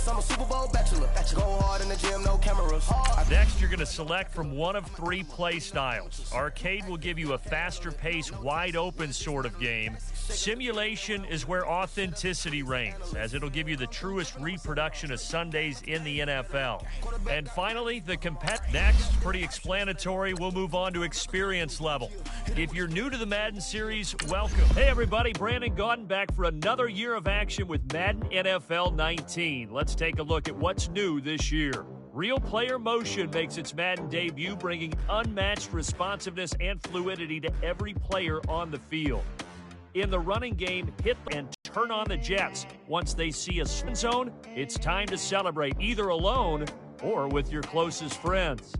Yes, I'm a Super Bowl bachelor. Go hard in the gym, no cameras. Next, you're going to select from one of 3 play styles. Arcade will give you a faster-paced, wide-open sort of game. Simulation is where authenticity reigns, as it'll give you the truest reproduction of Sundays in the NFL. And finally, the Next, pretty explanatory, we'll move on to experience level. If you're new to the Madden series, welcome. Hey everybody, Brandon Gaudin back for another year of action with Madden NFL 19. Let's take a look at what's new this year. Real player motion makes its Madden debut, bringing unmatched responsiveness and fluidity to every player on the field. In the running game, hit and turn on the Jets. Once they see a zone, it's time to celebrate, either alone or with your closest friends.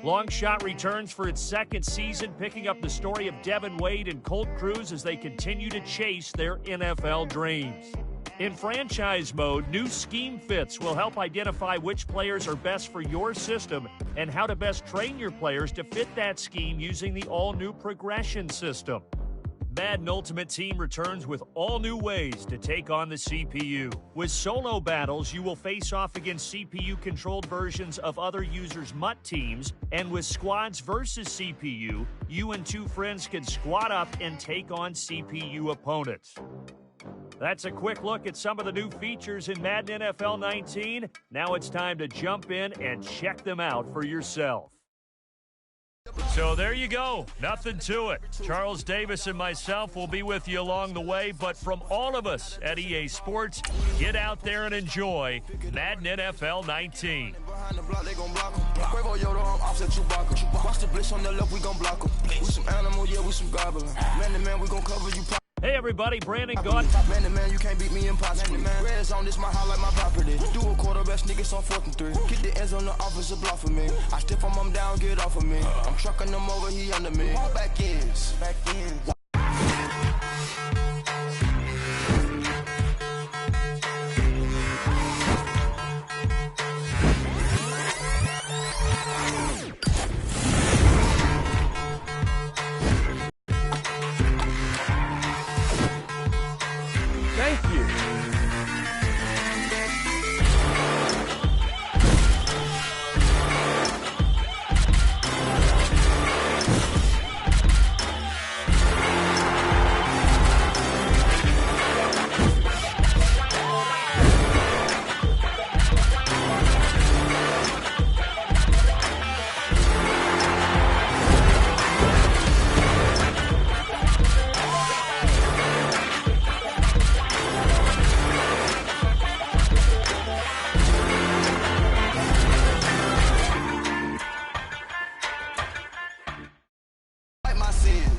Long Shot returns for its 2nd season, picking up the story of Devin Wade and Colt Cruz as they continue to chase their NFL dreams. In franchise mode, new scheme fits will help identify which players are best for your system and how to best train your players to fit that scheme using the all-new progression system. Madden Ultimate Team returns with all new ways to take on the CPU. With solo battles, you will face off against CPU-controlled versions of other users' MUT teams, and with squads versus CPU, you and 2 friends can squad up and take on CPU opponents. That's a quick look at some of the new features in Madden NFL 19. Now it's time to jump in and check them out for yourself. So there you go. Nothing to it. Charles Davis and myself will be with you along the way, but from all of us at EA Sports, get out there and enjoy Madden NFL 19. Hey everybody, Brandon Gaudin. Man, you can't beat me impossible. Red zone, this my highlight, my property. Do a quarterback niggas on 4th and 3. Get the ends on the offensive block for me. I stiff him down, get off of me. I'm trucking them over, he under me. Back ends. Thank you.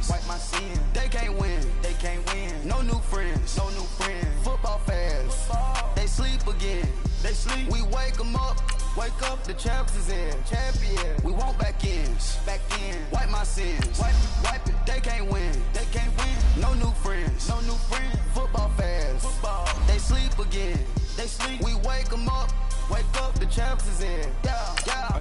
Wipe my sins. They can't win. No new friends. Football fans. They sleep again. We wake them up. The champs is in. Champion. We want back ends. Wipe my sins. Wipe it. They can't win. No new friends. Football fans. They sleep again. We wake them up. The champs is in. Yeah.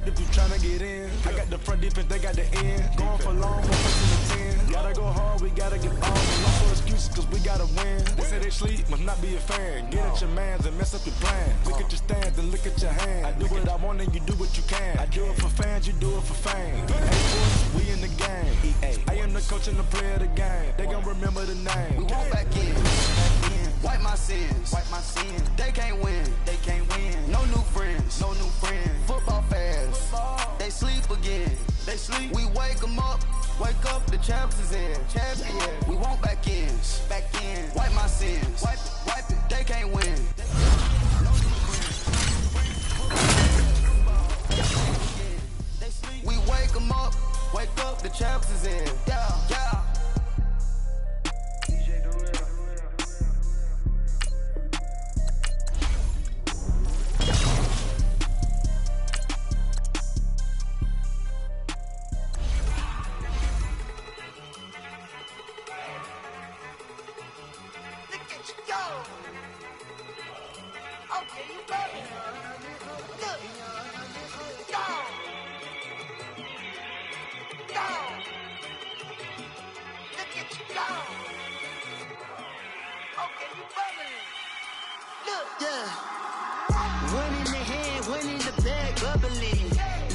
If you tryna get in, I got the front defense, they got the end. Going for long, we're pushing the 10. Gotta go hard, we gotta get all. No for excuses, cause we gotta win. They say they sleep, must not be a fan. Get at your mans and mess up your plan. Look at your stands and look at your hands. I do what I want and you do what you can. I do it for fans, you do it for fame. Hey boys, we in the game. I am the coach and the player of the game. They gon' remember the name. We want back in. Wipe my sins. They can't win. No new friends. Football fans. They sleep again. We wake them up. The champs is in. Champion. We want back ends. Wipe my sins. Wipe it. They can't win. We wake them up. The champs is in. Yeah. Okay, you got it. Good. Go. Go. Look at you go. Okay, you bubbling. Look. Yeah. One in the hand, one in the bag, bubbling.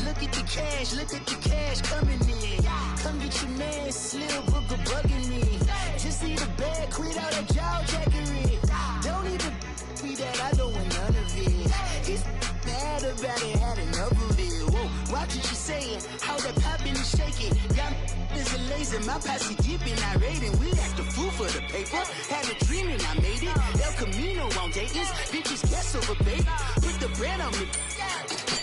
Look at the cash coming in. Come get your man, Slim Booker bugging me. Just need a bag, quit all that jaw jackery. Don't even be that, I don't want none of it. It's bad about it, had enough of it. Whoa, watch what you saying, how that poppin' and shaking. Got is a laser, my posse deep and I raiding. We act a fool for the paper. Had a dream and I made it. El Camino on Dayton's, bitches guess over baby. Put the bread on me.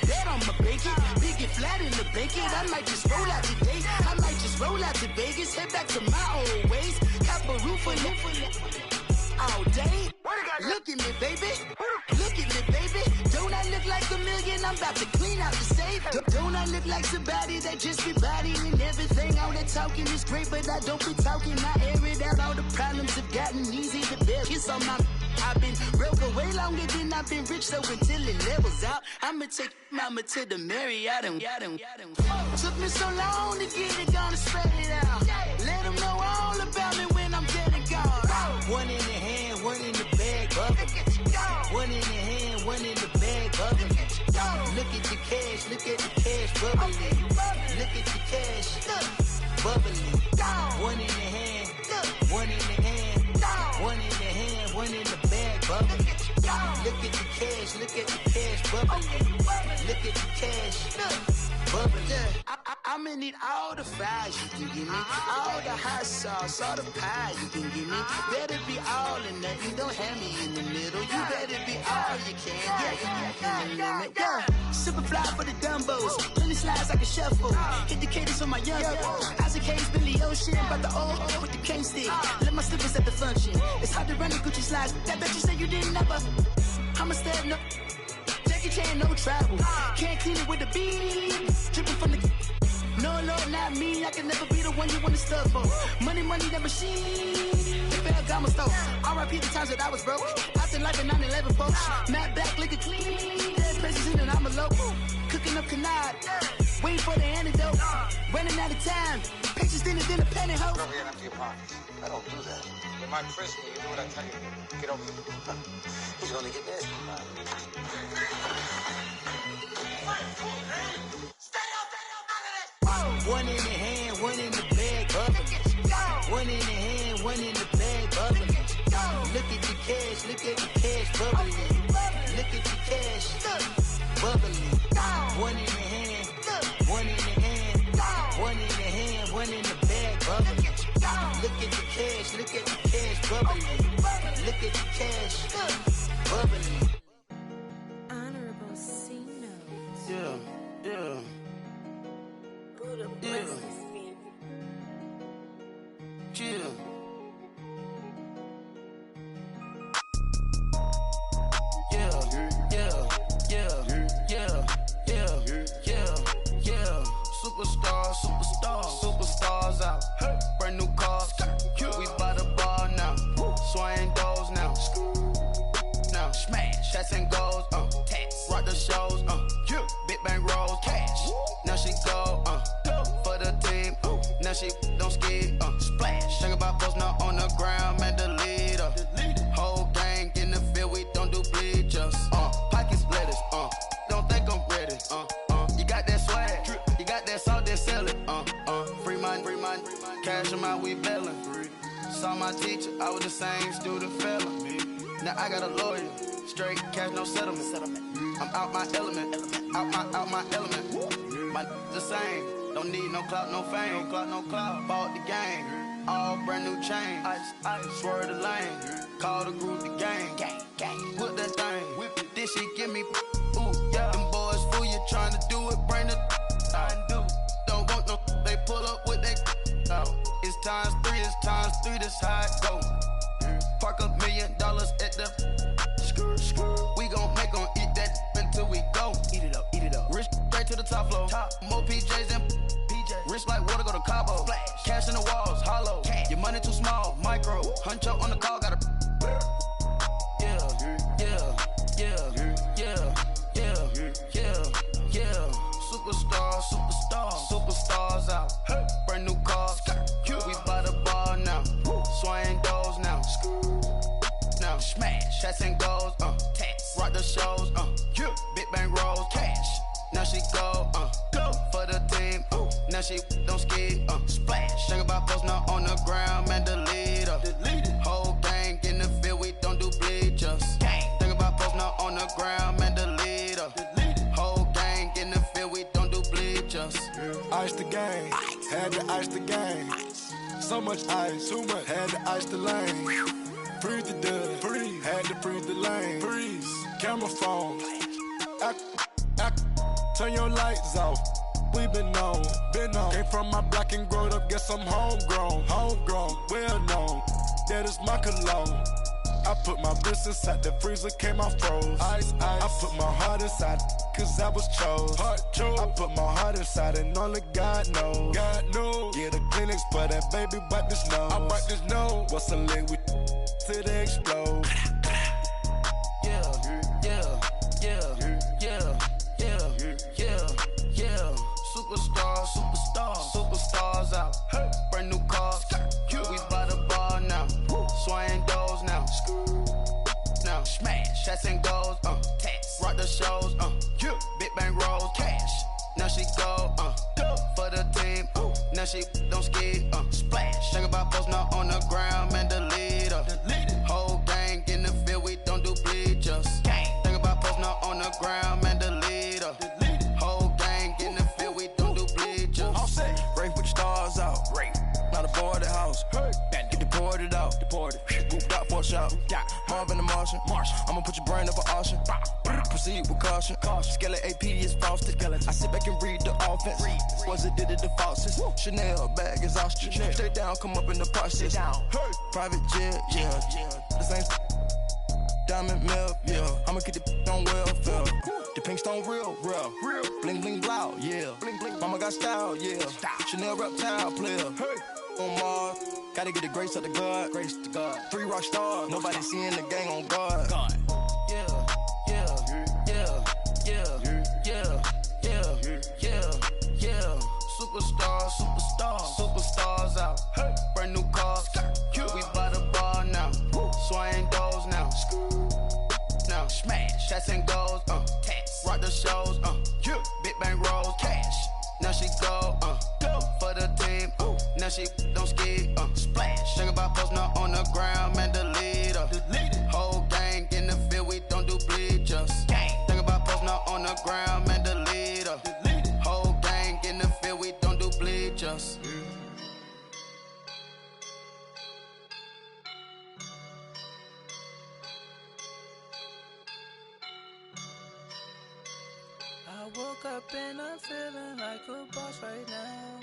Bet on my bacon, big and flat in the bacon. I might just roll out today. I might just roll out to Vegas, head back to my old ways. Cop a roof for all day. Look at me, baby. Look at me, baby. Don't I look like a million? I'm about to clean out the safe. Don't I look like somebody that just be bodying everything? All that talking is great, but I don't be talking. I air it out. All the problems have gotten easy to bear. Kiss on my. I've been broke way longer than I've been rich, so until it levels out, I'ma take mama to the Marriott and took me so long to get it, gonna spread it out. Let them know all about me when I'm dead and gone. One in the hand, one in the bag, bubbling. One in the hand, one in the bag, bubbling. Look at the cash, bubbling. Look at the cash, bubbling. One in the hand, one in the hand, one in the hand, one in the bag, bubbling. Look at the cash, bubbling. Look at the cash, bubbling. I'ma need all the fries you can give me, all the hot sauce, all the pie you can give me. Better be all or nothing, don't have me in the middle. You better be all you can, yeah, in the limit. Yeah, super fly for the dumbos, plenty slides like a shuffle. Hit the cadence on my young Isaac Hayes, Billy Ocean, but the old with the cane stick. Let my slippers at the function. It's hard to run the Gucci slides. That bet you say you didn't never. I'ma step no. Jackie Chan, no travel. Can't clean it with the beat. Dripping from the. No, Lord, not me. I can never be the one you want to stuff for. Money, that machine. The bell got my stove. R.I.P. the times that I was broke. After life in 9/11, folks. Matte black, liquor clean. Dead places in an envelope. Cooking up canard. Waiting for the antidote. Running out of time. Pictures thinner than a pantyhose. Over here and empty your pockets. I don't do that. You might frisk me. You do what I tell you. Get over here. He's gonna get this. One in the hand, one in the bag, bubbling. One in the hand, one in the bag, bubbling. Look at the cash, bubbling. Look at the cash, bubbling. One in the hand, one in the hand, one in the hand, one in the bag, bubbling. Look at the cash, bubbling. Look at the cash, bubbling. Honorable C notes. Yeah. Chill. Superstars out. Brand new cars. We by the bar now. Swaying doors now. Now smash. Shots and goals. Rock the shows. Big bang rolls. Cash. Now she go. For the team. Now she don't skid. Splash. Think about post now on the ground. Man, the leader. Whole gang in the field. We don't do bleachers. Pockets lettuce. Don't think I'm ready. You got that swag. You got that salt that sell it. Free mind. Cash them out, we bailin'. Saw my teacher, I was the same student fella. Now I got a lawyer, straight cash, no settlement. I'm out my element, out my element. My the same, don't need no clout, no fame. Bought the game, all brand new chain. Ice, swerve the lane, call the group the gang. Put that thing, whip it, this shit give me. Ooh, yeah. Them boys fool you trying to do it, bring the. Don't want no, they pull up with that. It's times three, this how it go. Park $1 million at the. We gon' make 'em eat that until we go. Eat it up. Rich straight to the top floor. More PJs and PJs. Rich like water, go to Cabo. Splash. Cash in the walls, hollow. Cash. Your money too small, micro. Huncho on the call, gotta. Superstars out. Brand new cars. We by the bar now. Swaying doors now. shots and goals, tax. Rock the shows, yeah. Big bang rolls, cash. Now she go for the team, now she don't ski, splash. Think about post now on the ground, man, delete her. Whole gang in the field, we don't do bleachers. Think about post now on the ground, man, delete her. Whole gang in the field, we don't do bleachers. Ice the game, had to ice the game. So much ice, too much, had to ice the lane. Freeze the dub, freeze, had to freeze the lane. Freeze, camera phone, turn your lights off. We been on. Came from my block and growed up, guess I'm homegrown, well known. That is my cologne. I put my wrist inside the freezer, came out froze. Ice. I put my heart inside, cause I was chose. I put my heart inside and only God knows. Yeah, the clinics, but that baby bite this nose. I bite this nose. What's a leg with till they explode? Superstars out. Brand new cars. We by the bar now. Swaying doors now. Now smash. Shots and goals. Tax. Rock the shows. Big bang rolls. Cash. Now she go. For the team. Now she don't ski. Splash. Think about post now on the ground, man, delete her. Whole gang in the field, we don't do bleachers. Think about post now on the ground, man, delete her. Whole gang in the field, we don't do bleachers. All set. Rain put your stars out. Rain. Not a board the house. Get deported out. Moved out for a shot. Marvin the Martian. I'ma put your brain up for auction. Proceed with caution. Skeleton AP is frosted. I sit back and read the offense. Was it did it the falsest? Chanel bag is ostrich. Stay down, come up in the process. Private jet, yeah. This ain't diamond milk, yeah. I'ma get the on welfare. The pink stone real. Bling bling blow, yeah. Mama got style, yeah. Chanel reptile player. On Mars, gotta get the grace of the God. 3 rock stars, nobody seeing the gang on guard. Superstars out. Brand new cars. We by the bar now. Swaying doors now. Now smash. Shots and goals. Tax. Rock the shows. Big bang rolls. Cash. Now she go. For the team. Now she don't ski. Splash. Think about post now on the ground, man, delete her. Whole gang in the field, we don't do bleachers. Think about post now on the ground, man, delete her. Whole gang in the field, we don't do bleachers. I woke up and I'm feeling like a boss right now.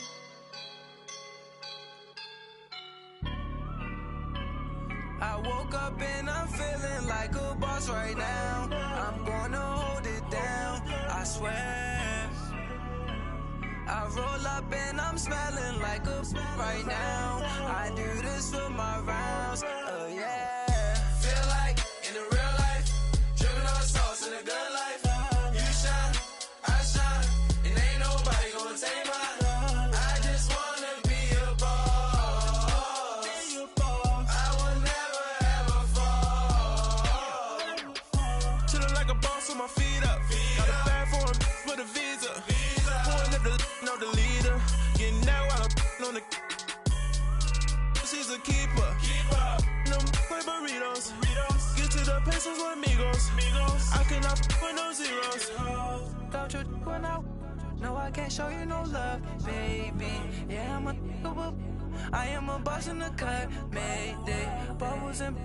I woke up and I'm feeling like a boss right now. I'm gonna hold it down, I swear. I roll up and I'm smelling like a right now. I do this for my rounds, yeah. Feel like in the real life, dripping on sauce in the good life. You shine, I shine, and ain't nobody gonna take mine. I just wanna be a boss. I will never ever fall. Chillin' like a boss with my feet up. Got a bag for him with a visa. Pulling up know the leader. Getting that while I'm on the. She's a keeper. No play burritos. Get to the pesos with amigos. I cannot with no zeros. Don't you run out? No, I can't show you no love, baby. Yeah, I am a boss in the cut, Mayday. Bubbles and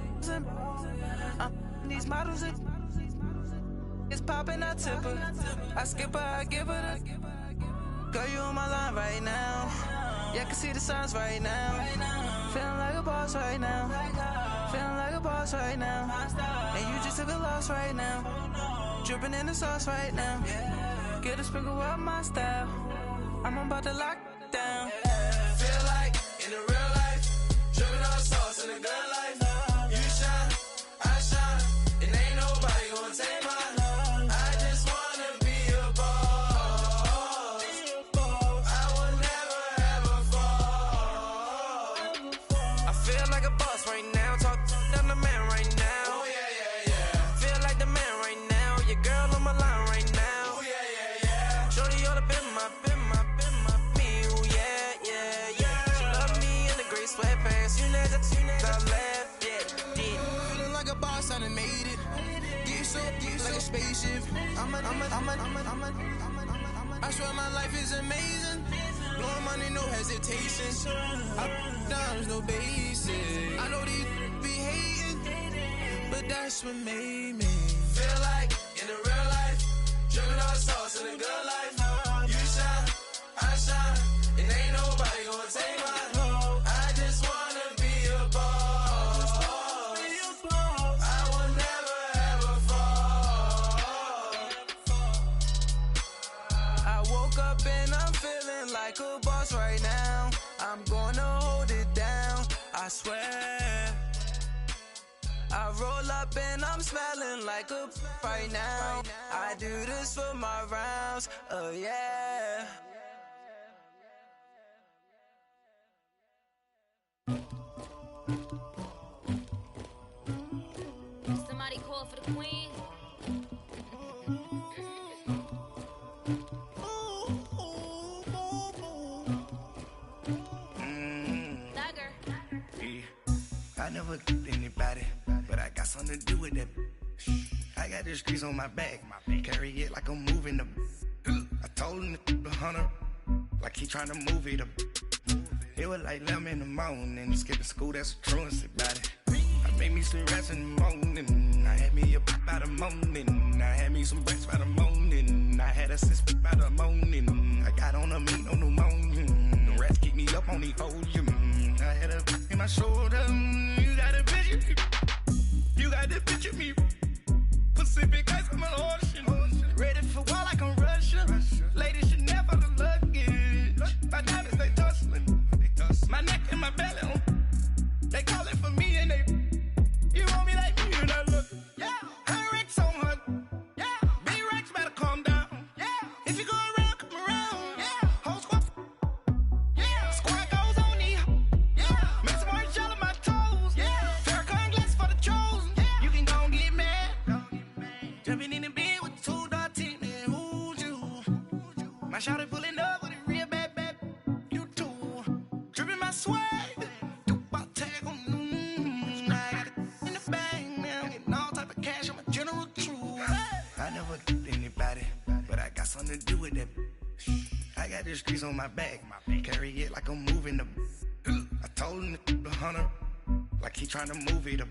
these models it's popping, I tip her. I skip her, I give her the. Girl, you on my line right now. Yeah, I can see the signs right now. Feeling like a boss right now. Feeling like a boss right now. And you just took a loss right now. Dripping in the sauce right now. Get a sprinkle up my style. I'm about to lock down. Feel like in the real life, dripping on sauce in the good life. You shine, I shine, and ain't nobody gonna take mine. I just wanna be a boss. I will never ever fall. I feel like a boss right now. Talk to the man right now. Oh yeah, yeah, top left, yeah. Feeling like a boss, I done made it. Get so like a spaceship. I swear my life is amazing. Blowing money, no hesitation. Dimes, no basic. I know these be hating, but that's what made me feel like in the real life. Dripping all sauce in the good life. You shine, I shine, and ain't nobody gonna take my home. I just wanna be a boss. I will never ever fall. I woke up and I'm feeling like a boss right now. I'm gonna hold it down, I swear. I roll up and I'm smelling like a right now. I do this for my rounds, oh yeah. Somebody call for the queen. Thugger. I never killed anybody, but I got something to do with that. I got the streets on my back, carry it like I'm moving them. I told him to the hunter, like he trying to move it up. It was like 11 in the morning, skipping school, that's a truancy about it. I made me some rats in the morning, I had me a pop by the morning. I had me some breaks by the morning, I had a sis by the morning. I got on a meat on the morning, the rats keep me up on the podium. I had a in my shoulder, you got a picture, you got the picture me. Pacific ice, I'm an ocean, ready for war like I'm Russia. Ladies should never the luggage, my diamonds they tussling, my neck and my belly on. They call it for me and they, you want me like me and I look, yeah. Her Rex on her, yeah. B-Rex better calm down, yeah. If you go around, come around, yeah. Whole squad, yeah. Squad goes on the, yeah. Make some orange gel on my toes, yeah. Farrakhan glass for the chosen, yeah. You can go and get mad, jumping in the bed with 2 dark teeth, man, who's you? My shawty pulling up with a real bad, you too. Dripping my swag. Something to do with that. I got the streets on my back, carry it like I'm moving them. I told him to the hunter, like he trying to move it up.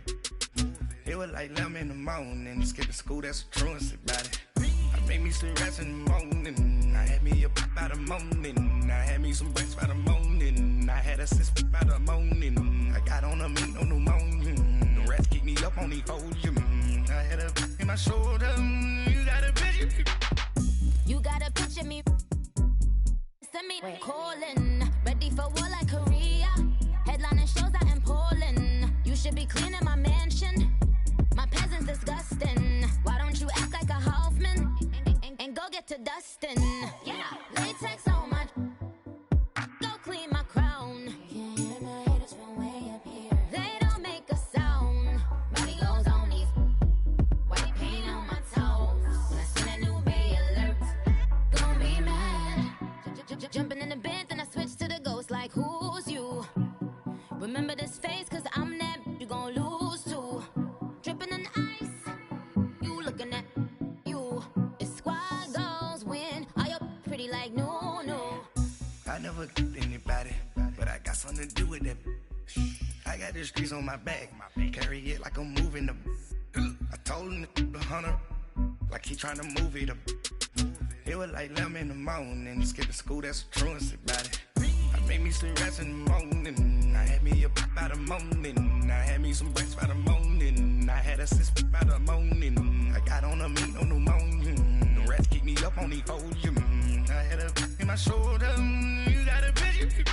It was like 11 in the morning, skipping school, that's a truancy about it. I made me some rats in the morning, I had me a pop by the morning. I had me some breaks by the morning, I had a sis by the morning. I got on a meat on the morning, the rats keep me up on the podium. I had a in my shoulder, you got a picture. You gotta picture me. Send me calling. Ready for war like Korea. Headlining shows out in Poland. You should be cleaning my mansion. My peasants disgusting. Why don't you act like a Hoffman and go get to dustin'? Yeah, latex on my. Go clean my crown. You can hear my haters from way up here. They don't make a sound. Body goes on these. White paint on my toes. When I see that new Bay alert. Gonna be mad. Jumping in the bed, then I switch to the ghost like who's you? Remember this face, cause I'm that you gon' lose too. Dripping in ice, you looking at you. It's squad goals win. Are you pretty like no? I never killed anybody, but I got something to do with that. I got the streets on my back, carry it like I'm moving them. I told him to the hunter, like he trying to move it up. It was like 11 in the morning, skipping school, that's a truancy about it. I made me some rats in the morning, I had me a pop by the morning. I had me some breaks by the morning, I had a sis by the morning. I got on a meat on the morning, the rats keep me up on the podium. I had a in my shoulder, you got a picture.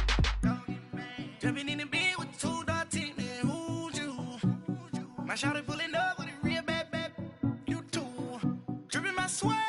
Jumping in the bed with 2 dark teeth, man, who's you? My shawty pulling up with a real bad, you too. Dripping my swag.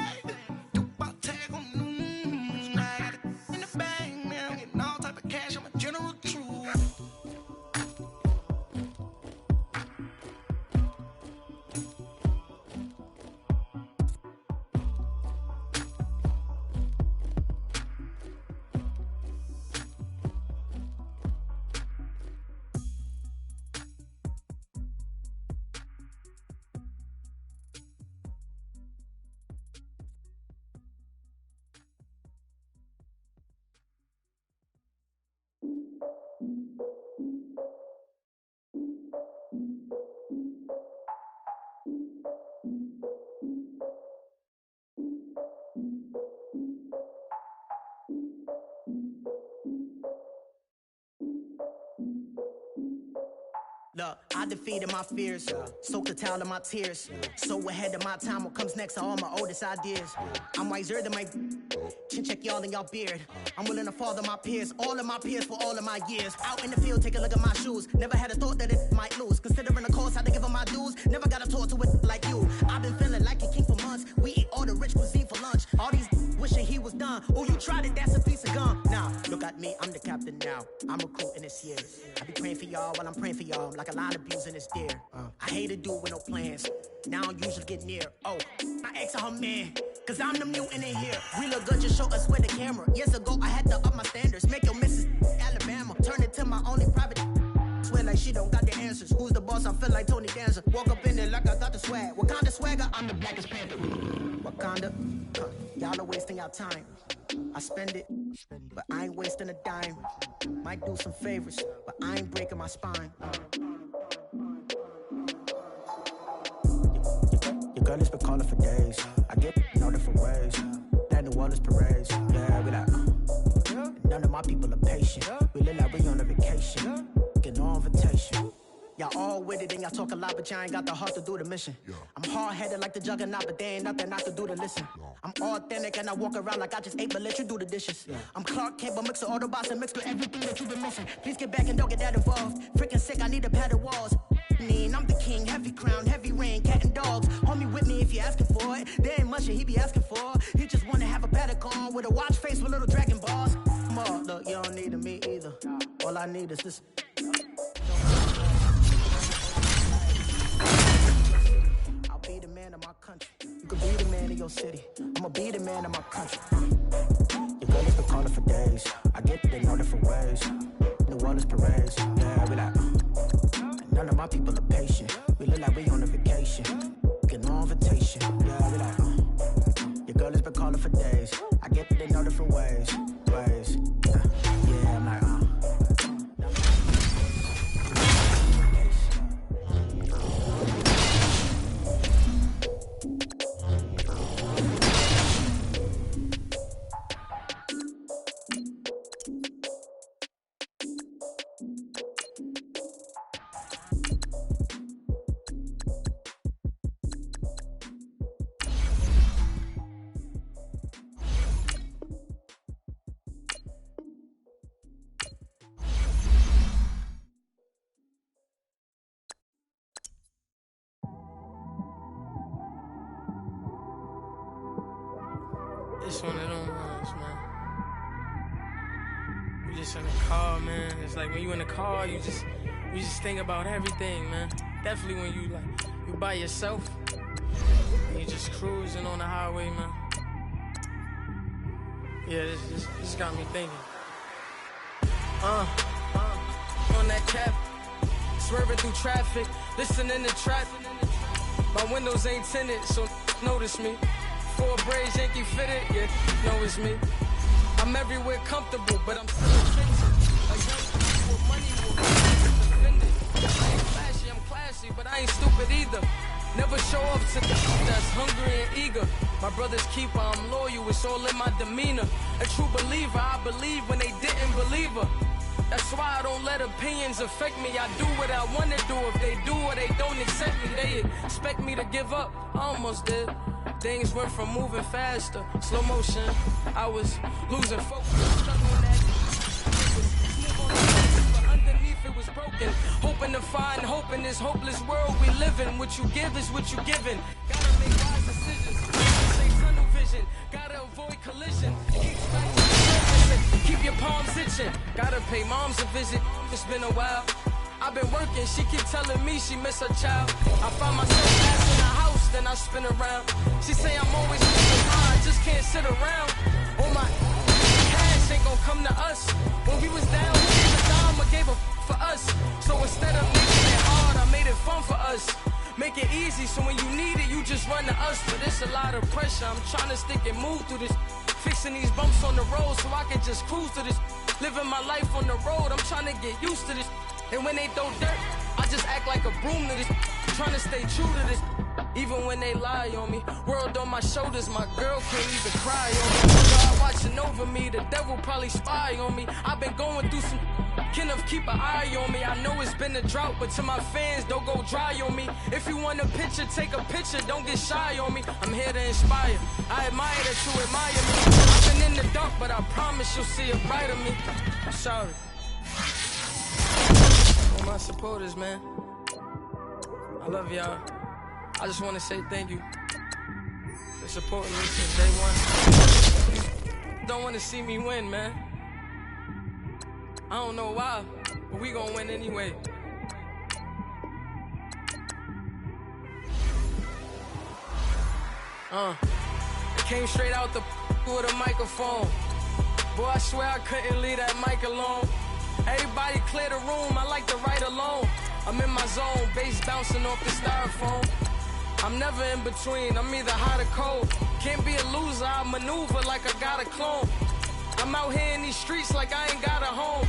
Look, I defeated my fears, soaked the towel in my tears. So ahead of my time, what comes next are all my oldest ideas. I'm wiser than my chin check y'all in y'all beard. I'm willing to father my peers, all of my peers for all of my years. Out in the field, take a look at my shoes. Never had a thought that it might lose. Considering the cost, I had to give them my dues. Never got a talk to it like you. I've been feeling like a king for months. We eat all the rich cuisine for lunch. All these wishing he was done. Oh, you tried it, that's a piece of gum. Now, look at me, I'm the captain now. I'm recruiting this year. I be praying for y'all while I'm praying for y'all. Like a line of abusing this deer. I hate a dude with no plans. Now I don't usually get near. Oh, I ask her man, cause I'm the mutant in here. We look good, just show us where the camera. Years ago, I had to up my standards. Make your Mrs. Alabama. Turn it to my only private. Swear like she don't got the answers. Who's the boss? I feel like Tony Danza. Walk up in there like I got the swag. What kind of swagger? I'm the blackest panther. Wakanda. Y'all are wasting your time. I spend it, but I ain't wasting a dime. Might do some favors, but I ain't breaking my spine. Your girl has been calling for days. I get in all different ways. That New Orleans parades. Yeah, we like, none of my people are patient. We look like we on a vacation. Get no invitation. Y'all all with it and y'all talk a lot, but y'all ain't got the heart to do the mission. I'm hard-headed like the juggernaut, but there ain't nothing I can do to listen. I'm authentic and I walk around like I just ate, but let you do the dishes. I'm Clark Kent, but mix the Autobots and mix with everything that you've been missing. Please get back and don't get that involved. Freaking sick, I need a padded walls. I'm the king, heavy crown, heavy rain, cat and dogs. Homie with me if you're asking for it. There ain't much that he be asking for. He just wanna have a paddock on with a watch face with little dragon balls. Look, you don't need a me either. All I need is this. I'll be the man of my country. You could be the man of your city. I'ma be the man of my country. Your girl has been calling for days. I get it in all different ways. New Orleans parades. Yeah, we like, none of my people are patient. We look like we on a vacation. Get no invitation. Yeah, we like, your girl has been calling for days. I get it in all different ways. Yeah, I'm like, It's one of them ones, man. You just in the car, man. It's like when you in the car, you just think about everything, man. Definitely when you by yourself, and you just cruising on the highway, man. Yeah, this got me thinking. On that cap, swerving through traffic, listening to trap. My windows ain't tinted, so notice me. Four braids, Yankee fitted, yeah, know it's me. I'm everywhere comfortable, but I'm still chasing. A young people with money will be offended. I ain't flashy, I'm classy, but I ain't stupid either. Never show up to the that's hungry and eager. My brother's keeper, I'm loyal, it's all in my demeanor. A true believer, I believe when they didn't believe her. That's why I don't let opinions affect me. I do what I want to do. If they do or they don't accept me, they expect me to give up. I almost did. Things went from moving faster, slow motion. I was losing focus, struggling at but underneath it was broken. Hoping to find hope in this hopeless world we live in. What you give is what you given. Gotta make wise decisions. Stay tunnel vision. Gotta avoid collision. Keep your palms itching. Gotta pay moms a visit. It's been a while. I've been working. She keep telling me she miss her child. I find myself passing the house, then I spin around. She say I'm always moving high. I just can't sit around. Oh my cash ain't gonna come to us. When we was down, we gave a dime or gave a for us. So instead of making it hard, I made it fun for us. Make it easy, so when you need it, you just run to us. But it's a lot of pressure. I'm trying to stick and move through this. Fixing these bumps on the road so I can just cruise to this. Living my life on the road, I'm trying to get used to this. And when they throw dirt, I just act like a broom to this. Trying to stay true to this. Even when they lie on me. World on my shoulders, my girl can't even cry on me. God watching over me, the devil probably spy on me. I've been going through some Kenneth, keep an eye on me. I know it's been a drought, but to my fans, don't go dry on me. If you want a picture, take a picture. Don't get shy on me. I'm here to inspire. I admire that you admire me. I've been in the dark, but I promise you'll see a brighter me. I'm sorry. All my supporters, man. I love y'all. I just want to say thank you for supporting me since day one. Don't want to see me win, man. I don't know why, but we gon' win anyway. It came straight out the with a microphone. Boy, I swear I couldn't leave that mic alone. Everybody clear the room, I like to write alone. I'm in my zone, bass bouncing off the styrofoam. I'm never in between, I'm either hot or cold. Can't be a loser, I maneuver like I got a clone. I'm out here in these streets like I ain't got a home.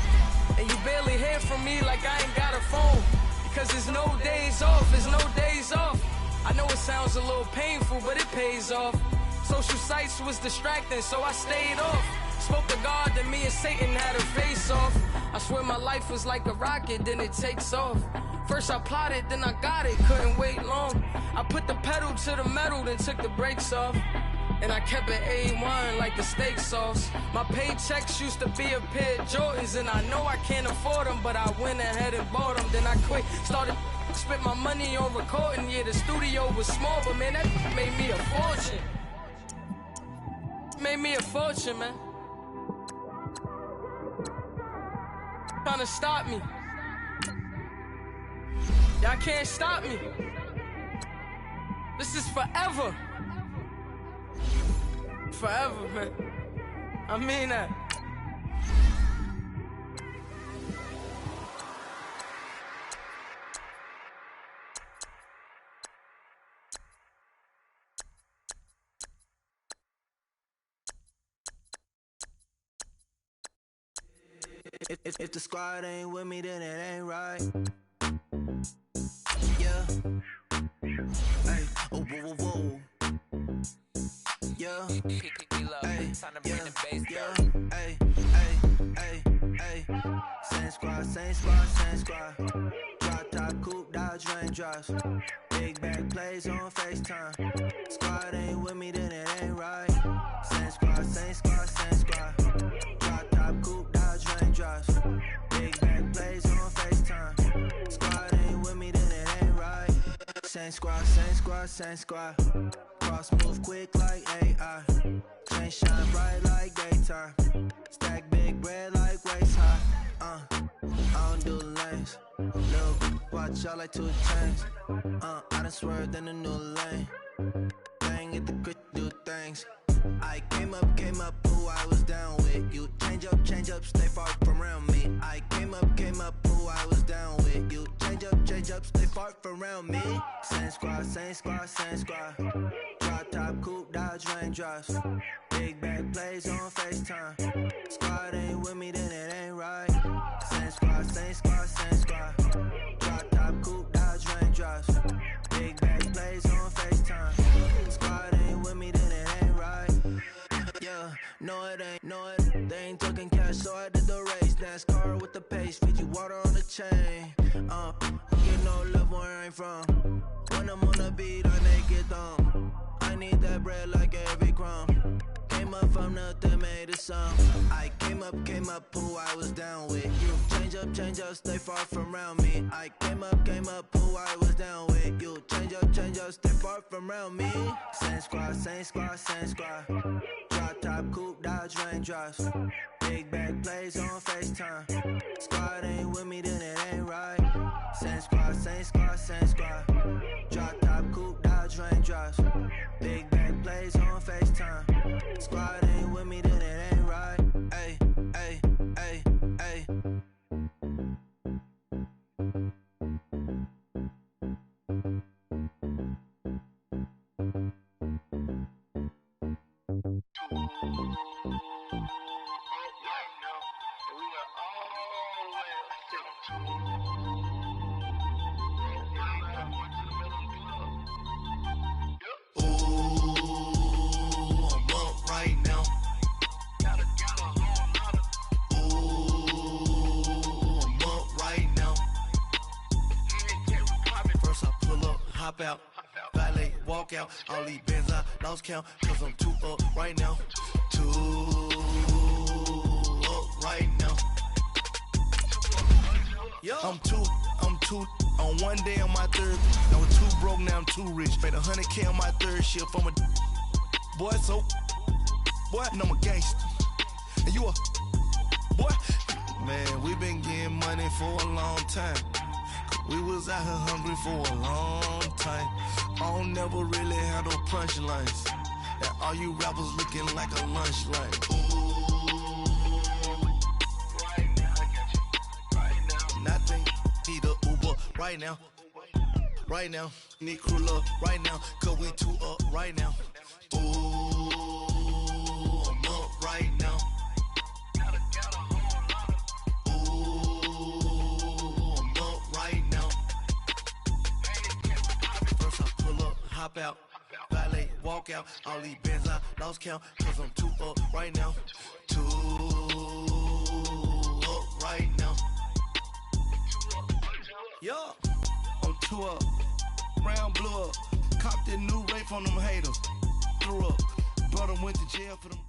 And you barely hear from me like I ain't got a phone. Because there's no days off, there's no days off. I know it sounds a little painful, but it pays off. Social sites was distracting, so I stayed off. Spoke to God, then me and Satan had a face off. I swear my life was like a rocket, then it takes off. First I plotted, then I got it, couldn't wait long. I put the pedal to the metal, then took the brakes off. And I kept it A1 like the steak sauce. My paychecks used to be a pair of Jordans, and I know I can't afford them, but I went ahead and bought them. Then I quit, started spent my money on recording. Yeah, the studio was small, but man, that made me a fortune. Made me a fortune, man. Trying to stop me. Y'all can't stop me. This is forever. Forever, man. I mean that. If the squad ain't with me, then it ain't right. Yeah. Hey, oh, whoa, whoa, whoa. Yeah. Hey, yeah. Hey, hey, hey. Same squad, same squad, same squad. Drop top, coupe, Dodge raindrops. Big back plays on FaceTime. Squad ain't with me, then it ain't right. Same squad, same squad, same squad. Drop top, coupe, Dodge raindrops. Big back plays on FaceTime. Squad ain't with me, then it ain't right. Same squad, same squad, same squad. Cross move quick like AI. Chain shine bright like daytime. Stack big bread like waist high. I don't do lanes. Little watch out like 2 chains. I done swerved in a new lane. Bang at the crit, do things. I came up, who I was down with. You change up, stay far from around me. I came up, who I was down with. You change up, stay far from around me. Same squad, same squad, same squad. Drop top, coupe, Dodge raindrops. Big back plays on FaceTime. Squad ain't with me, then it ain't right. Same squad, same squad, same squad. Drop top, coupe, Dodge raindrops. Big back plays on FaceTime. Squad ain't with me, then it ain't right. Yeah, no it ain't, they ain't talking cash, so I did the race. NASCAR with the pace, feed you water on the chain. Get no love where I ain't from. When I'm on the beat, I naked thumb. I need that bread like every crumb. Came up from nothing, made a sum. I came up, who I was down with. You change up, stay far from around me. I came up, who I was down with. You change up, stay far from around me. Same squad, same squad, same squad. Drop top, coupe, Dodge raindrops. Big back plays on FaceTime. Squad ain't with me, then it ain't right. Same squad, same squad, same squad. Drop top, coupe, Dodge raindrops. Big back plays on FaceTime. Squad ain't with me, then it ain't right. Ay, ay, ay, ay. Ooh. hop out. Valet, walk out. All these bands I lost count. Cause I'm 2 up right now. 2 up right now. I'm two on one day on my third. I was 2 broke, now I'm 2 rich. Made 100K on my third shift. I'm a boy, so boy, and I'm a gangster. And you a boy. Man, we been getting money for a long time. We was out here hungry for a long time. I don't never really have no punchlines. And all you rappers looking like a lunch line. Nothing, need a Uber right now. Right now, need crew love right now. Cause we 2 up right now. Ooh, I'm up right now. Ooh, I'm up right now. First I pull up, hop out. Valet, walk out. All these bands I lost count. Cause I'm 2 up right now. 2 up right now. Yo, I'm 2 up, round blew up, copped that new rape on them haters, threw up, brother went to jail for them.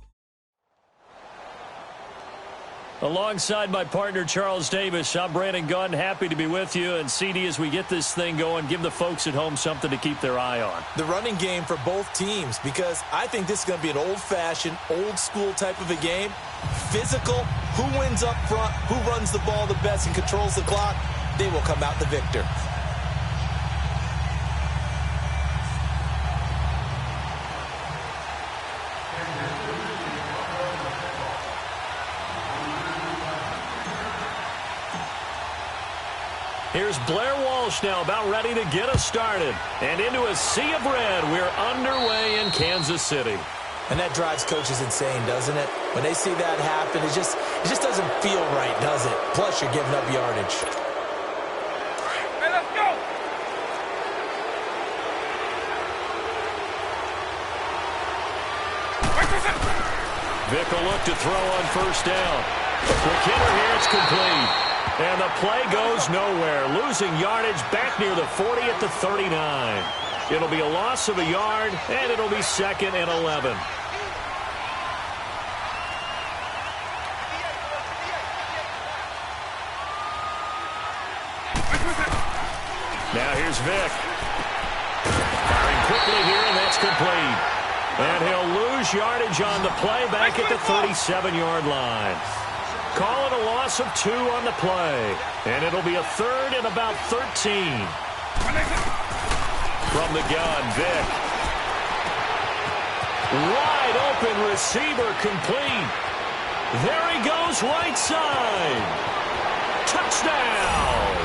Alongside my partner, Charles Davis, I'm Brandon Gunn, happy to be with you. And CD, as we get this thing going, give the folks at home something to keep their eye on. The running game for both teams, because I think this is going to be an old-fashioned, old-school type of a game. Physical, who wins up front, who runs the ball the best and controls the clock, they will come out the victor. Here's Blair Walsh now about ready to get us started. And into a sea of red, we're underway in Kansas City. And that drives coaches insane, doesn't it? When they see that happen, it just doesn't feel right, does it? Plus, you're giving up yardage. Vick will look to throw on first down. Quick hitter here, it's complete. And the play goes nowhere, losing yardage back near the 40 at the 39. It'll be a loss of a yard, and it'll be 2nd and 11. Now here's Vick. Firing quickly here, and that's complete. And he'll lose yardage on the play back at the 37-yard line. Call it a loss of 2 on the play. And it'll be a 3rd and about 13. From the gun, Vick. Wide open receiver complete. There he goes right side. Touchdown.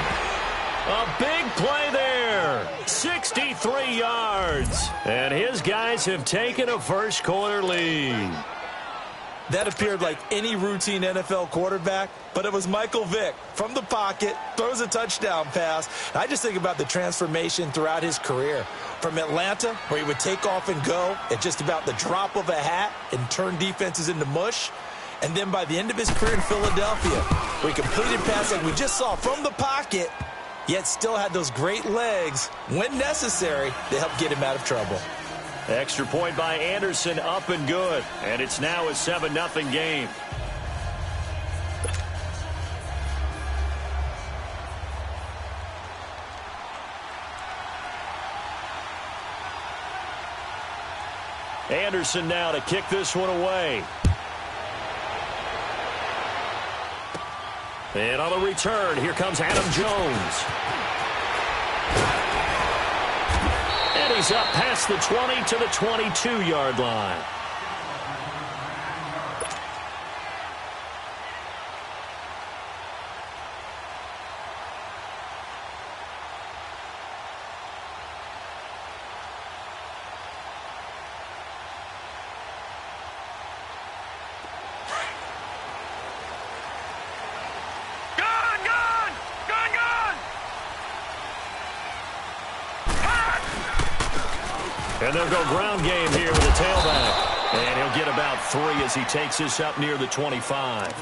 A big play there. 63 yards. And his guys have taken a first-quarter lead. That appeared like any routine NFL quarterback, but it was Michael Vick from the pocket, throws a touchdown pass. I just think about the transformation throughout his career. From Atlanta, where he would take off and go at just about the drop of a hat and turn defenses into mush. And then by the end of his career in Philadelphia, where he completed passes like we just saw from the pocket, yet still had those great legs, when necessary, to help get him out of trouble. Extra point by Anderson, up and good. And it's now a 7-0 game. Anderson now to kick this one away. And on the return, here comes Adam Jones. And he's up past the 20 to the 22-yard line. And they'll go ground game here with a tailback. And he'll get about 3 as he takes this up near the 25.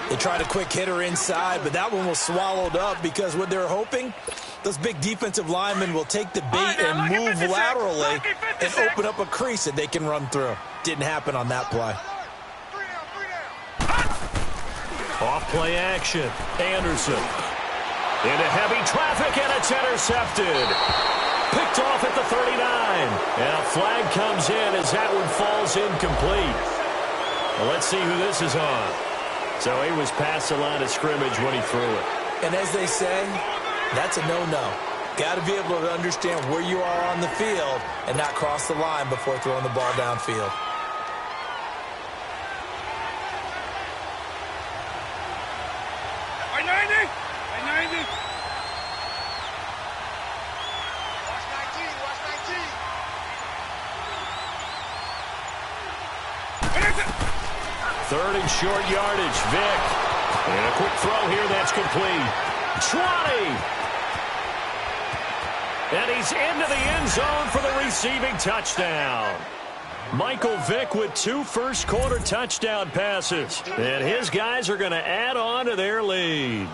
They tried a quick hitter inside, but that one was swallowed up because what they're hoping, those big defensive linemen will take the bait and move laterally and open up a crease that they can run through. Didn't happen on that play. Off play action. Anderson. Into heavy traffic, and it's intercepted. Picked off at the 39. And a flag comes in as that one falls incomplete. Well, let's see who this is on. So he was past the line of scrimmage when he threw it. And as they say, that's a no-no. Got to be able to understand where you are on the field and not cross the line before throwing the ball downfield. Third and short yardage. Vick. And a quick throw here that's complete. 20. And he's into the end zone for the receiving touchdown. Michael Vick with 2 first-quarter touchdown passes. And his guys are going to add on to their lead.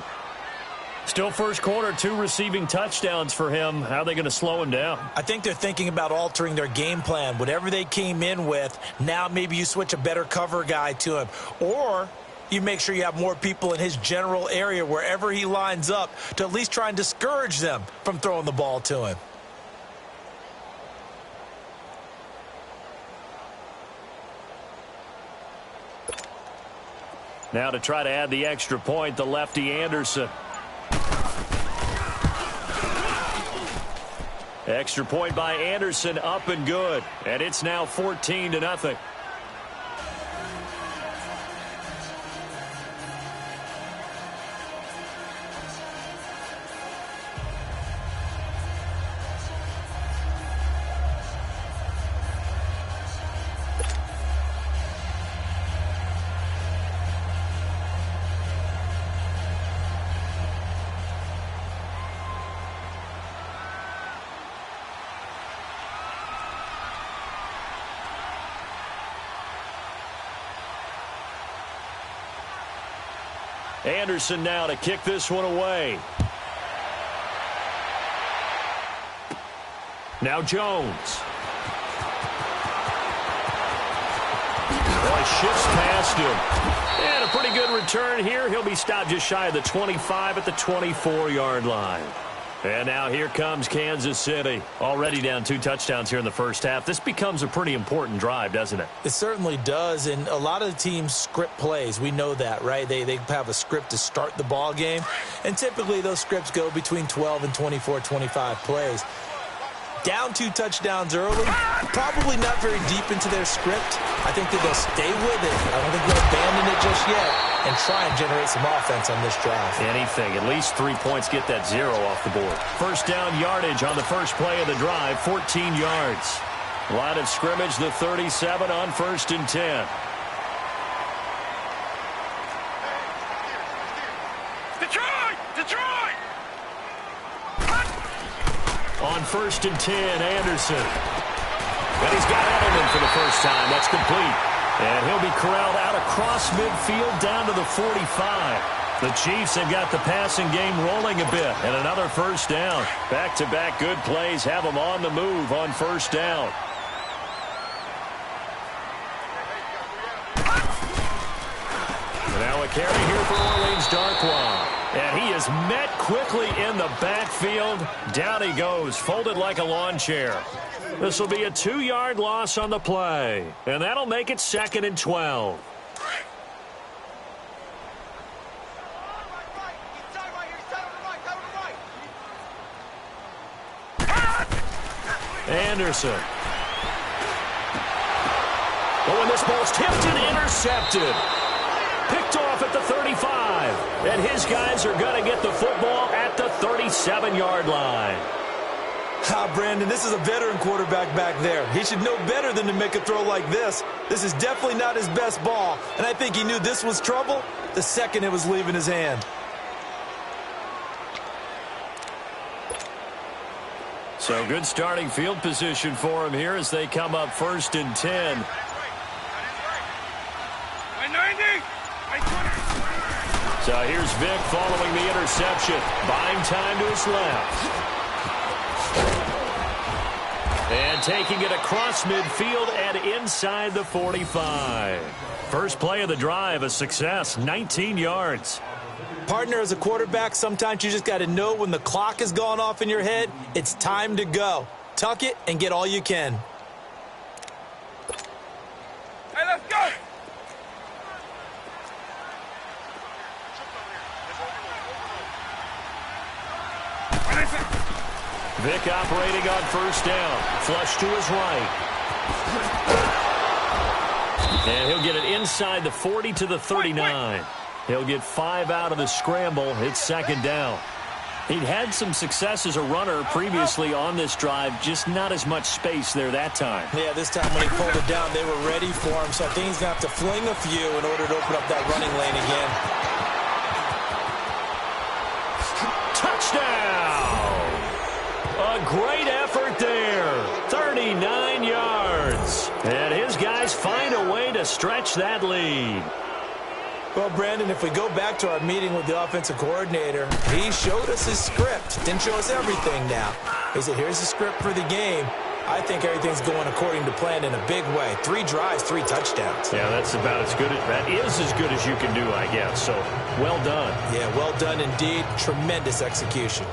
Still first quarter, 2 receiving touchdowns for him. How are they going to slow him down? I think they're thinking about altering their game plan. Whatever they came in with, now maybe you switch a better cover guy to him. Or you make sure you have more people in his general area wherever he lines up to at least try and discourage them from throwing the ball to him. Now to try to add the extra point, the lefty Anderson. Extra point by Anderson, up and good. And it's now 14-0. Anderson now to kick this one away. Now Jones. Well, he shifts past him. And a pretty good return here. He'll be stopped just shy of the 25 at the 24-yard line. And now here comes Kansas City. Already down 2 touchdowns here in the first half. This becomes a pretty important drive, doesn't it? It certainly does, and a lot of the teams script plays. We know that, right? They have a script to start the ball game, and typically those scripts go between 12 and 24, 25 plays. Down 2 touchdowns early, probably not very deep into their script. I think that they'll stay with it. I don't think they'll abandon it just yet and try and generate some offense on this drive. Anything. At least 3 points, get that 0 off the board. First down yardage on the first play of the drive, 14 yards. Line of scrimmage, the 37 on 1st and 10. Detroit! On 1st and 10, Anderson. And he's got Edelman for the first time. That's complete. And he'll be corralled out across midfield down to the 45. The Chiefs have got the passing game rolling a bit. And another first down. Back-to-back good plays have them on the move on first down. Now a carry here for Orleans Darkwa. And he is met quickly in the backfield. Down he goes, folded like a lawn chair. This will be a 2-yard loss on the play. And that'll make it 2nd and 12. Anderson. Oh, and this ball's tipped and intercepted. Picked off at the 35. And his guys are going to get the football at the 37-yard line. Brandon, this is a veteran quarterback back there. He should know better than to make a throw like this. This is definitely not his best ball. And I think he knew this was trouble the second it was leaving his hand. So good starting field position for him here as they come up 1st and 10. So here's Vic following the interception. Buying time to his left. And taking it across midfield and inside the 45. First play of the drive, a success, 19 yards. Partner, as a quarterback, sometimes you just got to know when the clock has gone off in your head, it's time to go. Tuck it and get all you can. Hey, let's go! Vic operating on first down. Flush to his right. And he'll get it inside the 40 to the 39. He'll get 5 out of the scramble. It's second down. He'd had some success as a runner previously on this drive, just not as much space there that time. Yeah, this time when he pulled it down, they were ready for him. So I think he's going to have to fling a few in order to open up that running lane again. Touchdown! A great effort there. 39 yards. And his guys find a way to stretch that lead. Well, Brandon, if we go back to our meeting with the offensive coordinator, he showed us his script. Didn't show us everything now. He said, here's the script for the game. I think everything's going according to plan in a big way. 3 drives, 3 touchdowns. Yeah, that's about as good. That is as good as you can do, I guess. So, well done. Yeah, well done indeed. Tremendous execution.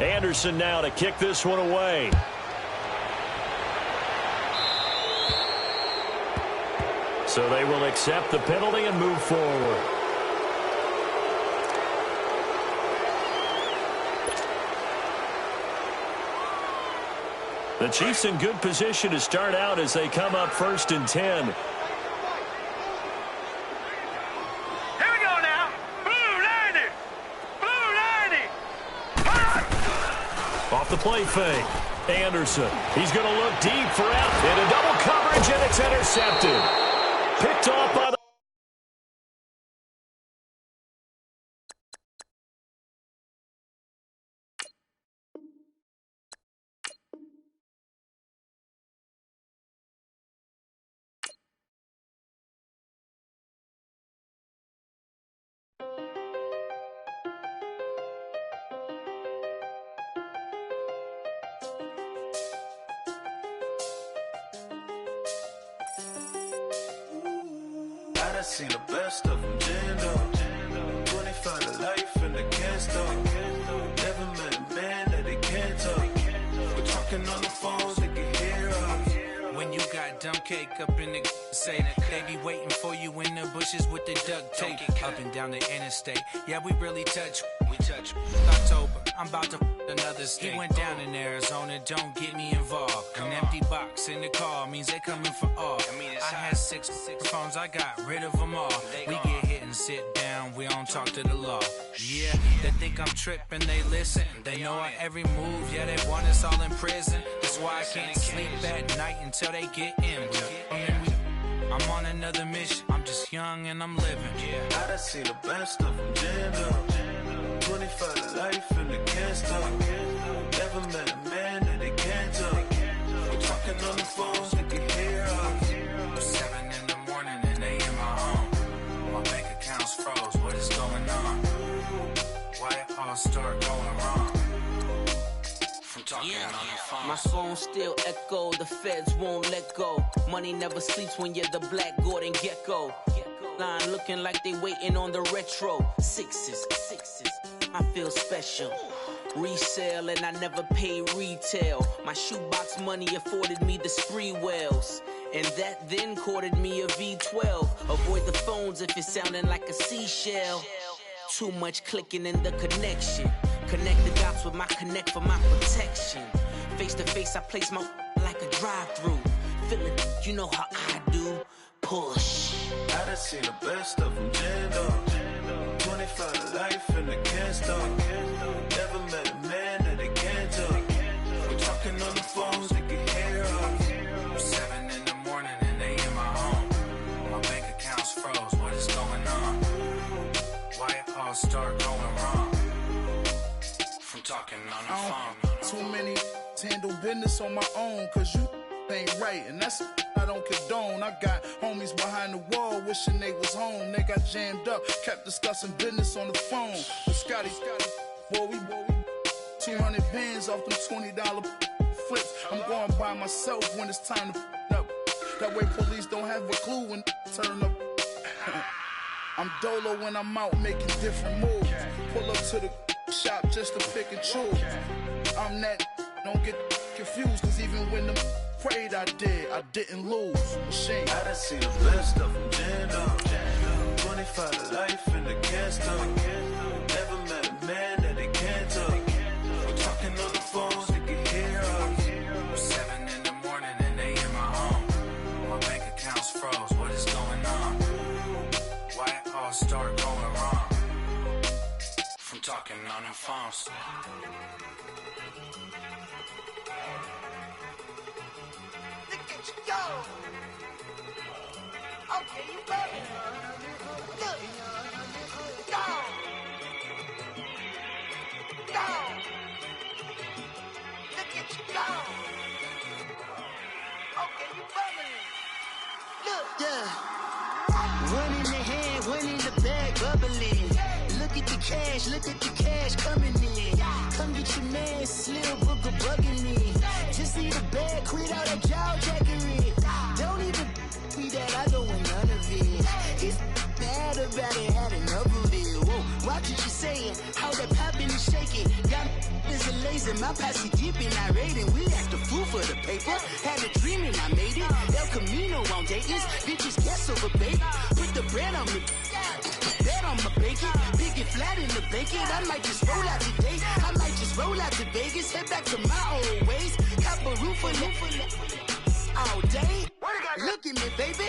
Anderson now to kick this one away. So they will accept the penalty and move forward. The Chiefs in good position to start out as they come up 1st and 10. Off the play fake. Anderson. He's going to look deep for out. Into double coverage, and it's intercepted. Picked off by the... I seen the best of them, Jando. 25 to life and they can't stop. Never met a man that they can't talk. We're talking on the phones, they can hear us. When you got dumb cake up in the say that they be waiting for you in the bushes with the duct tape. Up and down the interstate, yeah, we really touch. We touch. October, I'm about to another state. He went down in Arizona, don't get me involved. An empty box in the car means they coming for all. I had six phones, I got rid of them all. We get hit and sit down, we don't talk to the law. Yeah, they think I'm tripping, they listen. They know our every move, yeah, they want us all in prison. That's why I can't sleep at night until they get in. I'm on another mission, I'm just young and I'm living. I done seen the best of them, Jando. 25 to life and they can't stop. Never met a man that they can't talk. We're talking on the phones, they can hear us. 7 in the morning and they in my home. My bank account's froze, what is going on? Why it all start going wrong? From talking on the phone. My phone still echo, the feds won't let go. Money never sleeps when you're the Black Gordon Gecko. Line looking like they waiting on the retro. Sixes, I feel special. Resale and I never pay retail. My shoebox money afforded me the spree wells. And that then courted me a V12. Avoid the phones if it's sounding like a seashell. Too much clicking in the connection. Connect the dots with my connect for my protection. Face to face, I place my like a drive-through. Feeling, you know how I do. Push. I done seen the best of them, Jando. 25 to life and they can't stop. Never met a man that they can't talk. We're talking on the phones, they can hear us. 7 in the morning and they in my home. My bank account's froze, what is going on? Why it all start going wrong? From talking on the phone. Too many business on my own, cause you ain't right, and that's I don't condone. I got homies behind the wall wishing they was home. They got jammed up, kept discussing business on the phone. But Scotty, boy, we 200 bands off them $20 flips. I'm going by myself when it's time to up. That way police don't have a clue when turn up. I'm dolo when I'm out making different moves. Pull up to the shop just to pick and choose. I'm that, don't get confused, cause even when the prayed I didn't lose. Machine. I done seen the best of them jammed up. 25 to life in the cast up. Never met a man that they can't talk. We're talking on the phones, they can hear us. 7 in the morning and they in my home. My bank account's froze, what is going on? Why it all start going wrong? From talking on the phones. Go! Okay, you better. Look. Go! Go! Look at you go! Okay, you bubbling. Look. Yeah. One in the hand, one in the bag, bubbling. Look at the cash coming in. Come get your man, Slim Booker bugging me. Just need a bag, quit all that jaw jackery. Don't even be that, I don't want none of it. He's mad about it, had enough of it. Whoa, watch what you saying, how that poppin' and shaking. Got is a laser, my posse deep and I raiding. We act a fool for the paper, had a dream and I made it. El Camino on Dayton's, bitches guess over baby. Put the bread on me, bet on my bacon. Big and flat in the bacon, I might just roll out today. I might just roll out to Vegas, head back to my old ways. Cop a roof for all day. Look at me, baby.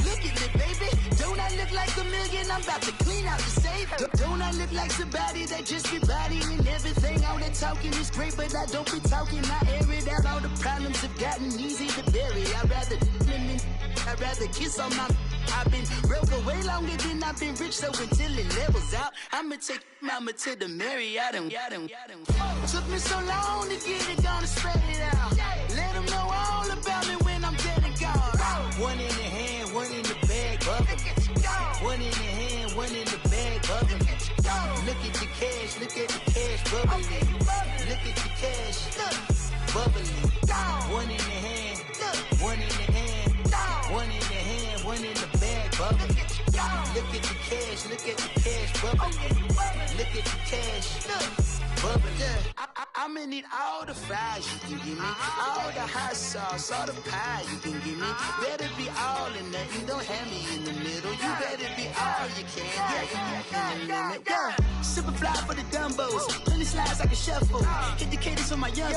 Look at me, baby. Don't I look like a million? I'm about to clean out the safe. Don't I look like somebody that just be bodying everything? All that talking is great, but I don't be talking. I air it out. All the problems have gotten easy to bury. I'd rather kiss on my. I've been broke way longer than I've been rich, so until it levels out, I'ma take mama to the Marriott and took me so long to get it, gonna spread it out. Let them know all about me when I'm dead and gone. One in the hand, one in the bag, bubbling. One in the hand, one in the bag, bubbling. Look at the cash, bubbling. Look at the cash, bubbling. One in the hand, one in the hand, one in the hand, one in the bag, bubbling. Look at the cash, bubbling. Look at the cash, bubbling. I'ma need all the fries you can give me, all the hot sauce, all the pie you can give me. Better be all in nothing, don't have me in the middle. You better be all you can, yeah. Super fly for the Dumbos, plenty slides like a shuffle. Hit the cadence on my young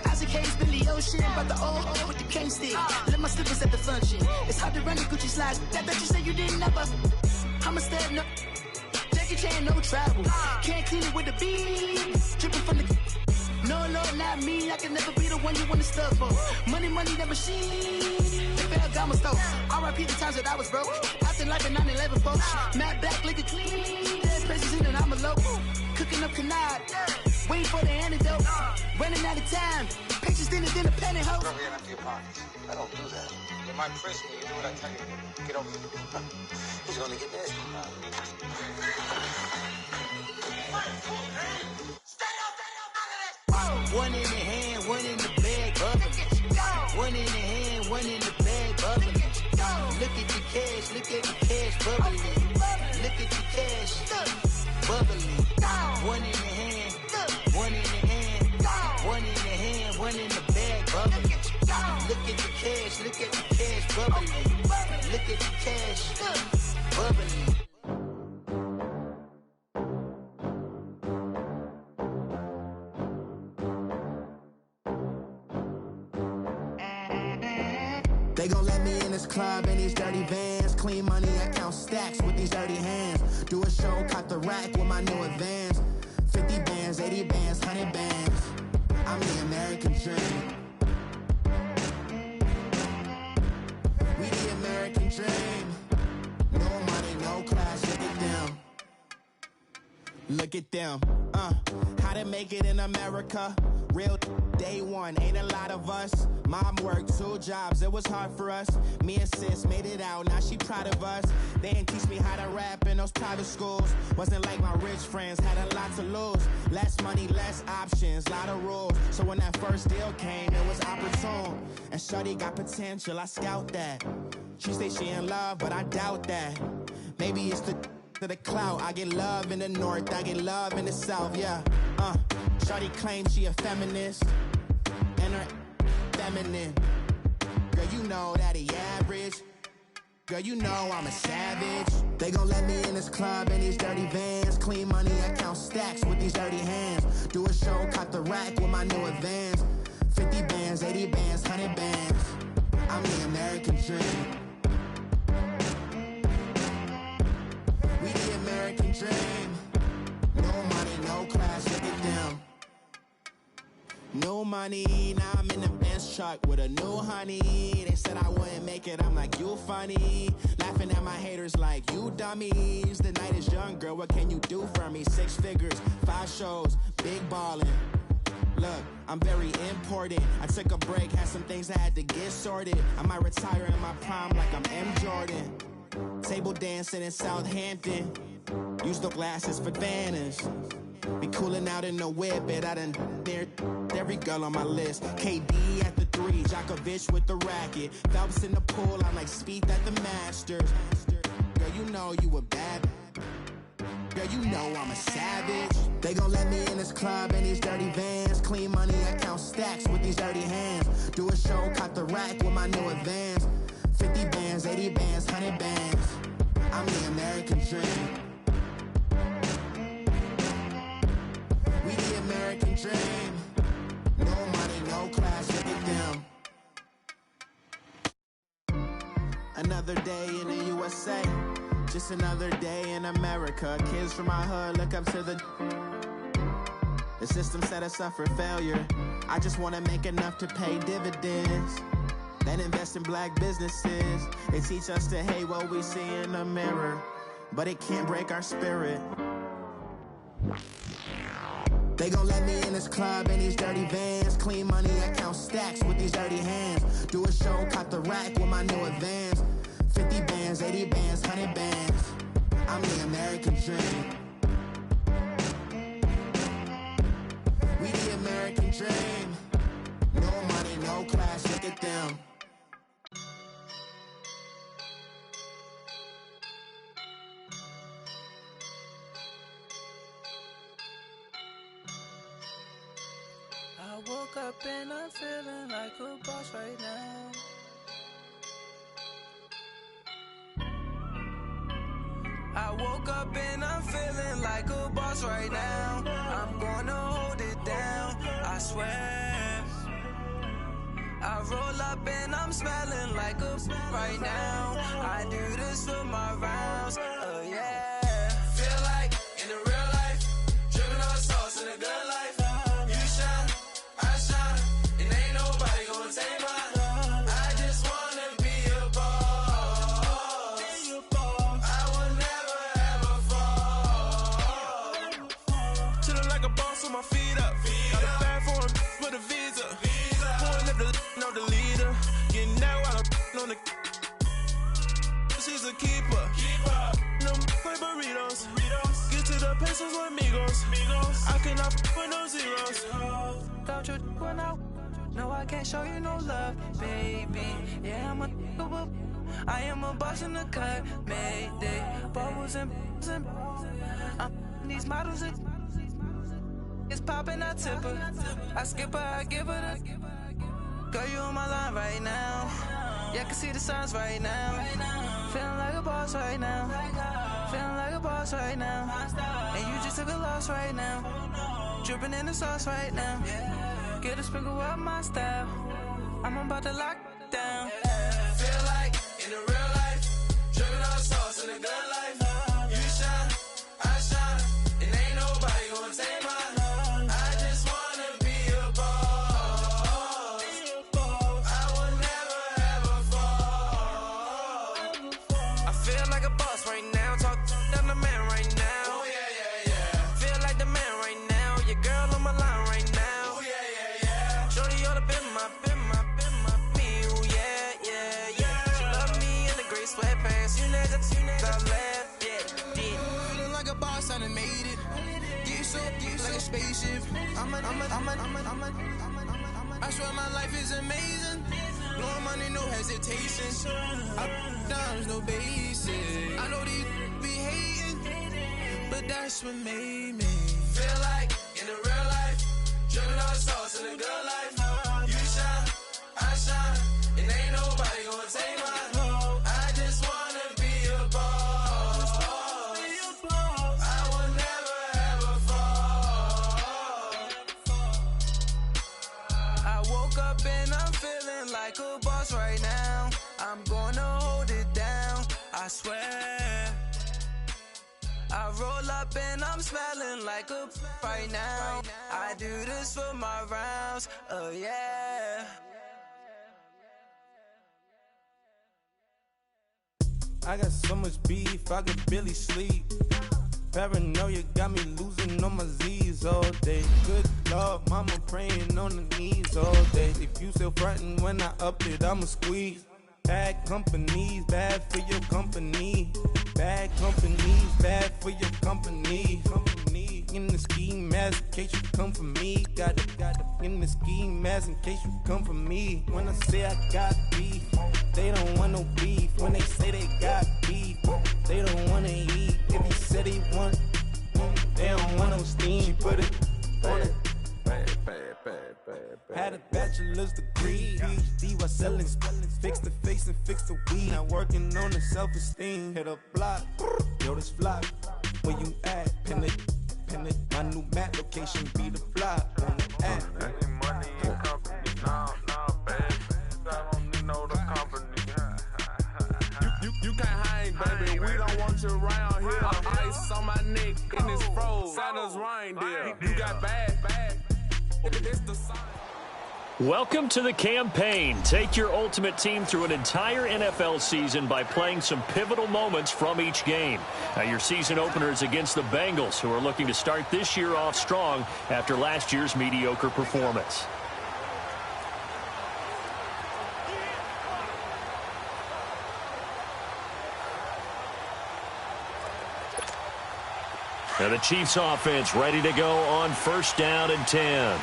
Isaac Hayes, Billy Ocean, but the old with the cane stick. Let my slippers at the function. It's hard to run the Gucci slides. That you say you didn't never. I'ma step no. Jackie Chan, no travel. Can't clean it with the beat. Dripping from the. No, Lord, not me. I can never be the one you want to stuff for. Money, that machine. They fell down my stove. R.I.P. the times that I was broke. Acting like a 9/11 folks. Matt back, liquor clean. Dead places in and I'm a local. Cooking up canard. Waiting for the antidote. Running out of time. Patience than a penny hoe. Rub your empty pockets. I don't do that. You might press me. You do what I tell you. Get over here. He's gonna get nasty. One in the hand, one in the bag, bubbling. One in the hand, one in the bag, bubbling. Look at the cash, bubbling. Look at the cash, bubbling. One in the hand, one in the hand, one in the hand, one in the bag, bubbling. Look at the cash, bubbling. Look at the cash, bubbling. They gon' let me in this club in these dirty vans. Clean money, I count stacks with these dirty hands. Do a show, caught the rack with my new advance. 50 bands, 80 bands, 100 bands. I'm the American dream. We the American dream. No money, no class, look at them. Look at them, how to make it in America. Real Day one, ain't a lot of us. Mom worked 2 jobs, it was hard for us. Me and sis made it out, now she proud of us. They didn't teach me how to rap in those private schools. Wasn't like my rich friends, had a lot to lose. Less money, less options, lot of rules. So when that first deal came, it was opportune. And shorty got potential, I scout that. She say she in love, but I doubt that. Maybe it's the clout. I get love in the north, I get love in the south, yeah. Shorty claims she a feminist, and her feminine. Girl, you know that he average. Girl, you know I'm a savage. They gon' let me in this club in these dirty vans. Clean money, I count stacks with these dirty hands. Do a show, caught the rack with my new advance. 50 bands, 80 bands, 100 bands. I'm the American dream. We the American dream. No money, no class, look at them. No money, now I'm in the Benz truck with a new honey. They said I wouldn't make it, I'm like, you funny. Laughing at my haters like, you dummies. The night is young, girl, what can you do for me? 6 figures, 5 shows, big ballin'. Look, I'm very important. I took a break, had some things I had to get sorted. I might retire in my prime like I'm M. Jordan. Table dancing in Southampton. Use the glasses for Vannas. Be cooling out in the whip, but I done near every girl on my list. KD at the 3, Djokovic with the racket. Phelps in the pool, I'm like Speed at the Masters. Girl, you know you a bad. Girl, you know I'm a savage. They gon' let me in this club in these dirty vans. Clean money, I count stacks with these dirty hands. Do a show, caught the rack with my new advance. 50 bands, 80 bands, 100 bands. I'm the American dream. We the American dream. No money, no class, look at them. Another day in the USA. Just another day in America. Kids from my hood look up to the system set us up for failure. I just wanna make enough to pay dividends. Then invest in black businesses. They teach us to hate what we see in the mirror, but it can't break our spirit. They gon' let me in this club in these dirty vans. Clean money, I count stacks with these dirty hands. Do a show, caught the rack with my new advance. 50 bands, 80 bands, 100 bands. I'm the American dream. We the American dream. No money, no class, look at them. I woke up and I'm feeling like a boss right now. I woke up and I'm feeling like a boss right now. I'm gonna hold it down, I swear. I roll up and I'm smelling like a right now. I do this for my rounds, oh yeah. Feel like in the real life, dripping on sauce in a good life. You shine, I shine, and ain't nobody gonna take mine. I just wanna be a boss. I will never ever fall. Chillin' like a boss with my feet up. Got a bag for him with a visa. Pulling up know the leader. Getting that while I'm on the. She's a keeper. No play burritos. Get to the pesos with amigos. I cannot with no zeros. Don't you run out? No, I can't show you no love, baby. Yeah, I am a boss in the cut, Mayday. Bubbles and these models. It's popping, I tip her. I skip her, I give her the. Girl, you on my line right now. Yeah, I can see the signs right now. Feeling like a boss right now. Feeling like a boss right now. And you just took a loss right now. Dripping in the sauce right now. Get a sprinkle up my style. I'm about to lock down. Feel like in the real life, dripping on sauce in a good life. You shine, I shine, and ain't nobody gonna take mine. I just wanna be a boss. I will never ever fall. I feel like a boss right now. Talk to the man right now. Oh yeah. Feel like the man right now. Your girl on my line right now. Oh yeah. Top left, yeah. Feeling like a boss, I done made it. Get so like a spaceship. I swear my life is amazing. Blowing money, no hesitation. Dimes, no basic. I know these be hating, but that's what made me feel like in the real life. Dripping all the sauce in the good life. You shine, I shine, and ain't nobody gonna take mine. I just wanna be a boss. I will never ever fall. I woke up and I'm feeling like a boss right now. I'm gonna hold it down, I swear. I roll up and I'm smelling like a right now. I do this for my rounds, oh yeah. I got so much beef, I could barely sleep. Paranoia got me losing on my Z's all day. Good Lord, mama praying on the knees all day. If you still frontin' when I up it, I'ma squeeze. Bad companies, bad for your company. Bad companies, bad for your company. In the ski mask in case you come for me. Got it in the ski mask in case you come for me. When I say I got beef, they don't want no beef. When they say they got beef, they don't wanna eat. If you said they want, they don't want no steam. She put it on it. Had a bachelor's degree, PhD while selling, fix the face and fix the weed. Now working on the self-esteem. Hit a block, yo this flop. Where you at? Pin it. My new map location be the flop. On the app. Money and company, nah, baby. I don't need no the company. You can't hang, baby. We don't want you around here. Ice on my neck in this froze. Santa's reindeer. You got bad. It's the sign. Welcome to the campaign. Take your ultimate team through an entire NFL season by playing some pivotal moments from each game. Your season opener is against the Bengals, who are looking to start this year off strong after last year's mediocre performance. Now the Chiefs offense ready to go on 1st down and 10.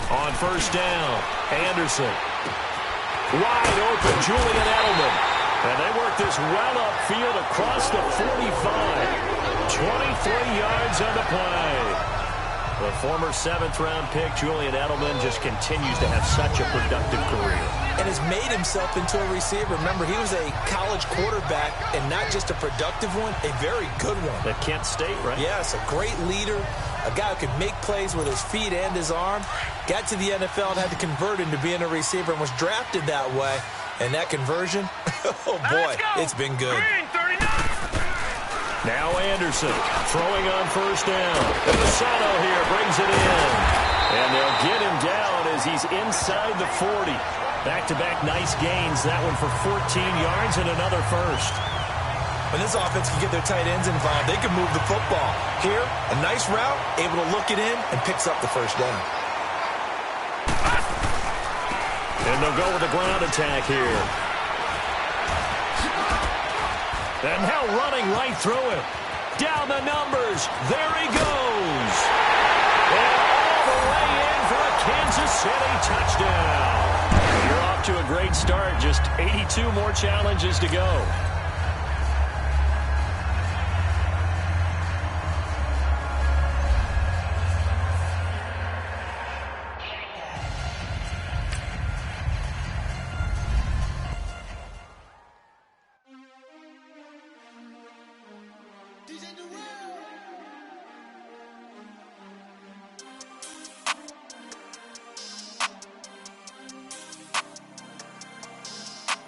On 1st down, Anderson. Wide open, Julian Edelman. And they work this well upfield across the 45. 23 yards on the play. The former 7th-round pick, Julian Edelman, just continues to have such a productive career. And has made himself into a receiver. Remember, he was a college quarterback, and not just a productive one, a very good one. At Kent State, right? Yes, a great leader, a guy who could make plays with his feet and his arm. Got to the NFL and had to convert into being a receiver and was drafted that way. And that conversion, oh boy, it's been good. Now Anderson throwing on 1st down. Pasano here brings it in. And they'll get him down as he's inside the 40. Back-to-back nice gains. That one for 14 yards and another first. When this offense can get their tight ends involved, they can move the football. Here, a nice route, able to look it in, and picks up the 1st down. And they'll go with a ground attack here. And now running right through it. Down the numbers. There he goes. And all the way in for a Kansas City touchdown. You're off to a great start. Just 82 more challenges to go.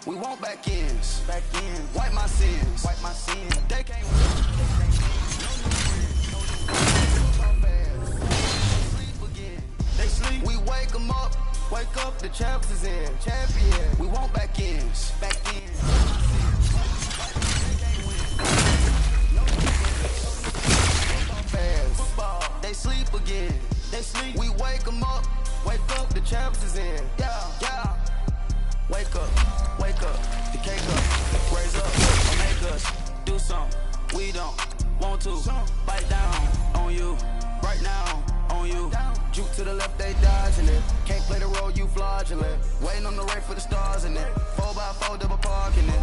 We want back ends. Wipe my sins. They can't sleep again. They sleep. We wake them up. Wake up, the champs is in. Champion. We want back ends. They sleep again. They sleep. We wake them up. Wake up, the champs is in. Yeah. Wake up, the cake up, raise up, or make us do something we don't want to. Bite down on you, right now on you. Juke to the left, they dodging it. Can't play the role, you fraudulent. Waiting on the race for the stars in it. 4x4 double parking it.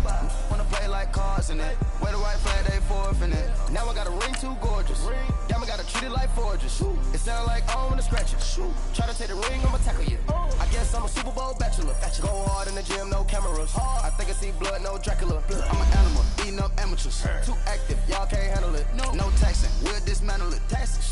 Wanna play like cars in it. Where the right flag, they forfeit it. Now I got a ring too gorgeous. Damn, I gotta treat it like forges. It sound like I wanna scratch it. Try to take the ring, I'ma tackle you. I guess I'm a Super Bowl bachelor. Go hard in the gym, no cameras. I think I see blood, no Dracula. I'm an animal, eating up amateurs. Too active, y'all can't handle it. No taxing, we'll dismantle it.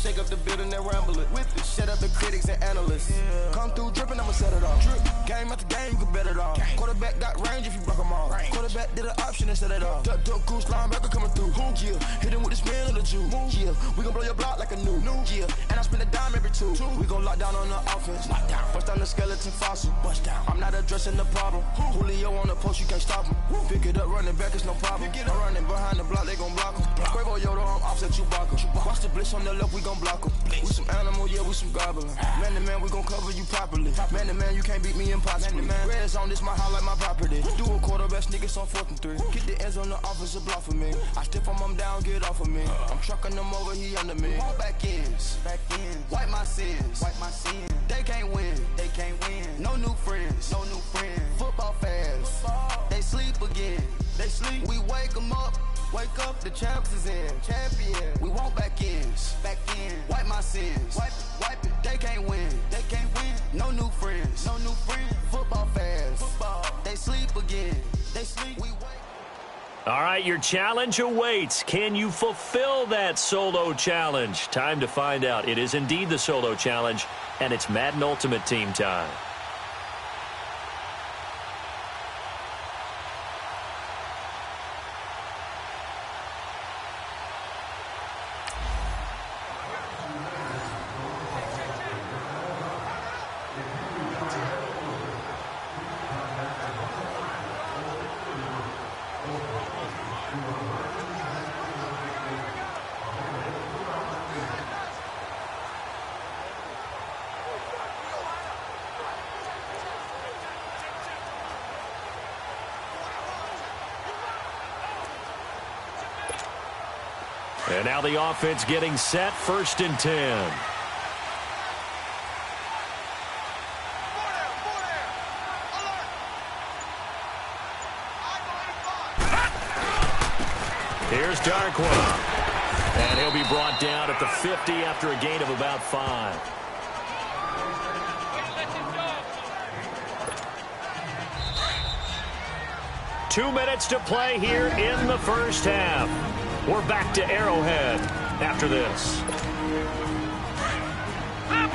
Shake up the building and ramble it. Shut up the critics and analysts. Come through dripping, I'ma set it off. Game after game, you can bet it all. Quarterback got range if you block them all. Quarterback did an option and set it off. Duck goose linebacker coming through. Yeah, hit him with the spin of the Jew. Yeah, we gon' blow your block like a new. Yeah, and I spend a dime every two. We gon' lock down on the offense. Bust down the skeleton fossil. Bust down. I'm not addressing the problem. Julio on the post, you can't stop him. Pick it up, running back, it's no problem. I'm running behind the block, they gon' block him. Quavo Yoda, I'm offset Chewbacca. Watch the blitz on the left, we gon' block him. We some animal, yeah, we some goblin. Man to man, we gon' cover you properly. Man to man, you can't beat me impossibly. Red zone, this my highlight, my property. Do a quarterback sneakers on 4th and 3. Get the ends on the offensive block for me. I step on them down, get off of me. I'm trucking them over, he under me. Back ends, wipe my sins, They can't win, No new friends, Football fans, they sleep again. We wake them up. Wake up, the champs is in. Champion. We want back ends. Wipe my sins. Wipe it. They can't win. No new friends. Football fans. They sleep again. We wake. All right, your challenge awaits. Can you fulfill that solo challenge? Time to find out. It is indeed the solo challenge, and it's Madden Ultimate Team time. And now the offense getting set, 1st and 10. Here's Darkwa. And he'll be brought down at the 50 after a gain of about 5. Two minutes to play here in the first half. We're back to Arrowhead after this.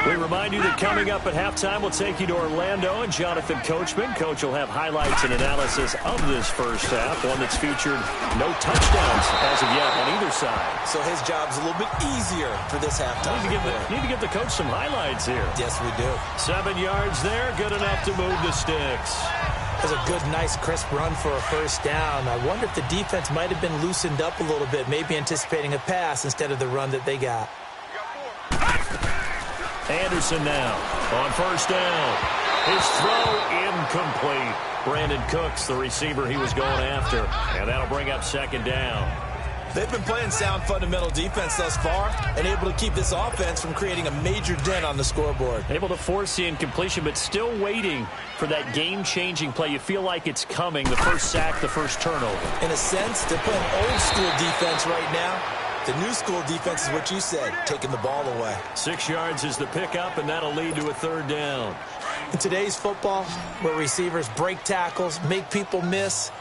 We remind you that coming up at halftime, we'll take you to Orlando and Jonathan Coachman. Coach will have highlights and analysis of this first half, one that's featured no touchdowns as of yet on either side. So his job's a little bit easier for this halftime. Need to give the coach some highlights here. Yes, we do. 7 yards there, good enough to move the sticks. That was a good, nice, crisp run for a first down. I wonder if the defense might have been loosened up a little bit, maybe anticipating a pass instead of the run that they got. Anderson now on first down. His throw incomplete. Brandon Cooks, the receiver he was going after. And that'll bring up 2nd down. They've been playing sound fundamental defense thus far and able to keep this offense from creating a major dent on the scoreboard. Able to force the incompletion, but still waiting for that game-changing play. You feel like it's coming, the first sack, the first turnover. In a sense, they're playing old-school defense right now. The new school defense is what you said, taking the ball away. 6 yards is the pickup, and that'll lead to a 3rd down. In today's football, where receivers break tackles, make people miss,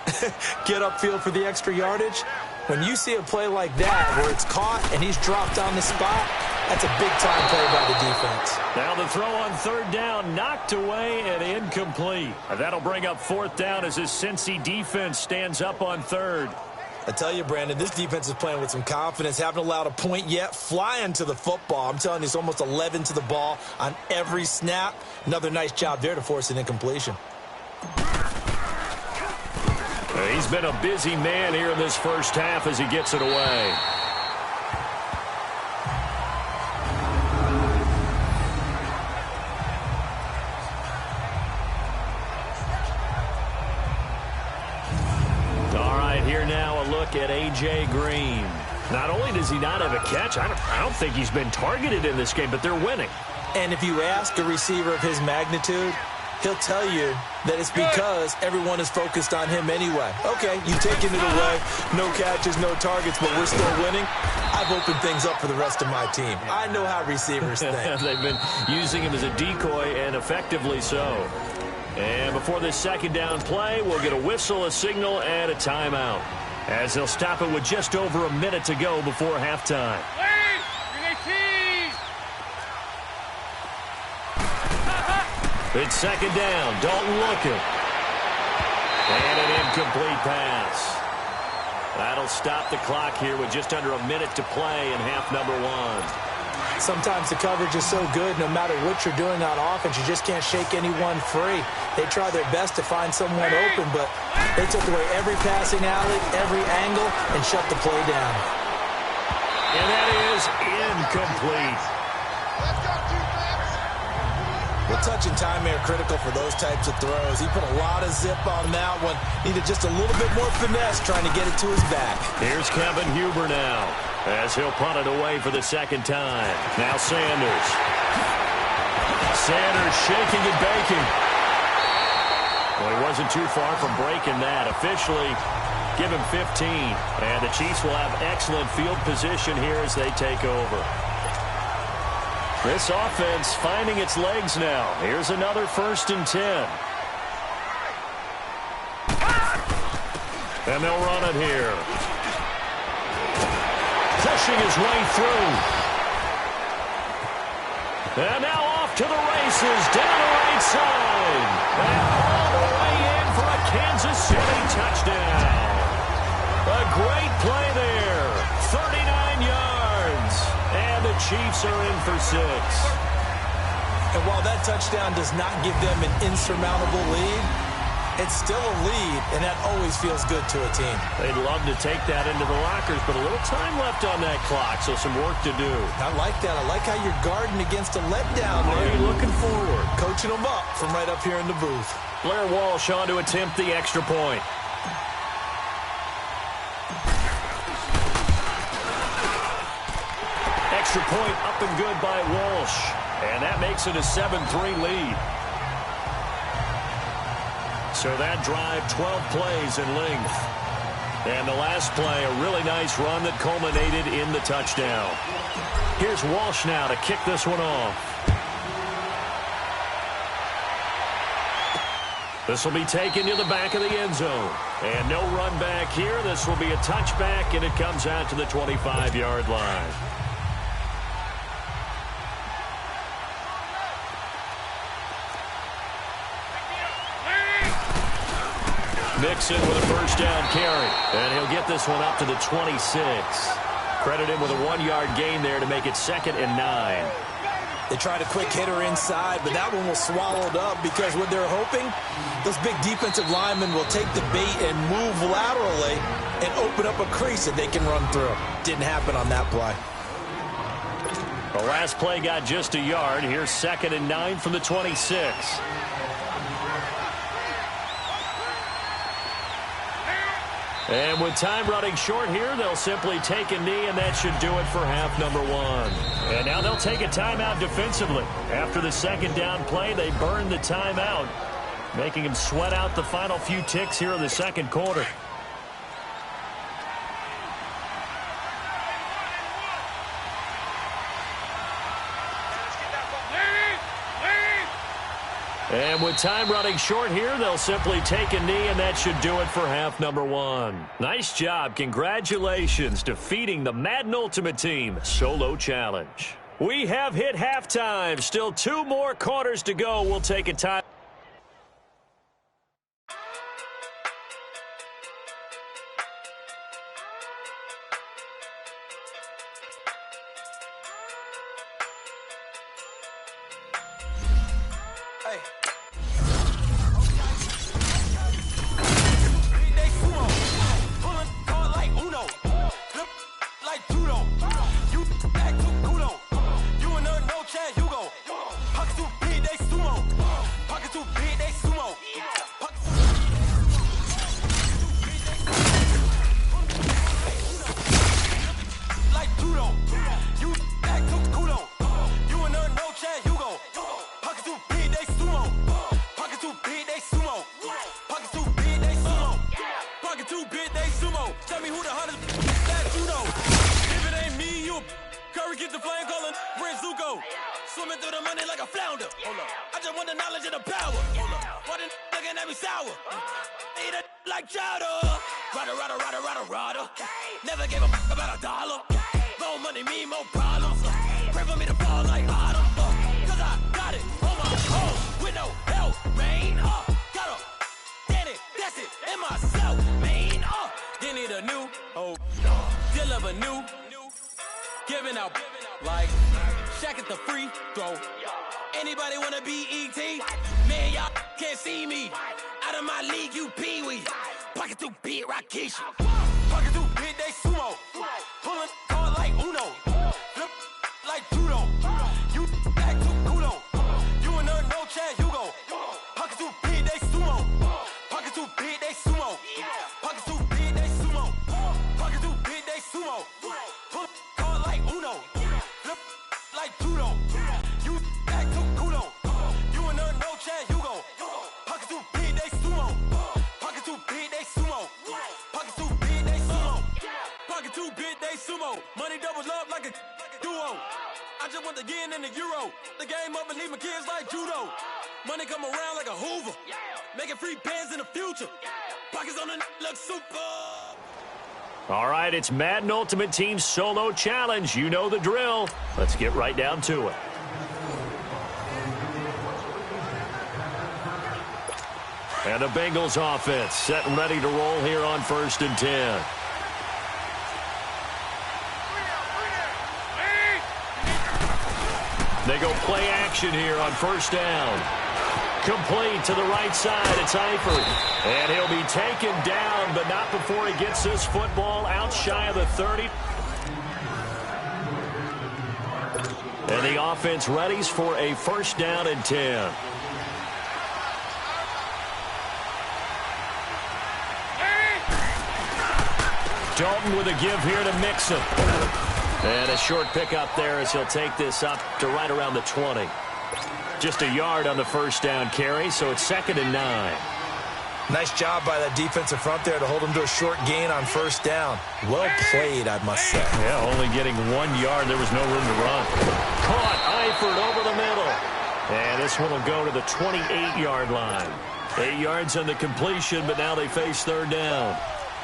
get upfield for the extra yardage, when you see a play like that where it's caught and he's dropped on the spot, that's a big-time play by the defense. Now the throw on 3rd down, knocked away and incomplete. And that'll bring up 4th down as this Cincy defense stands up on 3rd. I tell you, Brandon, this defense is playing with some confidence. Haven't allowed a point yet. Flying to the football. I'm telling you, it's almost 11 to the ball on every snap. Another nice job there to force an incompletion. He's been a busy man here in this first half as he gets it away. look at A.J. Green. Not only does he not have a catch, I don't think he's been targeted in this game, but they're winning. And if you ask a receiver of his magnitude, he'll tell you that it's because everyone is focused on him anyway. Okay, you've taken it away. No catches, no targets, but we're still winning. I've opened things up for the rest of my team. I know how receivers think. They've been using him as a decoy, and effectively so. And before this second down play, we'll get a whistle, a signal, and a timeout, as they'll stop it with just over a minute to go before halftime. It's second down. Dalton looking. And an incomplete pass. That'll stop the clock here with just under a minute to play in half number one. Sometimes the coverage is so good, no matter what you're doing on offense, you just can't shake anyone free. They try their best to find someone open, but they took away every passing alley, every angle, and shut the play down. And that is incomplete. Well, touch and timing are critical for those types of throws. He put a lot of zip on that one. Needed just a little bit more finesse trying to get it to his back. Here's Kevin Huber now, as he'll punt it away for the second time. Now Sanders. Sanders shaking and baking. Well, he wasn't too far from breaking that. Officially, give him 15. And the Chiefs will have excellent field position here as they take over. This offense finding its legs now. Here's another 1st and 10. And they'll run it here. Pushing his way through. And now off to the races, down the right side. And all the way in for a Kansas City touchdown. A great play there. 39 yards. And the Chiefs are in for 6. And while that touchdown does not give them an insurmountable lead, it's still a lead, and that always feels good to a team. They'd love to take that into the lockers, but a little time left on that clock, so some work to do. I like that. I like how you're guarding against a letdown there. Are you looking forward? Coaching them up from right up here in the booth. Blair Walsh on to attempt the extra point. Extra point up and good by Walsh. And that makes it a 7-3 lead. So that drive, 12 plays in length. And the last play, a really nice run that culminated in the touchdown. Here's Walsh now to kick this one off. This will be taken to the back of the end zone. And no run back here. This will be a touchback, and it comes out to the 25-yard line. Mixon with a first down carry. And he'll get this one up to the 26. Credit him with a 1-yard gain there to make it 2nd and 9. They tried a quick hitter inside, but that one was swallowed up because what they're hoping, those big defensive linemen will take the bait and move laterally and open up a crease that they can run through. Didn't happen on that play. The last play got just a yard. Here's 2nd and 9 from the 26. And with time running short here, they'll simply take a knee, and that should do it for half number one. And now they'll take a timeout defensively. After the second down play, they burn the timeout, making them sweat out the final few ticks here in the second quarter. And with time running short here, they'll simply take a knee, and that should do it for half number one. Nice job. Congratulations, defeating the Madden Ultimate Team Solo Challenge. We have hit halftime. Still 2 more quarters to go. We'll take a time. Super. Curry get the flame, calling Prince Zuko. Swimming through the money like a flounder. Hold up. I just want the knowledge and the power. Hold up. Why the looking at me sour? Eat it like chowder. Rada. Never gave a fuck about a dollar. More money mean more problems. Pray for me to fall like autumn. Cause I got it on my own with no help, man. Got a Danny, that's it, in myself, man. You need a new hope. Still of a new. Giving out like Shaq at the free throw. Anybody wanna be E.T.? Man, y'all can't see me. Out of my league, you pee-wee. Pocket too big, Rakishi. Pocket too big, they sumo. Pulling card like Uno. Flip like judo. You act too kudo. You and her, no chance, you go. Pocket too big, they sumo. Pocket too big, they sumo. Pocket too big, they sumo. Pocket too big, they sumo. Pull card like Uno. Flip like judo. You act too kudo. You and her, no chance, you go. Pocket too big, they sumo. Pocket too big, they sumo. Pocket too big, they sumo. Pocket too big, they sumo. Money doubles up like a duo. I just want the yen and the euro. The game up and leave my kids like judo. Money come around like a Hoover. Making free bands in the future. Pockets on the look super. All right, it's Madden Ultimate Team Solo Challenge. You know the drill. Let's get right down to it. And the Bengals offense set and ready to roll here on 1st and 10. They go play action here on 1st down. Complete to the right side. It's Eifert. And he'll be taken down, but not before he gets this football out shy of the 30. And the offense readies for a 1st down and 10. Dalton with a give here to Mixon. And a short pickup there as he'll take this up to right around the 20. Just a yard on the 1st down carry, so it's 2nd and 9. Nice job by that defensive front there to hold him to a short gain on 1st down. Well played, I must say. Yeah, only getting 1 yard. There was no room to run. Caught Eifert over the middle. And this one will go to the 28-yard line. 8 yards on the completion, but now they face 3rd down.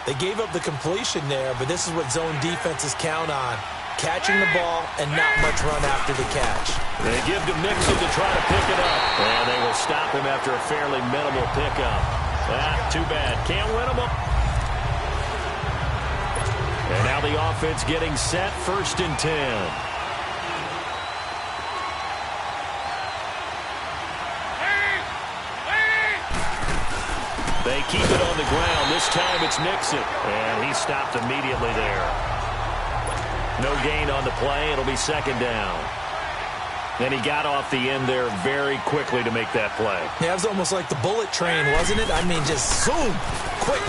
They gave up the completion there, but this is what zone defenses count on. Catching the ball and not much run after the catch. They give to Mixon to try to pick it up. And they will stop him after a fairly minimal pickup. Too bad. Can't win them up. And now the offense getting set. 1st and 10. They keep it on the ground. This time it's Mixon. And he stopped immediately there. No gain on the play. It'll be 2nd down. And he got off the end there very quickly to make that play. Yeah, it was almost like the bullet train, wasn't it? I mean, just zoom. Quick.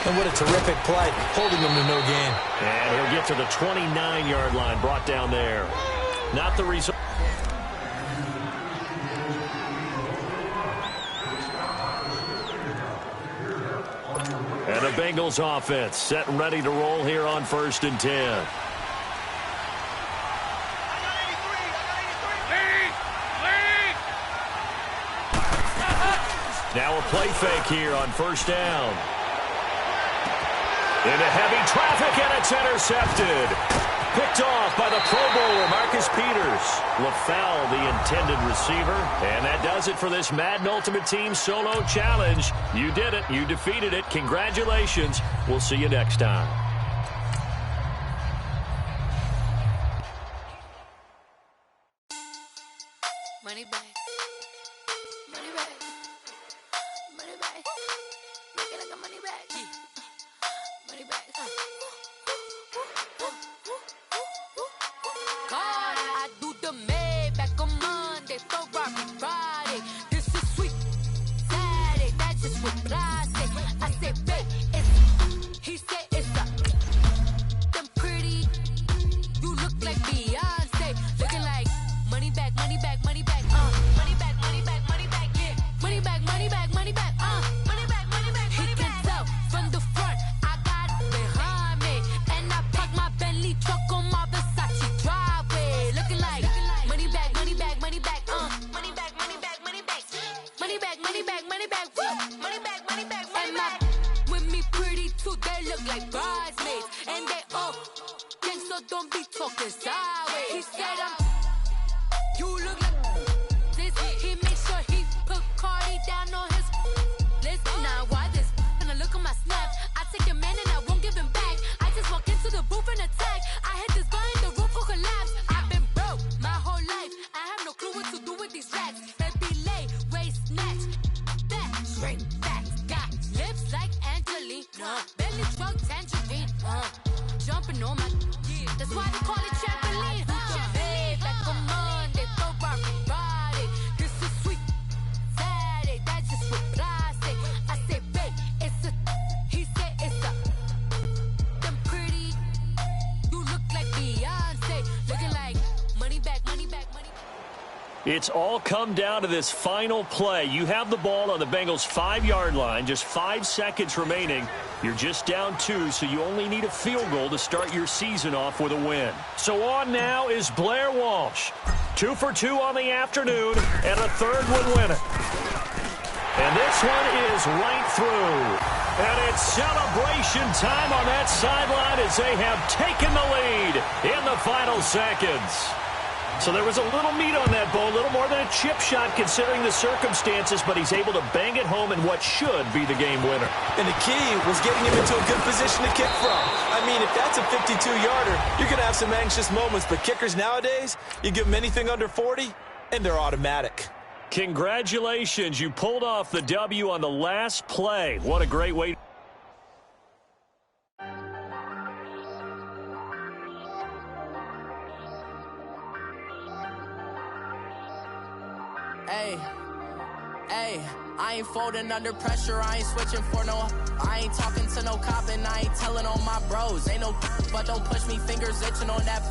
And what a terrific play. Holding him to no gain. And he'll get to the 29-yard line. Brought down there. Not the result. And the Bengals offense set and ready to roll here on 1st and 10. Now a play fake here on 1st down. Into heavy traffic, and it's intercepted. Picked off by the Pro Bowler, Marcus Peters. LaFell, the intended receiver. And that does it for this Madden Ultimate Team Solo Challenge. You did it. You defeated it. Congratulations. We'll see you next time. Money back. Money back. Money back. Make it like a money back. Money back. God, I do the Maybach on Monday, Ferrari Friday. This is sweet Saturday, that's just what classic. I said, babe, it's, he said it's a, them pretty, you look like Beyonce, looking like money back, money back, money back, money back, money back, money back, yeah, money back, money back, money back, money back, money back. He can tell from the front, I got it behind me, and I park my Bentley truck on my beside. like bridesmaids. And they all think so, don't be talking sideways. He said you look like this. He makes sure he put Cardi down on his list. Now why this? When I look at my snap, I take your man and I won't give him back. I just walk into the booth and attack. I hit this button, the roof will collapse. I've been broke my whole life. I have no clue what to do with these racks. They be late, waist snatch, back, straight back. Got lips like Angelina, belly truck tangerine. Jumping on my, that's why they call it trampoline. Hey, back on Monday, Friday. This is sweet Saturday, that's just what plastic. I say, babe, it's a, he said it's a, them pretty, you look like Beyonce, looking like money back, money back, money back. It's all come down to this final play. You have the ball on the Bengals' 5-yard line, just 5 seconds remaining. You're just down 2, so you only need a field goal to start your season off with a win. So on now is Blair Walsh. 2 for 2 on the afternoon, and a third one winner. And this one is right through. And it's celebration time on that sideline as they have taken the lead in the final seconds. So there was a little meat on that ball, a little more than a chip shot considering the circumstances, but he's able to bang it home in what should be the game winner. And the key was getting him into a good position to kick from. I mean, if that's a 52-yarder, you're going to have some anxious moments, but kickers nowadays, you give them anything under 40, and they're automatic. Congratulations, you pulled off the W on the last play. What a great way. Hey, I ain't folding under pressure, I ain't switching for no, I ain't talking to no cop and I ain't telling on my bros, ain't no, but don't push me, fingers itching on that,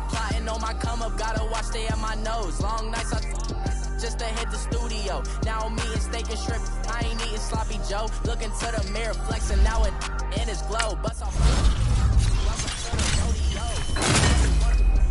plotting on my come up, gotta watch stay at my nose, long nights just to hit the studio, now I'm eating steak and shrimp, I ain't eating sloppy Joe, looking to the mirror, flexing now it in his glow, bust off, welcome to the rodeo,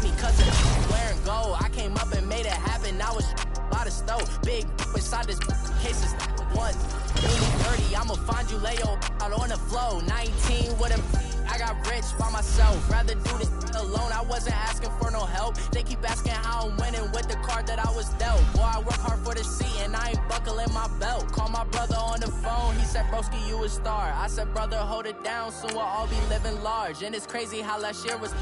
because it's wearing gold, I came up and made it happen, now it's by the stove, big inside this cases one, 30, I'ma find you, lay your out on the flow, 19 with a, I got rich by myself, rather do this alone, I wasn't asking for no help, they keep asking how I'm winning with the card that I was dealt, boy I work hard for the seat and I ain't buckling my belt, call my brother on the phone, he said broski you a star, I said brother hold it down, soon we'll all be living large, and it's crazy how last year was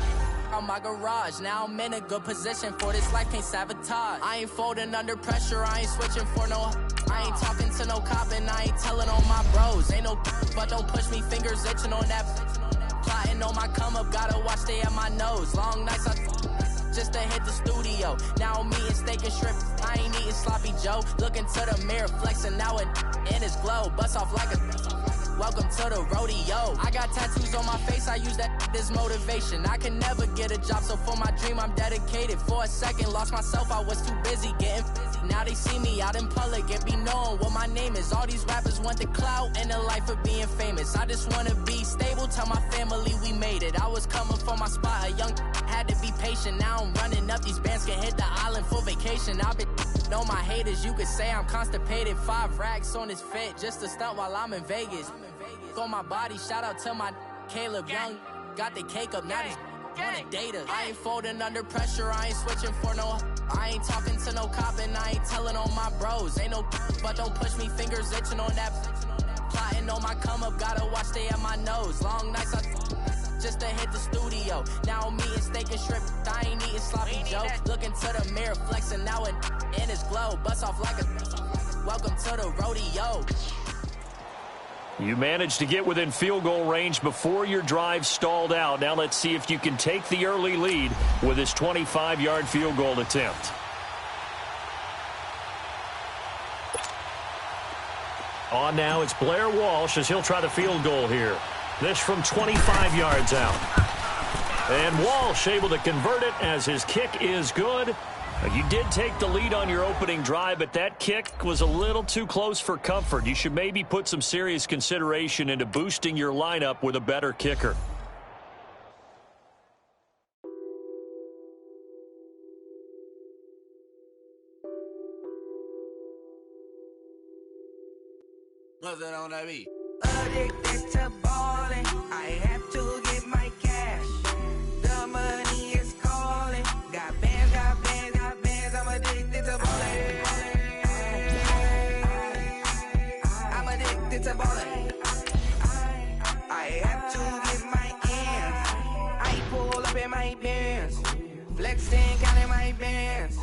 on my garage, now I'm in a good position for this life, can't sabotage, I ain't folding under pressure, I ain't switching for no, I ain't talking to no cop and I ain't telling on my bros, ain't no, but don't push me, fingers itching on that, plotting on my come up, gotta watch stay at my nose, long nights just to hit the studio, now I'm eating steak and shrimp, I ain't eating sloppy Joe, looking to the mirror, flexing now it in his glow, bust off like a, welcome to the rodeo. I got tattoos on my face, I use that as motivation. I can never get a job, so for my dream I'm dedicated. For a second, lost myself, I was too busy getting busy. Now they see me out in public and be knowing what my name is. All these rappers want the clout and the life of being famous. I just wanna be stable, tell my family we made it. I was coming for my spot, a young had to be patient. Now I'm running up, these bands can hit the island for vacation. I've been on my haters, you could say I'm constipated. 5 racks on his fit, just to stunt while I'm in Vegas. On my body, shout out to my Caleb Young, got the cake up, now he's wanna date us. I ain't folding under pressure, I ain't switching for no, I ain't talking to no cop and I ain't telling on my bros, ain't no, but don't push me, fingers itching on that, plotting on my come up, gotta watch stay at my nose, long nights just to hit the studio, now I'm eating steak and shrimp, I ain't eating sloppy Joe, looking to the mirror, flexing now it in his glow, bust off like a, welcome to the rodeo. You managed to get within field goal range before your drive stalled out. Now let's see if you can take the early lead with this 25-yard field goal attempt. On now, it's Blair Walsh as he'll try the field goal here. This from 25 yards out. And Walsh able to convert it as his kick is good. You did take the lead on your opening drive, but that kick was a little too close for comfort. You should maybe put some serious consideration into boosting your lineup with a better kicker. What's that on that beat? addicted to balling. I have to get my cash. The money is calling. Got bands, got bands, got bands. I'm addicted to balling. I'm addicted to balling. I have to get my ends. I pull up in my bands. Flexing, counting my bands.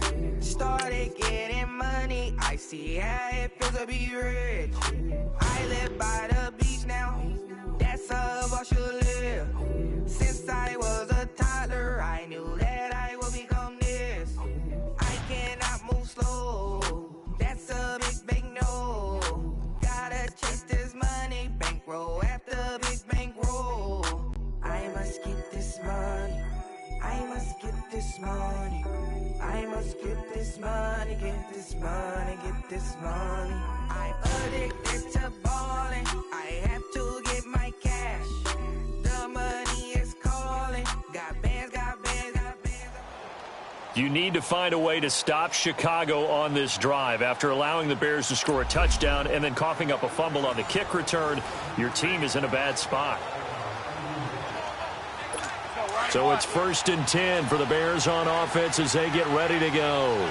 Started getting money. I see how it feels to be rich. I live by the beach now. That's how I should live. Since I was a toddler, I knew that I would become this. I cannot move slow. That's a big no. Gotta chase this money. Bankroll after big bankroll. I must get this money. I must get this money. I must get this money, get this money, get this money. I'm addicted to balling. I have to get my cash. The money is calling. Got bands, got bands, got bands. You need to find a way to stop Chicago on this drive. After allowing the Bears to score a touchdown and then coughing up a fumble on the kick return, your team is in a bad spot. So it's 1st and 10 for the Bears on offense as they get ready to go.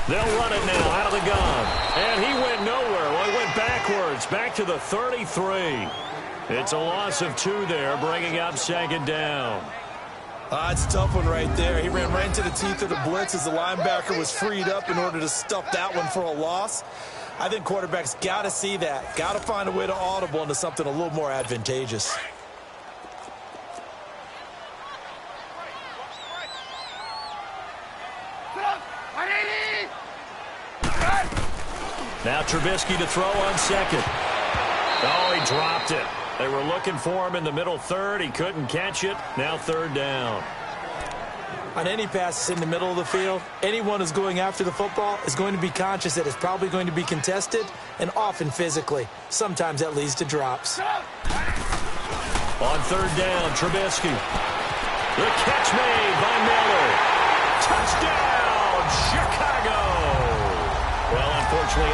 They'll run it now out of the gun. And he went nowhere. Well, he went backwards, back to the 33. It's a loss of 2 there, bringing up 2nd down. It's a tough one right there. He ran right into the teeth of the blitz as the linebacker was freed up in order to stuff that one for a loss. I think quarterbacks got to see that. Got to find a way to audible into something a little more advantageous. Now Trubisky to throw on 2nd. Oh, he dropped it. They were looking for him in the middle 3rd. He couldn't catch it. Now 3rd down. On any passes in the middle of the field, anyone who's going after the football is going to be conscious that it's probably going to be contested and often physically. Sometimes that leads to drops. On 3rd down, Trubisky. The catch made by Miller. Touchdown, Chicago. Well, unfortunately,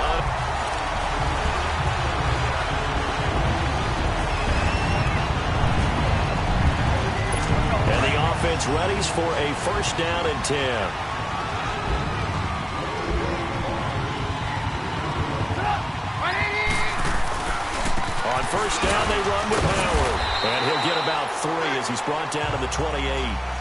and the offense readies for a 1st down and 10. On 1st down, they run with Howard. And he'll get about 3 as he's brought down to the 28.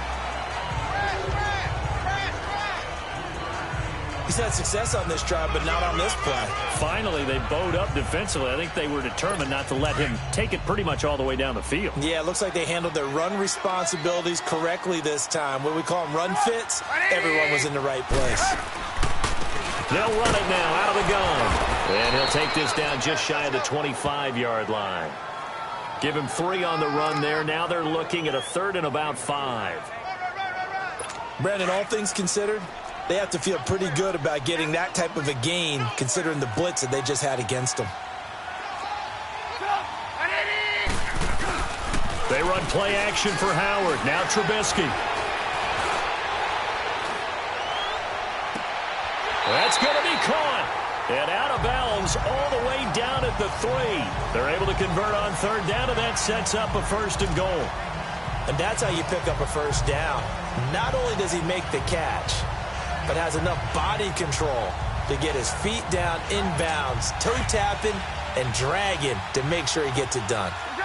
He's had success on this drive, but not on this play. Finally, they bowed up defensively. I think they were determined not to let him take it pretty much all the way down the field. Yeah, it looks like they handled their run responsibilities correctly this time. What we call them run fits, everyone was in the right place. They'll run it now out of the gun. And he'll take this down just shy of the 25-yard line. Give him 3 on the run there. Now they're looking at a 3rd and about 5. Brandon, all things considered, they have to feel pretty good about getting that type of a gain considering the blitz that they just had against them. They run play action for Howard. Now Trubisky. That's going to be caught. And out of bounds all the way down at the 3. They're able to convert on 3rd down, and that sets up a 1st and goal. And that's how you pick up a 1st down. Not only does he make the catch, but has enough body control to get his feet down inbounds, toe tapping and dragging to make sure he gets it done. Go!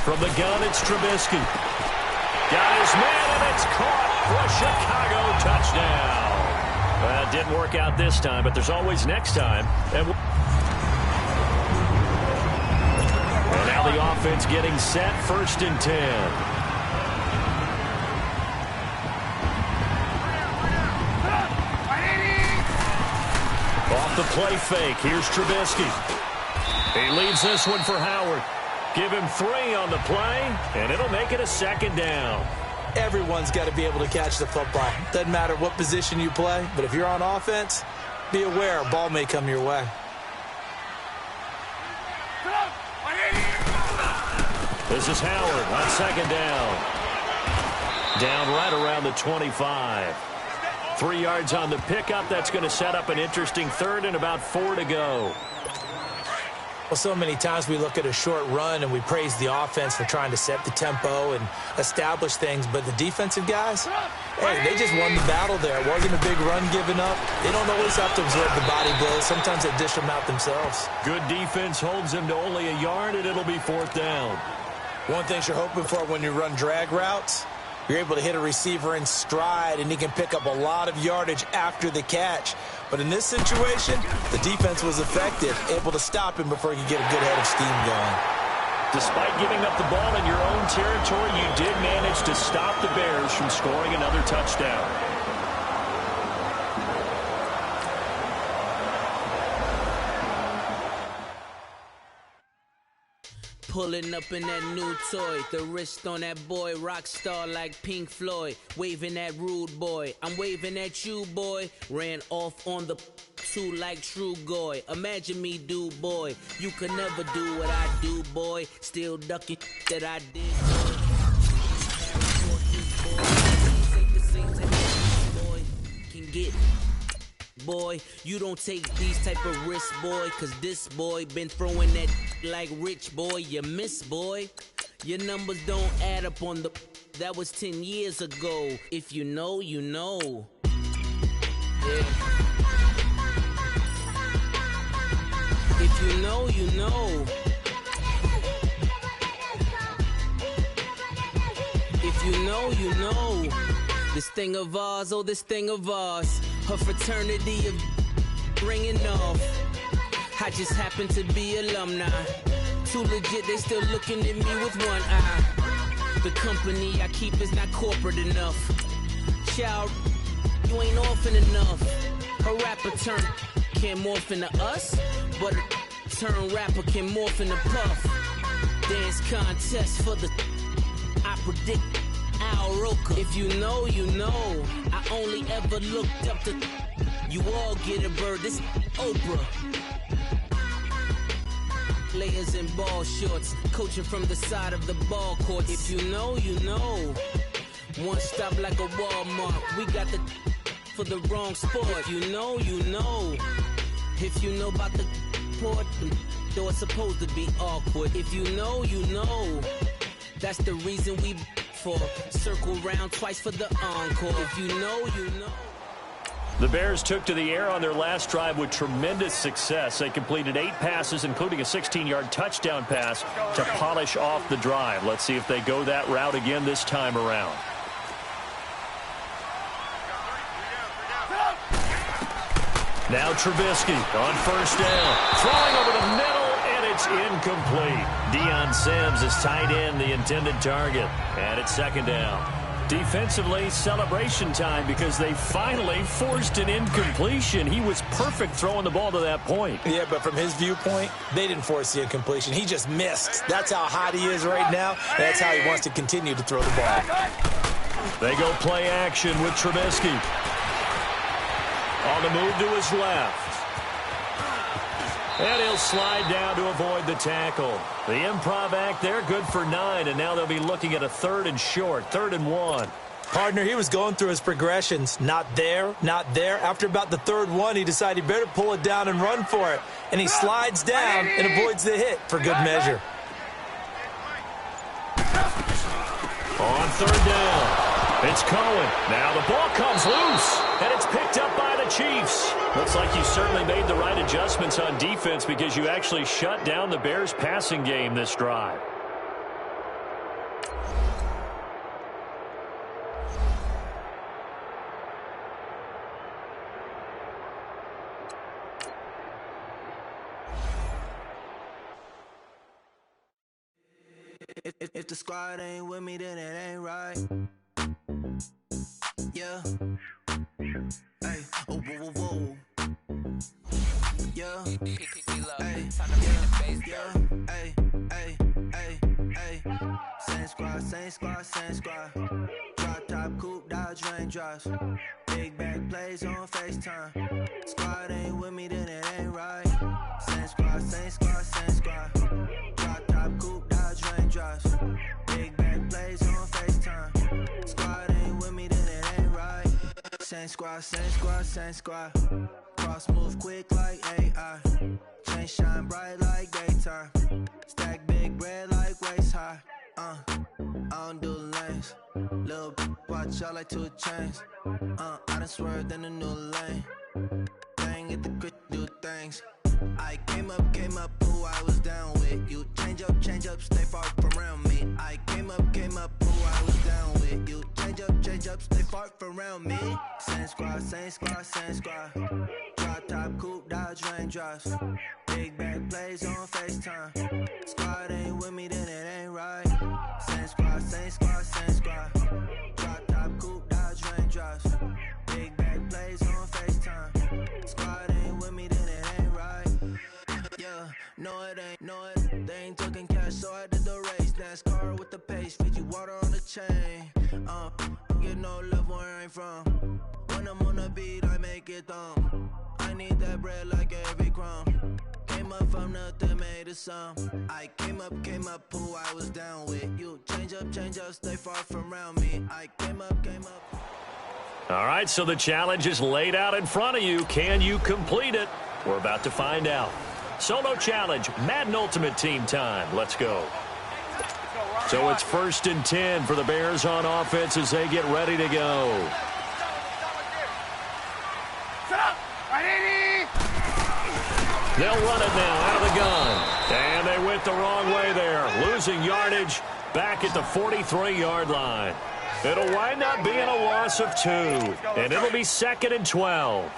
From the gun, it's Trubisky. Got his man, and it's caught for a Chicago touchdown. Well, it didn't work out this time, but there's always next time. And now the offense getting set, 1st and 10. Off the play fake, here's Trubisky. He leads this one for Howard. Give him 3 on the play, and it'll make it a 2nd down. Everyone's got to be able to catch the football. Doesn't matter what position you play, but if you're on offense, be aware a ball may come your way. This is Howard on 2nd down. Down right around the 25. 3 yards on the pickup. That's going to set up an interesting third and about 4 to go. Well, so many times we look at a short run and we praise the offense for trying to set the tempo and establish things, but the defensive guys, hey, they just won the battle there. It wasn't a big run given up. They don't always have to absorb the body blows. Sometimes they dish them out themselves. Good defense holds them to only a yard, and it'll be 4th down. One thing you're hoping for when you run drag routes, you're able to hit a receiver in stride, and he can pick up a lot of yardage after the catch. But in this situation, the defense was effective, able to stop him before he could get a good head of steam going. Despite giving up the ball in your own territory, you did manage to stop the Bears from scoring another touchdown. Pulling up in that new toy, the wrist on that boy, rock star like Pink Floyd, waving at rude boy, I'm waving at you boy, ran off on the two like true goy, imagine me do boy, you could never do what I do boy, still ducking that I did boy, can get boy, you don't take these type of risks, boy, cause this boy been throwing that like rich boy, you miss, boy. Your numbers don't add up on the, that was 10 years ago. If you know, you know. Yeah. If you know, you know. If you know, you know. This thing of ours, oh, this thing of ours. Her fraternity of ringing off. I just happen to be alumni. Too legit, they still looking at me with one eye. The company I keep is not corporate enough. Child, you ain't orphan enough. A rapper turn can't morph into us, but a turn rapper can morph into Puff. Dance contest for the, I predict Al Roker. If you know, you know. I only ever looked up to, you all get a bird, this Oprah. Layers in ball shorts, coaching from the side of the ball court. If you know, you know. One stop like a Walmart. We got the for the wrong sport. If you know, you know. If you know about the port, the door's supposed to be awkward. If you know, you know. That's the reason we for circle round twice for the encore. If you know, you know. The Bears took to the air on their last drive with tremendous success. They completed 8 passes, including a 16-yard touchdown pass to polish off the drive. Let's see if they go that route again this time around. Now Trubisky on first down. Throwing over the middle, and it's incomplete. Deion Sims is tight end, the intended target. And it's second down. Defensively, celebration time because they finally forced an incompletion. He was perfect throwing the ball to that point. Yeah, but from his viewpoint, they didn't force the incompletion. He just missed. That's how hot he is right now, and that's how he wants to continue to throw the ball. They go play action with Trubisky. On the move to his left. And he'll slide down to avoid the tackle. The improv act there, good for 9, and now they'll be looking at a 3rd and short, 3rd and 1. Partner, he was going through his progressions. Not there, not there. After about the 3rd one, he decided he better pull it down and run for it. And he slides down and avoids the hit for good measure. On 3rd down. It's Cohen. Now the ball comes loose, and it's picked up by the Chiefs. Looks like you certainly made the right adjustments on defense because you actually shut down the Bears' passing game this drive. If the squad ain't with me, then it ain't right. Yeah. Hey. Oh, whoa, whoa, whoa. Yeah. Hey. Yeah. Hey. Hey. Hey. Hey. Same squad, same squad, same squad. Drop top, coupe, Dodge raindrops. Big back plays on FaceTime. Squad ain't with me, then it ain't right. Same squad, same squad, same squad. Drop top, coupe, Dodge raindrops. Big back plays on FaceTime. Squad same squad, same squad, same squad. Cross move quick like AI. Chain shine bright like daytime. Stack big bread like waist high. I don't do lanes. Little watch out like 2 chains. I done swerved in a new lane. Bang at the crit, do things. I came up, who I was down with. You change up, stay far from around me. I came up, who I was down with. You change up, stay far from around me. Same squad, same squad, same squad. Drop top, coupe, dodge, raindrops. Big bag plays on FaceTime. Squad ain't with me, then it ain't right. Same squad, same squad, same squad. Drop top, coupe, dodge, raindrops. Big bag plays on FaceTime. Squad ain't with me, then it ain't right. Yeah, no it ain't, they ain't talking cash, so I did the race. NASCAR with the pace, feed you water on the chain. Get no love where I ain't from. When I'm on the beat, I make it thumb. I need that bread like every crumb. Came up from nothing, made a sum. I came up, who I was down with. You change up, stay far from around me. I came up. All right, so the challenge is laid out in front of you. Can you complete it? We're about to find out. Solo challenge, Madden Ultimate Team time. Let's go. So it's 1st and 10 for the Bears on offense as they get ready to go. They'll run it now out of the gun. And they went the wrong way there, losing yardage back at the 43-yard line. It'll wind up being a loss of 2, and it'll be 2nd and 12.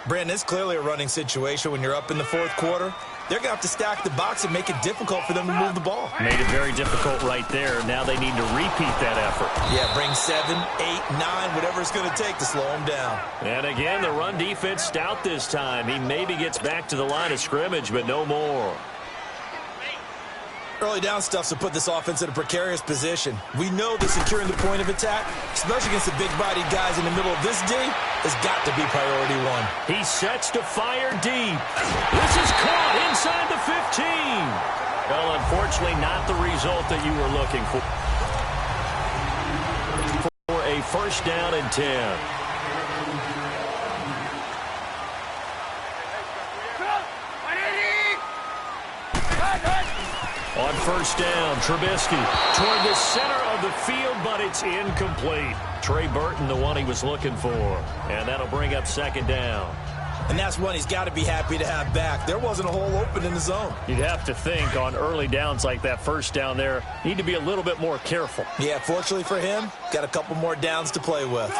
Brandon, it's clearly a running situation when you're up in the 4th quarter. They're going to have to stack the box and make it difficult for them to move the ball. Made it very difficult right there. Now they need to repeat that effort. Yeah, bring 7, 8, 9, whatever it's going to take to slow them down. And again, the run defense stout this time. He maybe gets back to the line of scrimmage, but no more. Early down stuffs will put this offense in a precarious position. We know that securing the point of attack, especially against the big-bodied guys in the middle of this D, has got to be priority 1. He sets to fire deep. This is caught inside the 15. Well, unfortunately, not the result that you were looking for. For a 1st down and 10. On 1st down, Trubisky toward the center of the field, but it's incomplete. Trey Burton, the one he was looking for. And that'll bring up 2nd down. And that's one he's got to be happy to have back. There wasn't a hole open in the zone. You'd have to think on early downs like that 1st down there, need to be a little bit more careful. Yeah, fortunately for him, got a couple more downs to play with.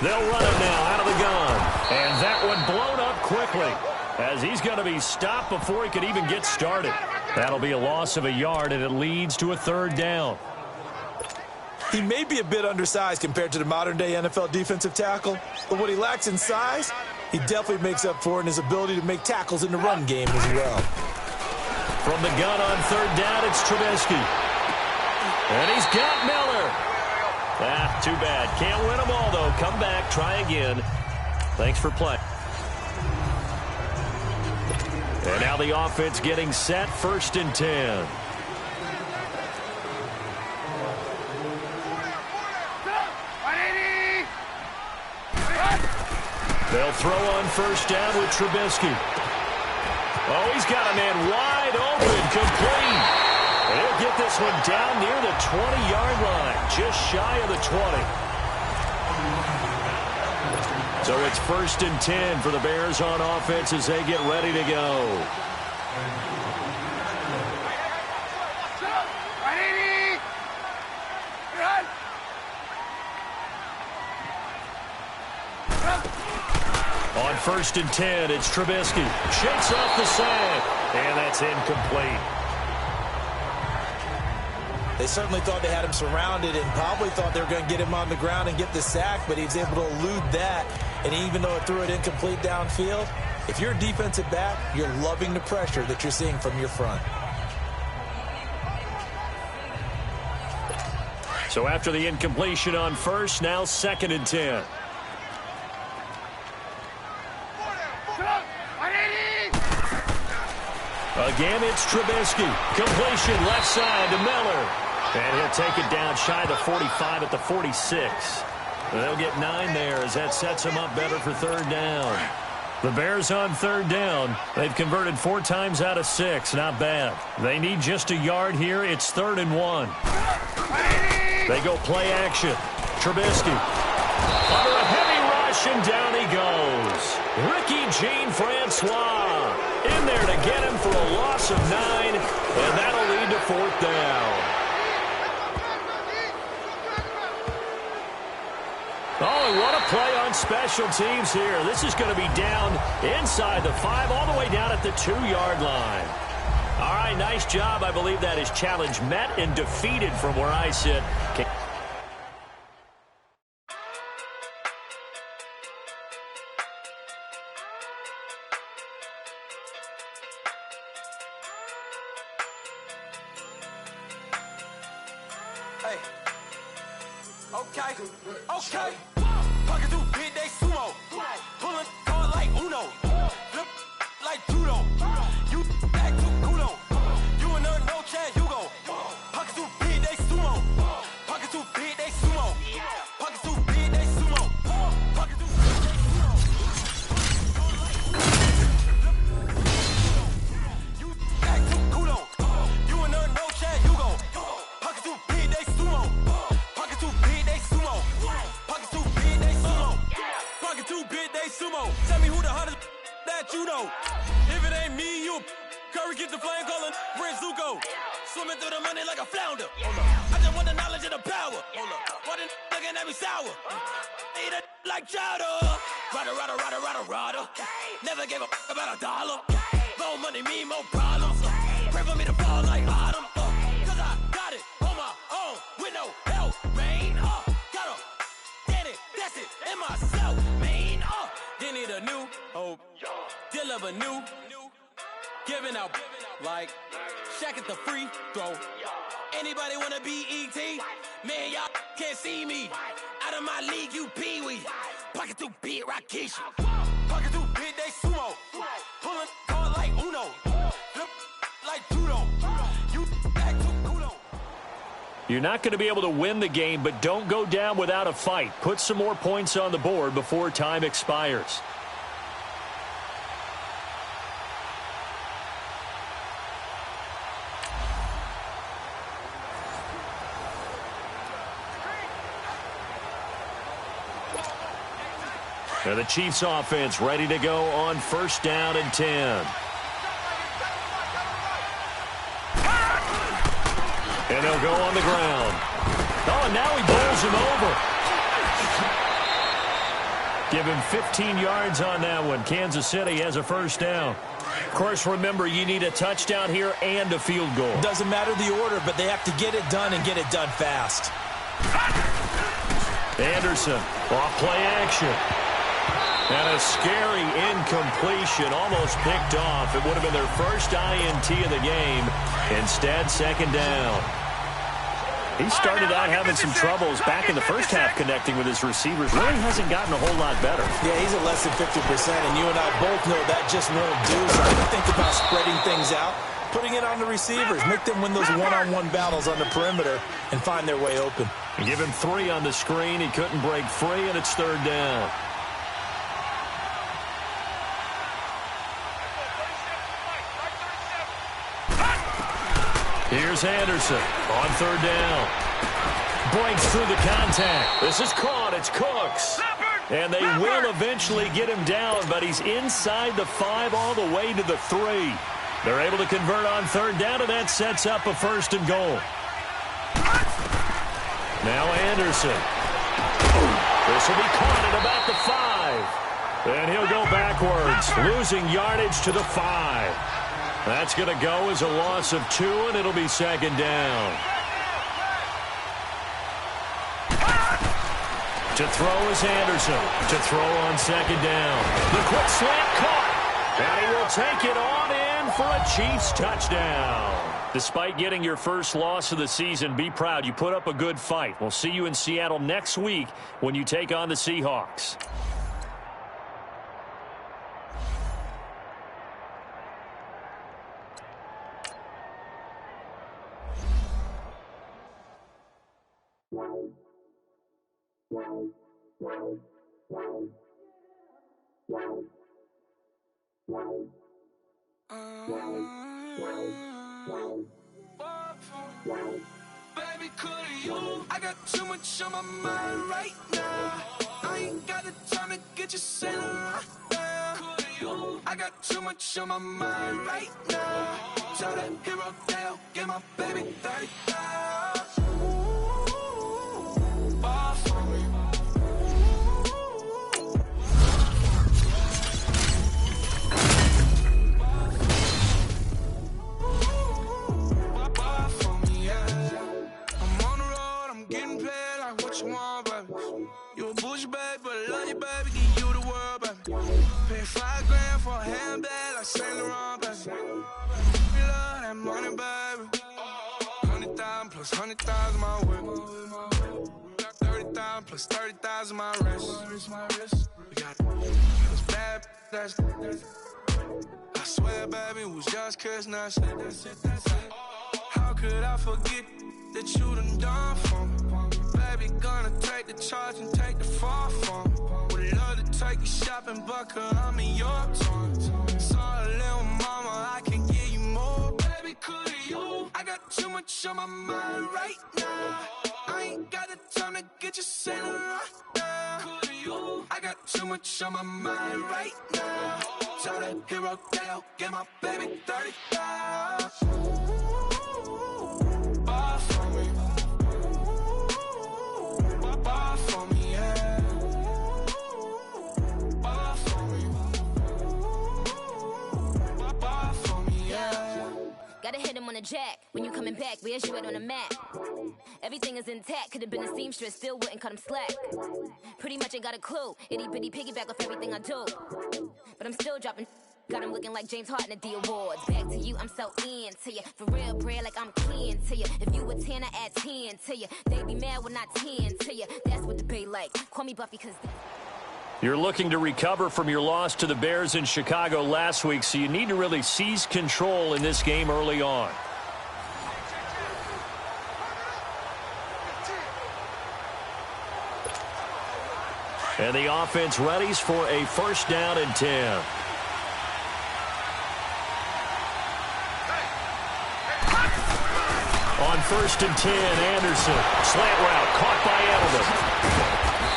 They'll run it now out of the gun. And that one blown up quickly, as he's going to be stopped before he could even get started. That'll be a loss of a yard, and it leads to a 3rd down. He may be a bit undersized compared to the modern-day NFL defensive tackle, but what he lacks in size, he definitely makes up for in his ability to make tackles in the run game as well. From the gun on 3rd down, it's Trubisky. And he's got Miller. Too bad. Can't win them all, though. Come back, try again. Thanks for playing. And now the offense getting set, 1st and 10. They'll throw on 1st down with Trubisky. Oh, he's got a man wide open, complete. And he'll get this one down near the 20-yard line, just shy of the 20. So it's 1st and 10 for the Bears on offense as they get ready to go. On 1st and 10, it's Trubisky. Shakes off the sack, and that's incomplete. They certainly thought they had him surrounded and probably thought they were going to get him on the ground and get the sack, but he was able to elude that. And even though it threw it incomplete downfield, if you're a defensive back, you're loving the pressure that you're seeing from your front. So after the incompletion on 1st, now 2nd and 10. Again, it's Trubisky. Completion left side to Miller. And he'll take it down shy of the 45 at the 46. They'll get 9 there as that sets them up better for third down. The Bears on third down. They've converted 4 times out of 6. Not bad. They need just a yard here. It's 3rd and 1. They go play action. Trubisky. Under a heavy rush, and down he goes. Ricky Jean-Francois in there to get him for a loss of 9, and that'll lead to 4th down. Oh, and what a play on special teams here. This is going to be down inside the 5, all the way down at the 2-yard line. All right, nice job. I believe that is challenge met and defeated from where I sit. Hey. Okay. Pocket through big day sumo. Pulling card like Uno. Flip like judo. You act too culo. You and her no chance, you go. Pocket through big day sumo. Pocket through big day sumo. Pocket through big day sumo. Pocket through big day sumo. You act too culo. You and her no chance, you go. Pocket through big day sumo. Pocket through big day sumo. Pocket through big day sumo. Pocket through big day sumo. Tell me who the hottest that you know. If it ain't me, you Curry get the flame calling Prince Zuko. Swimming through the money like a flounder. I just want the knowledge and the power. Why the looking at me sour? Eat it like chowder. Rada. Never gave a about $1. More money mean more problems. Pray for me to fall like autumn. Cause I got it on my own with no help, man. Gotta get it, that's it, and myself, man. They need a new hope. Deal of a new. Giving out like Shaq at the free throw. Anybody wanna be ET? Man, y'all can't see me. Out of my league, you pee-wee. Pocket through big Rakish. Pocket through big day sumo. Pulling card like Uno. Flip like judo. You act too culo. You're not going to be able to win the game, but don't go down without a fight. Put some more points on the board before time expires. Now the Chiefs offense ready to go on 1st down and 10. And they'll go on the ground. Oh, and now he bowls him over. Give him 15 yards on that one. Kansas City has a 1st down. Of course, remember, you need a touchdown here and a field goal. Doesn't matter the order, but they have to get it done and get it done fast. Anderson, off play action. And a scary incompletion, almost picked off. It would have been their first INT of the game. Instead, 2nd down. He started out having some troubles back in the first half connecting with his receivers. Really hasn't gotten a whole lot better. Yeah, he's at less than 50%, and you and I both know that just won't do. So I think about spreading things out, putting it on the receivers, make them win those one-on-one battles on the perimeter and find their way open. And give him 3 on the screen. He couldn't break free, and it's 3rd down. Here's Anderson on 3rd down. Breaks through the contact. This is caught. It's Cooks. And they will eventually get him down, but he's inside the 5 all the way to the 3. They're able to convert on 3rd down, and that sets up a 1st and goal. Now Anderson. This will be caught at about the 5. And he'll go backwards, losing yardage to the 5. That's going to go as a loss of 2, and it'll be 2nd down. To throw is Anderson. To throw on 2nd down. The quick slant caught. And he will take it on in for a Chiefs touchdown. Despite getting your first loss of the season, be proud. You put up a good fight. We'll see you in Seattle next week when you take on the Seahawks. Baby, could you? I got too much on my mind right now. I ain't got the time to get you sailing right now. Could you? I got too much on my mind right now. Tell that hero Dale, get my baby 30,000. Ball for me. Ball for me, yeah. I'm on the road, I'm getting paid like what you want, baby. You a bougie, baby, but I love you, baby. Give you the world, baby. Pay $5 grand for a handbag like Saint Laurent, baby. We love that money, baby. 100,000 plus 100,000 my whip. 30,000 plus 30,000 my wrist. We got those bad, that's. I swear, baby, it was just kiss, now that's it. How could I forget that you done for me? Baby, gonna take the charge and take the fall from me. Would love to take you shopping, but I'm in your time. Sorry, little mama, I can give you more. Baby, could you? I got too much on my mind right now. I ain't got the time to get you sailing right now. Could you? I got too much on my mind right now. Tell that hero Dale, get my baby 30,000. Ball for me. Ball for me, yeah. Ball for me. Ball for me, yeah. Gotta hit him on the jack. When you coming back, where's you at on the map? Everything is intact. Could've been a seamstress, still wouldn't cut him slack. Pretty much ain't got a clue. Itty bitty piggyback off everything I do. But I'm still dropping. Got him looking like James Harden at the awards. Back to you, I'm so into you. For real, bread, like I'm kin to you. If you a 10, I add 10 to you. They be mad when I 10 to you. That's what the bay like. Call me Buffy, cause... You're looking to recover from your loss to the Bears in Chicago last week, so you need to really seize control in this game early on. And the offense readies for a first down and 10. On first and 10, Anderson. Slant route caught by Edelman.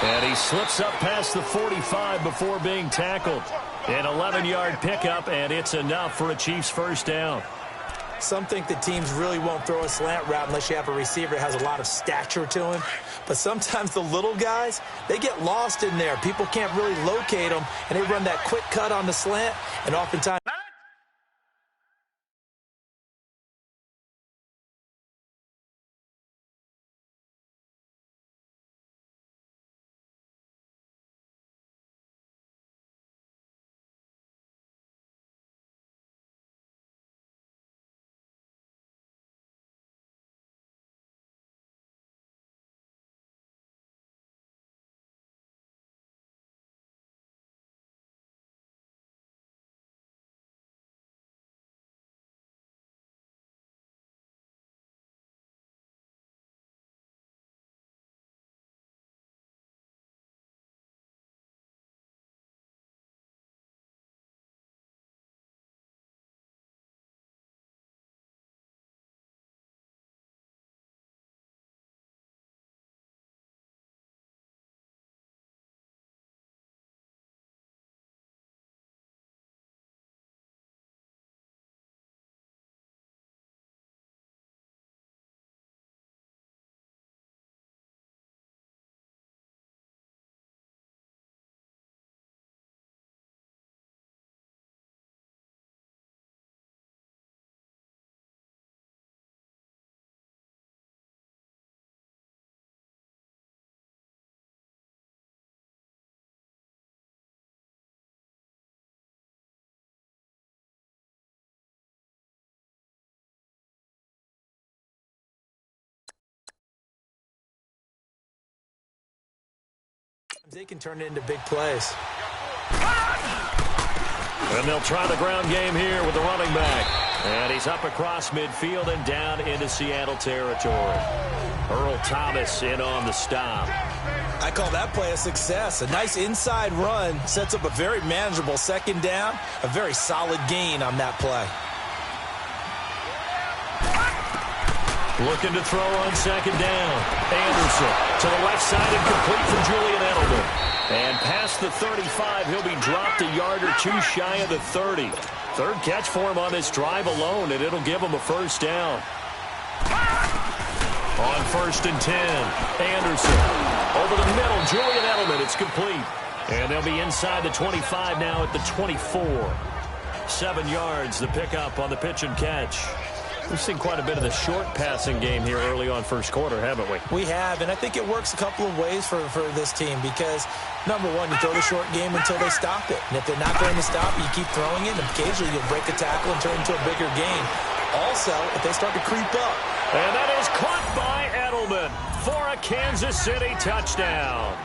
And he slips up past the 45 before being tackled. An 11-yard pickup, and it's enough for a Chiefs first down. Some think the teams really won't throw a slant route unless you have a receiver that has a lot of stature to him. But sometimes the little guys, they get lost in there. People can't really locate them, and they run that quick cut on the slant, and oftentimes... They can turn it into big plays. And they'll try the ground game here with the running back. And he's up across midfield and down into Seattle territory. Earl Thomas in on the stop. I call that play a success. A nice inside run sets up a very manageable second down. A very solid gain on that play. Looking to throw on second down. Anderson to the left side and complete from Julian Edelman. And past the 35, he'll be dropped a yard or two shy of the 30. Third catch for him on this drive alone, and it'll give him a first down. On 1st and 10, Anderson over the middle. Julian Edelman, it's complete. And they'll be inside the 25 now at the 24. 7 yards, the pickup on the pitch and catch. We've seen quite a bit of the short passing game here early on first quarter, haven't we? We have, and I think it works a couple of ways for this team because, number one, you throw the short game until they stop it. And if they're not going to stop it, you keep throwing it, and occasionally you'll break a tackle and turn into a bigger gain. Also, if they start to creep up. And that is caught by Edelman for a Kansas City touchdown.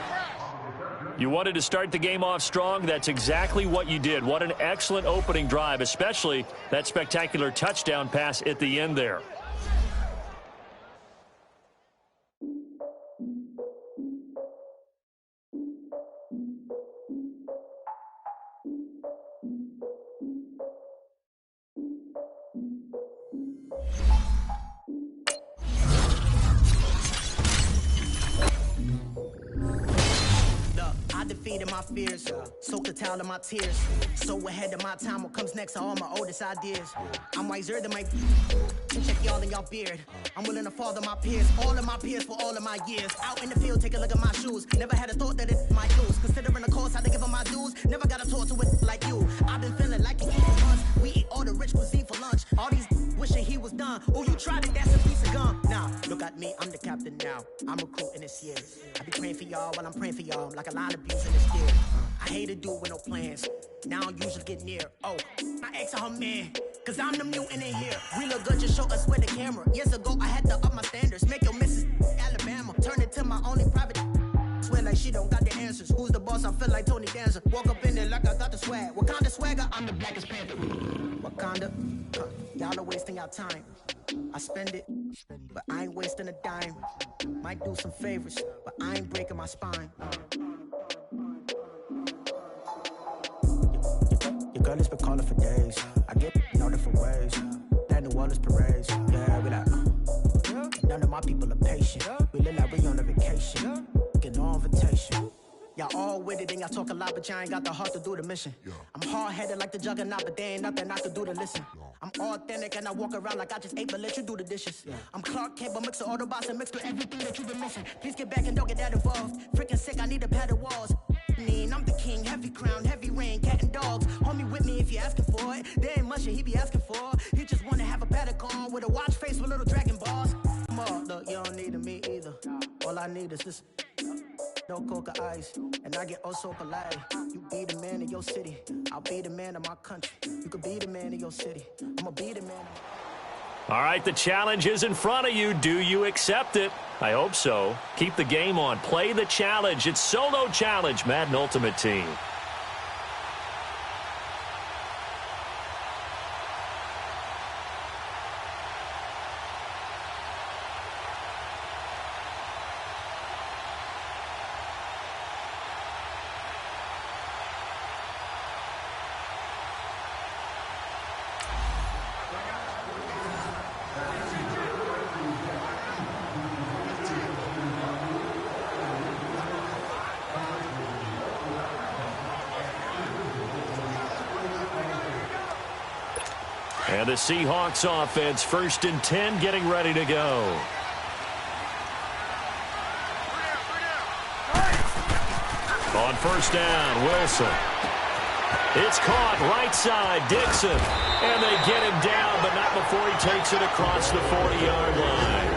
You wanted to start the game off strong. That's exactly what you did. What an excellent opening drive, especially that spectacular touchdown pass at the end there. I defeated my fears, soaked the towel of my tears. So ahead of my time, what comes next are all my oldest ideas. I'm wiser than my check y'all in y'all beard. I'm willing to father my peers, all of my peers for all of my years. Out in the field, take a look at my shoes. Never had a thought that it might lose. Considering the cost, how to give them my dues. Never got a talk to it like you. I've been feeling like it for months. We eat all the rich cuisine for lunch. All these wishing he was done. Oh, you tried it, that's a piece of gum. Now, look at me, I'm the captain now. I'm recruiting this year. I be praying for y'all while I'm praying for y'all. I'm like a line of abuse in this year. I hate to do it with no plans. Now I usually get near. Oh, my ex her man. Cause I'm the mutant in here. We look good, just show us where the camera. Years ago, I had to up my standards. Make your missus Alabama. Turn it to my only private. Swear like she don't got the answers. Who's the boss? I feel like Tony Danza. Walk up in there like I got the swag. What kind of swagger? I'm the blackest panther. Wakanda. Y'all are wasting your time. I spend it, but I ain't wasting a dime. Might do some favors, but I ain't breaking my spine. Your girl has been calling for days. I get in all different ways. That New Orleans parades. Yeah, we like. None of my people are patient. We live like we on a vacation. Get no invitation. Y'all all with it and y'all talk a lot, but y'all ain't got the heart to do the mission. I'm hard-headed like the juggernaut, but there ain't nothing I can do to listen. I'm authentic and I walk around like I just ate, but let you do the dishes. I'm Clark Kent, but mix the Autobots and mix with everything that you've been missing. Please get back and don't get that involved. Freaking sick, I need a pad of walls. I'm the king, heavy crown, heavy rain, cat and dogs. Homie with me if you're asking for it. There ain't much that he be asking for. He just wanna have a paddock on with a watch face with little dragon balls. Look, you don't need me either. All I need is this. No coca ice, and I get oh so polite. You be the man of your city, I'll be the man of my country. You could be the man of your city, I'ma be the man of... All right, the challenge is in front of you. Do you accept it? I hope so. Keep the game on. Play the challenge. It's Solo Challenge, Madden Ultimate Team. And the Seahawks offense, 1st and 10, getting ready to go. On 1st down, Wilson. It's caught right side, Dixon. And they get him down, but not before he takes it across the 40-yard line.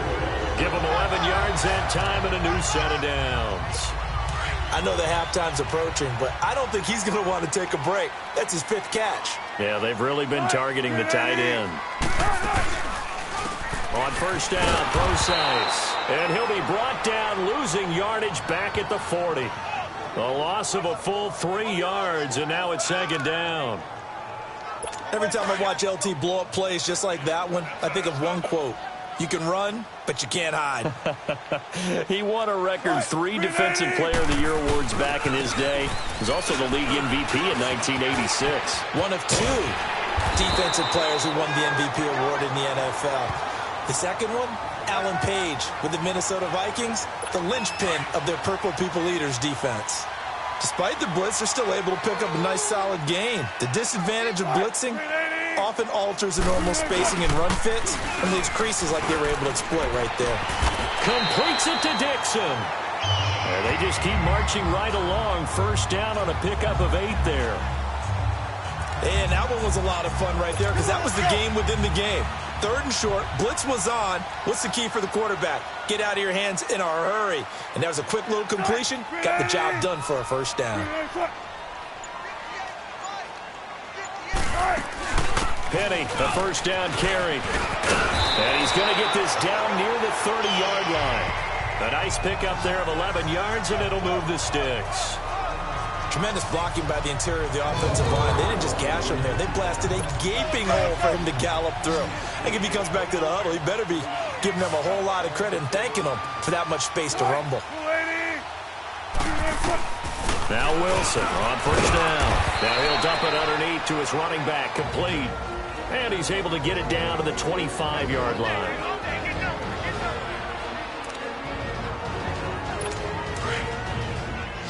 Give him 11 yards that time and a new set of downs. I know the halftime's approaching, but I don't think he's going to want to take a break. That's his 5th catch. Yeah, they've really been targeting the tight end. On 1st down, Procise. And he'll be brought down, losing yardage back at the 40. A loss of a full 3 yards, and now it's 2nd down. Every time I watch LT blow up plays just like that one, I think of one quote. You can run, but you can't hide. He won a record 3 Defensive Player of the Year awards back in his day. He was also the league MVP in 1986. One of 2 defensive players who won the MVP award in the NFL. The second one, Alan Page with the Minnesota Vikings, the linchpin of their Purple People Eaters defense. Despite the blitz, they're still able to pick up a nice solid gain. The disadvantage of blitzing often alters the normal spacing and run fits and leaves creases like they were able to exploit right there. Completes it to Dixon. And they just keep marching right along. First down on a pickup of 8 there. And that one was a lot of fun right there because that was the game within the game. 3rd and short, blitz was on. What's the key for the quarterback? Get out of your hands in a hurry. And that was a quick little completion. Got the job done for a first down. Penny, the first down carry. And he's going to get this down near the 30-yard line. A nice pickup there of 11 yards, and it'll move the sticks. Tremendous blocking by the interior of the offensive line. They didn't just gash him there. They blasted a gaping hole for him to gallop through. I think if he comes back to the huddle, he better be giving them a whole lot of credit and thanking them for that much space to rumble. Now Wilson on first down. Now he'll dump it underneath to his running back, complete. And he's able to get it down to the 25-yard line.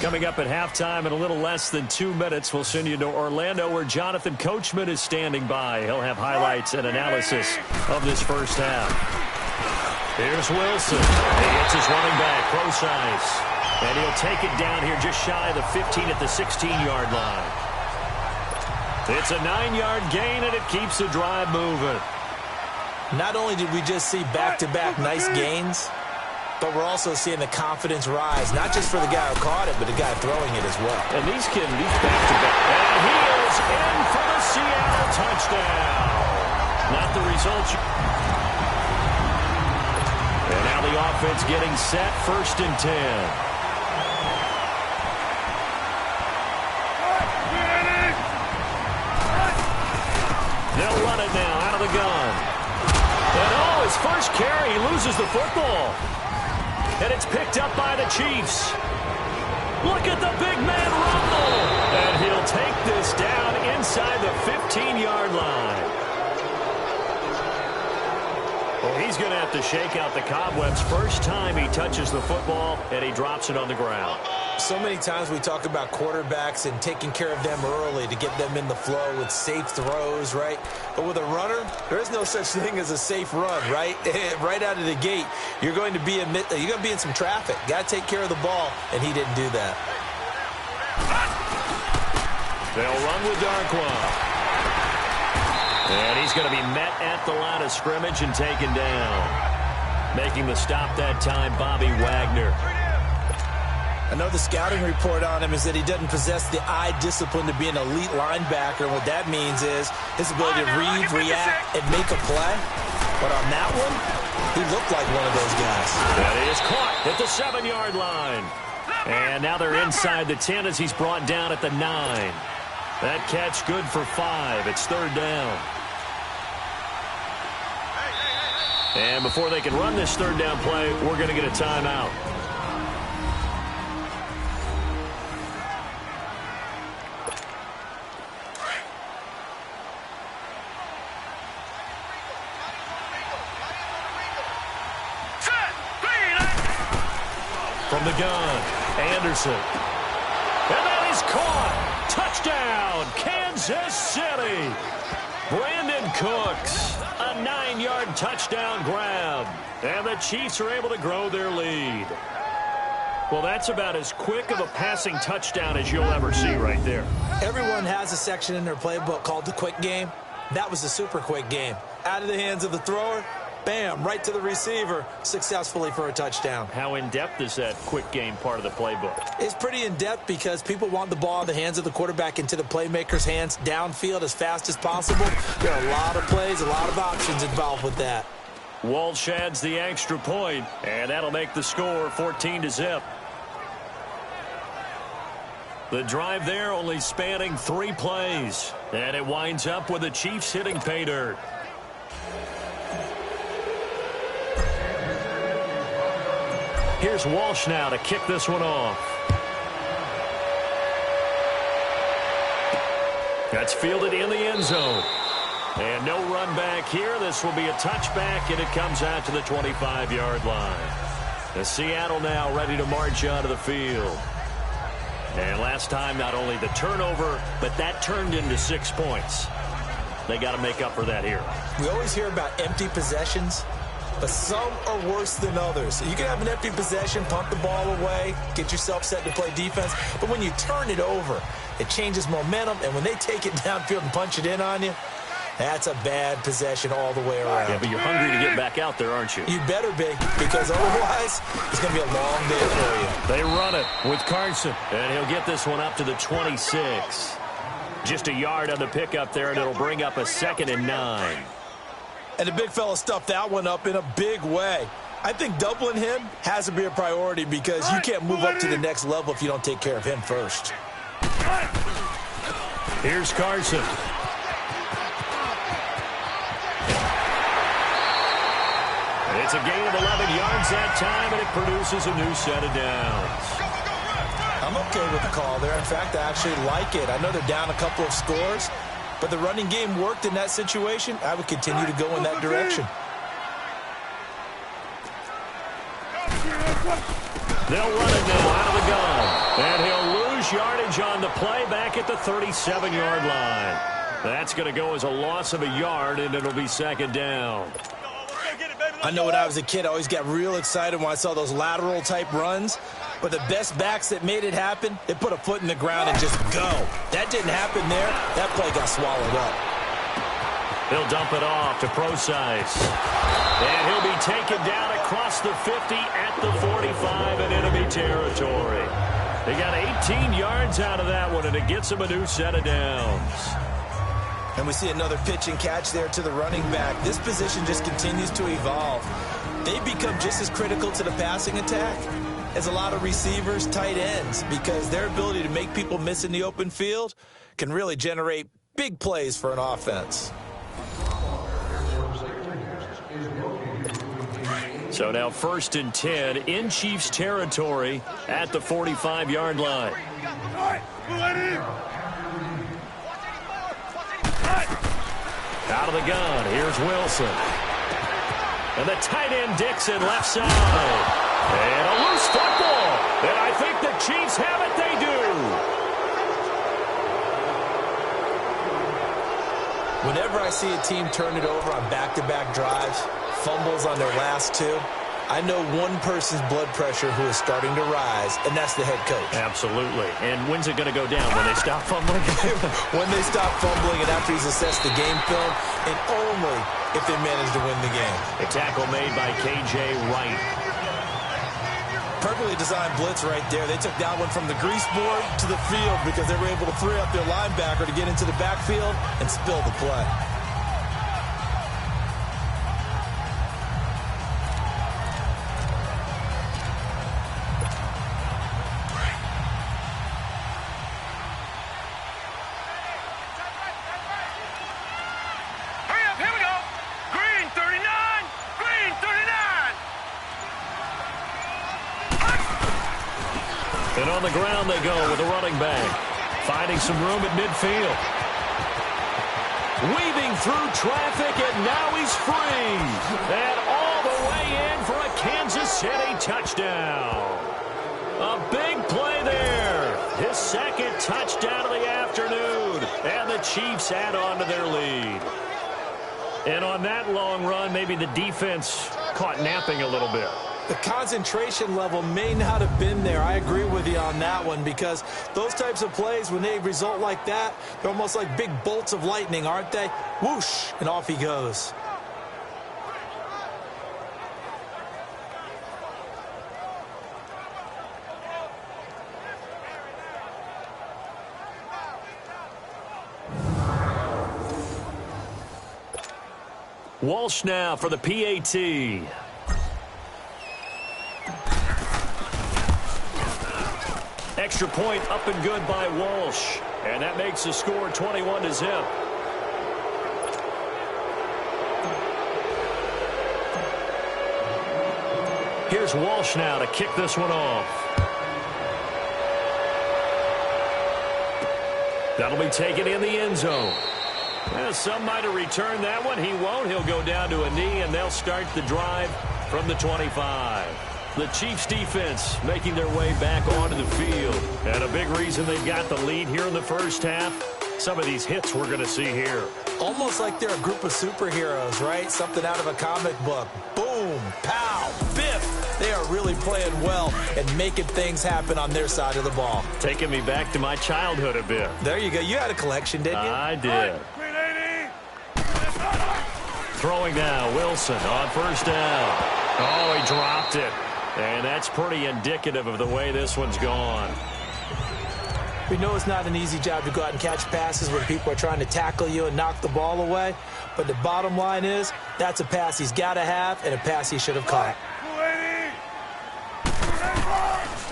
Coming up at halftime in a little less than 2 minutes, we'll send you to Orlando where Jonathan Coachman is standing by. He'll have highlights and analysis of this first half. Here's Wilson. He hits his running back, close ice. And he'll take it down here just shy of the 15 at the 16-yard line. It's a 9-yard gain, and it keeps the drive moving. Not only did we just see back-to-back nice gains, but we're also seeing the confidence rise, not just for the guy who caught it, but the guy throwing it as well. And these back-to-back. And he is in for the Seattle touchdown. Not the results. And now the offense getting set, 1st and 10. They'll run it now out of the gun. And his first carry, he loses the football. And it's picked up by the Chiefs. Look at the big man rumble. And he'll take this down inside the 15-yard line. Well, he's going to have to shake out the cobwebs. First time he touches the football, and he drops it on the ground. So many times we talk about quarterbacks and taking care of them early to get them in the flow with safe throws, right? But with a runner, there is no such thing as a safe run, right? Right out of the gate, you're going to be in some traffic. Got to take care of the ball, and he didn't do that. They'll run with Darkwa. And he's going to be met at the line of scrimmage and taken down. Making the stop that time, Bobby Wagner. I know the scouting report on him is that he doesn't possess the eye discipline to be an elite linebacker. What that means is his ability to read, react, and make a play. But on that one, he looked like one of those guys. That is caught at the 7-yard line. And now they're inside the 10 as he's brought down at the 9. That catch good for 5. It's 3rd down. And before they can run this 3rd down play, we're going to get a timeout. From the gun, Anderson. And that is caught. Touchdown, Kansas City. Brandon Cooks, a 9-yard touchdown grab. And the Chiefs are able to grow their lead. Well, that's about as quick of a passing touchdown as you'll ever see right there. Everyone has a section in their playbook called the quick game. That was a super quick game. Out of the hands of the thrower, bam, right to the receiver, successfully for a touchdown. How in-depth is that quick game part of the playbook? It's pretty in-depth because people want the ball in the hands of the quarterback into the playmaker's hands downfield as fast as possible. There are a lot of plays, a lot of options involved with that. Walsh adds the extra point, and that'll make the score 14-0. The drive there only spanning 3 plays. And it winds up with the Chiefs hitting pay dirt. Here's Walsh now to kick this one off. That's fielded in the end zone. And no run back here. This will be a touchback, and it comes out to the 25-yard line. The Seattle now ready to march onto the field. And last time, not only the turnover, but that turned into 6 points. They got to make up for that here. We always hear about empty possessions, but some are worse than others. You can have an empty possession, pump the ball away, get yourself set to play defense, but when you turn it over, it changes momentum, and when they take it downfield and punch it in on you, that's a bad possession all the way around. Yeah, but you're hungry to get back out there, aren't you? You better be, because otherwise it's going to be a long day for you. They run it with Carson, and he'll get this one up to the 26. Just a yard on the pickup there, and it'll bring up a 2nd and 9. And the big fella stuffed that one up in a big way. I think doubling him has to be a priority because you can't move up to the next level if you don't take care of him first. Here's Carson. It's a gain of 11 yards that time, and it produces a new set of downs. I'm okay with the call there. In fact, I actually like it. I know they're down a couple of scores, but the running game worked in that situation. I would continue to go in that direction. They'll run it now out of the gun. And he'll lose yardage on the play back at the 37-yard line. That's going to go as a loss of a yard, and it'll be 2nd down. I know when I was a kid, I always got real excited when I saw those lateral-type runs. But the best backs that made it happen, they put a foot in the ground and just go. That didn't happen there. That play got swallowed up. He'll dump it off to Procise. And he'll be taken down across the 50 at the 45 in enemy territory. They got 18 yards out of that one, and it gets him a new set of downs. And we see another pitch and catch there to the running back. This position just continues to evolve. They become just as critical to the passing attack as a lot of receivers, tight ends, because their ability to make people miss in the open field can really generate big plays for an offense. So now 1st and 10 in Chiefs territory at the 45-yard line. Out of the gun, here's Wilson. And the tight end Dixon left side. And a loose football. And I think the Chiefs have it, they do. Whenever I see a team turn it over on back-to-back drives, fumbles on their last 2, I know one person's blood pressure who is starting to rise, and that's the head coach. Absolutely. And when's it going to go down? When they stop fumbling? When they stop fumbling and after he's assessed the game film, and only if they manage to win the game. A tackle made by K.J. Wright. Perfectly designed blitz right there. They took that one from the grease board to the field because they were able to free up their linebacker to get into the backfield and spill the play. And on the ground they go with a running back. Finding some room at midfield. Weaving through traffic, and now he's free. And all the way in for a Kansas City touchdown. A big play there. His 2nd touchdown of the afternoon. And the Chiefs add on to their lead. And on that long run, maybe the defense caught napping a little bit. The concentration level may not have been there. I agree with you on that one because those types of plays, when they result like that, they're almost like big bolts of lightning, aren't they? Whoosh, and off he goes. Walsh now for the PAT. Extra point up and good by Walsh. And that makes the score 21-0. Here's Walsh now to kick this one off. That'll be taken in the end zone. Well, some might have returned that one. He won't. He'll go down to a knee, and they'll start the drive from the 25. The Chiefs defense making their way back onto the field. And a big reason they've got the lead here in the first half, some of these hits we're going to see here. Almost like they're a group of superheroes, right? Something out of a comic book. Boom, pow, biff. They are really playing well and making things happen on their side of the ball. Taking me back to my childhood a bit. There you go. You had a collection, didn't you? I did. Throwing now, Wilson on first down. Oh, he dropped it. And that's pretty indicative of the way this one's gone. We know it's not an easy job to go out and catch passes when people are trying to tackle you and knock the ball away. But the bottom line is, that's a pass he's got to have and a pass he should have caught.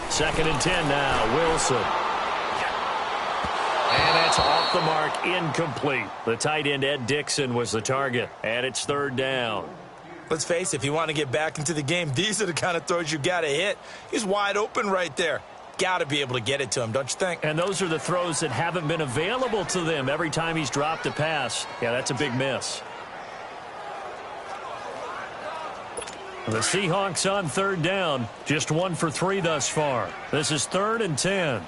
2nd and 10 now, Wilson. And that's off the mark, incomplete. The tight end, Ed Dixon, was the target. And it's 3rd down. Let's face it, if you want to get back into the game, these are the kind of throws you got to hit. He's wide open right there. Got to be able to get it to him, don't you think? And those are the throws that haven't been available to them every time he's dropped a pass. Yeah, that's a big miss. The Seahawks on 3rd down. Just 1 for 3 thus far. This is 3rd and 10.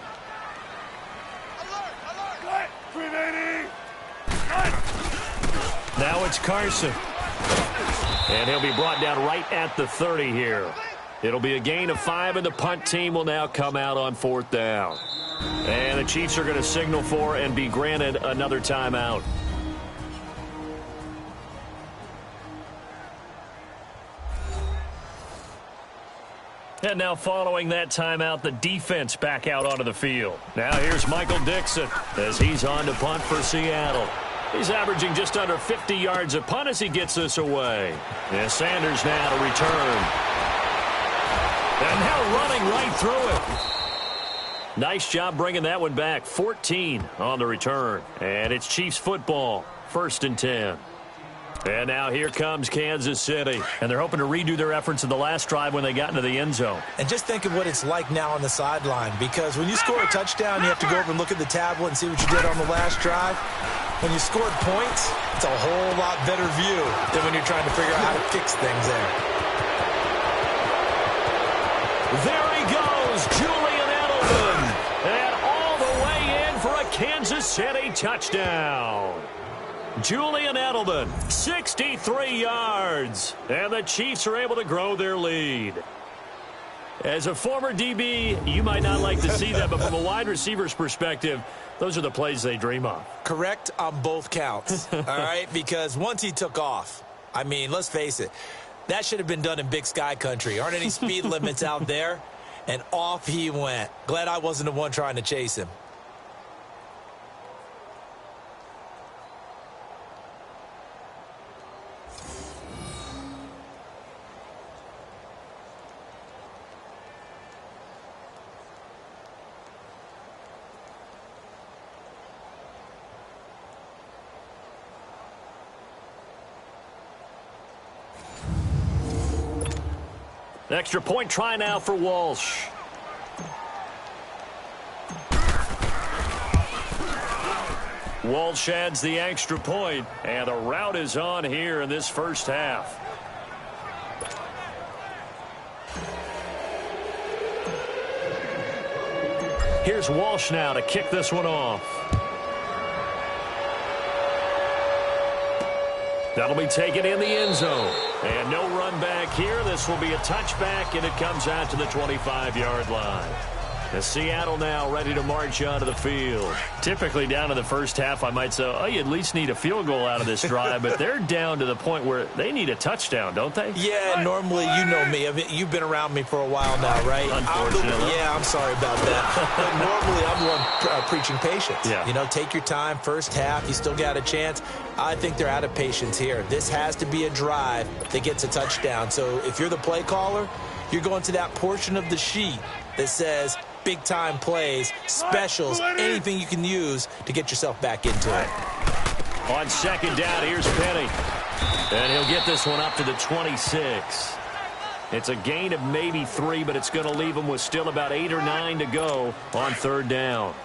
Now it's Carson. And he'll be brought down right at the 30 here. It'll be a gain of 5, and the punt team will now come out on 4th down. And the Chiefs are going to signal for and be granted another timeout. And now following that timeout, the defense back out onto the field. Now here's Michael Dixon as he's on to punt for Seattle. He's averaging just under 50 yards a punt as he gets this away. And Sanders now to return. And now running right through it. Nice job bringing that one back. 14 on the return. And it's Chiefs football. 1st and 10. And now here comes Kansas City. And they're hoping to redo their efforts in the last drive when they got into the end zone. And just think of what it's like now on the sideline. Because when you score a touchdown, you have to go over and look at the tablet and see what you did on the last drive. When you scored points, it's a whole lot better view than when you're trying to figure out how to fix things there. There he goes, Julian Edelman. And all the way in for a Kansas City touchdown. Julian Edelman, 63 yards. And the Chiefs are able to grow their lead. As a former DB, you might not like to see that, but from a wide receiver's perspective, those are the plays they dream of. Correct on both counts, all right? Because once he took off, I mean, let's face it, that should have been done in Big Sky country. Aren't any speed limits out there? And off he went. Glad I wasn't the one trying to chase him. Extra point try now for Walsh. Walsh adds the extra point, and the route is on here in this first half. Here's Walsh now to kick this one off. That'll be taken in the end zone. And no run back here. This will be a touchback, and it comes out to the 25-yard line. The Seattle now ready to march onto the field. Typically down in the first half, I might say, oh, you at least need a field goal out of this drive. But they're down to the point where they need a touchdown, don't they? Yeah, normally, you know me. I mean, you've been around me for a while now, right? Unfortunately. I'm sorry about that. But normally, I'm the one preaching patience. Yeah. You know, take your time. First half, you still got a chance. I think they're out of patience here. This has to be a drive that gets a touchdown. So if you're the play caller, you're going to that portion of the sheet that says big-time plays, specials, anything you can use to get yourself back into it. On second down, here's Penny. And he'll get this one up to the 26. It's a gain of maybe 3, but it's going to leave him with still about 8 or 9 to go on third down.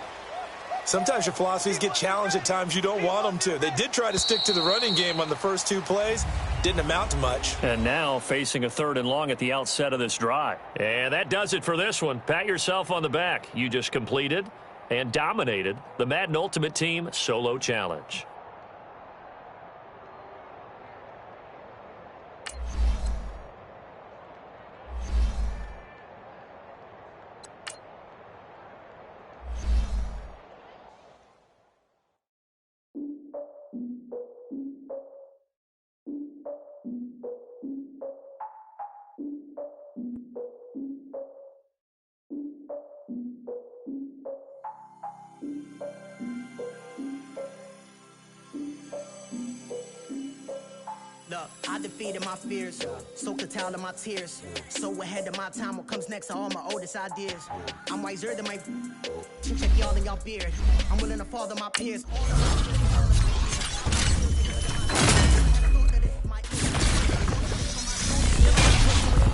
Sometimes your philosophies get challenged at times you don't want them to. They did try to stick to the running game on the first 2 plays. Didn't amount to much. And now facing a 3rd and long at the outset of this drive. And that does it for this one. Pat yourself on the back. You just completed and dominated the Madden Ultimate Team Solo Challenge. Look, I defeated my fears, soaked a towel in my tears. So ahead of my time, what comes next are all my oldest ideas. I'm wiser than my check y'all in y'all beard. I'm willing to father my peers.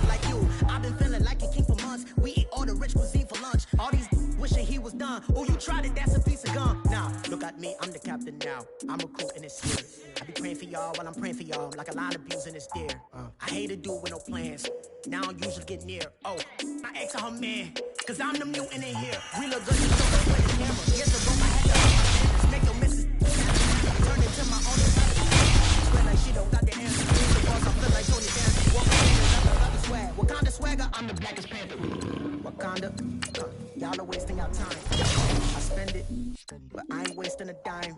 Like you, I've been feeling like a king for months. We eat all the rich cuisine for lunch. All these wishing he was done. Oh, you tried it, that's a piece of gum. Now, look at me, I'm the captain now. I'm recruiting this year. I be praying for y'all while I'm praying for y'all. Like a line abusing this deer. I hate a dude with no plans. Now I usually get near. Oh, I ask her man, cause I'm the mutant in here. We look good, you know, with the camera. Years ago, I had to make your missus. Turn into my own swear like she don't got the answer. The boss, I feel like Tony Danza. Walk in, swag. Wakanda swagger, I'm the blackest panther. Wakanda, y'all are wasting our time. I spend it, but I ain't wasting a dime.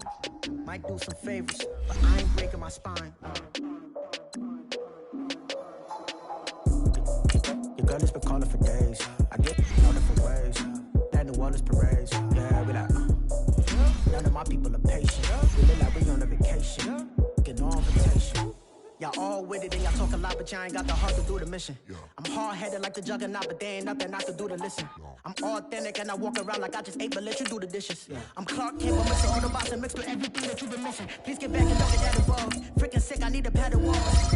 Might do some favors, but I ain't breaking my spine. Your girl has been calling for days. I get all different ways. That New Orleans parades. Yeah, we like, none of my people are patient. We look like we on a vacation. Get no invitation. Y'all all with it and y'all talk a lot, but y'all ain't got the heart to do the mission. I'm hard-headed like the juggernaut, but there ain't nothing I can do to listen. I'm authentic and I walk around like I just ate, but let you do the dishes. I'm Clark Kent, but mix all the box and mix with everything that you've been missing. Please get back and look at that above. Freaking sick, I need a pad of walls.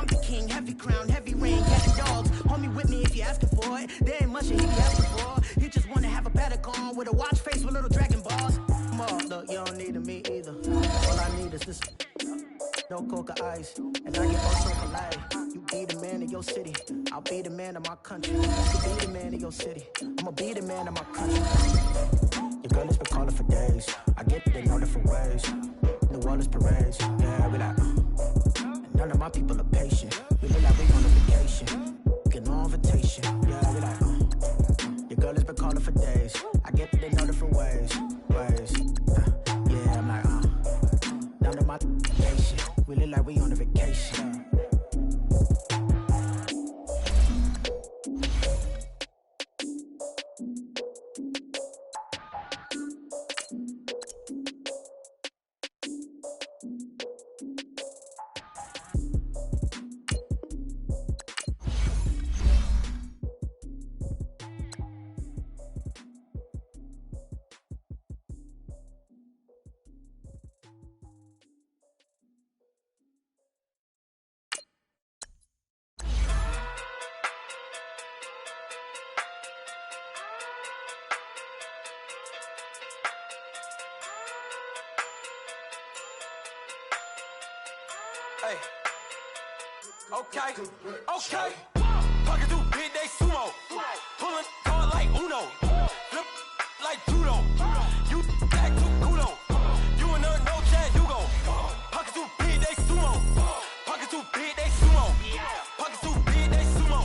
I'm the king, heavy crown, heavy rain, catching dogs. Homie with me if you're asking for it. There ain't much that he be asking for. He just wanna have a paddock on with a watch face with little dragon balls. Look, you don't need me either. All I need is this. No coca ice, and I get also polite. You be the man of your city, I'll be the man of my country. You be the man of your city, I'ma be the man of my country. Your girl has been calling for days. I get it in all different ways. New Orleans parades, yeah, we like. And none of my people are patient. We look like we on a vacation. Get no invitation, yeah, we like. Your girl has been calling for days. I get it in all different ways. Yeah, I'm like, none of my patient. We look like we on a vacation. Hey. Okay. Pocket through big day sumo. Pulling card like Uno. Flip like judo. You back to kudo. You in there, no chance, you go. Pocket through big day sumo. Pocket through big day sumo. Pocket through big day sumo.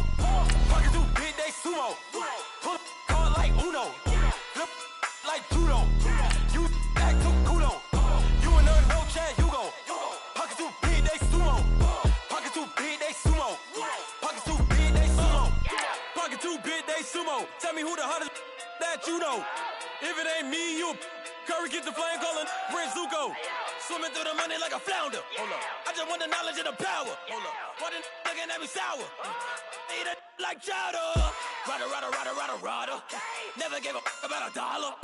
Pocket through big day sumo. Pull card like Uno. Flip like judo. You back to kudo. You in there, no chance, you go. Pocket through big day sumo. Pocket through big day sumo. Pocket through big day sumo. Pocket through big day sumo. Tell me who the hottest that you know. If it ain't me, you Curry get the flame calling Prince Zuko. Swimming through the money like a flounder. Hold up. I just want the knowledge and the power. Hold up. Why the looking at me sour? Eat it like chowder. Rada. Never gave a about $1.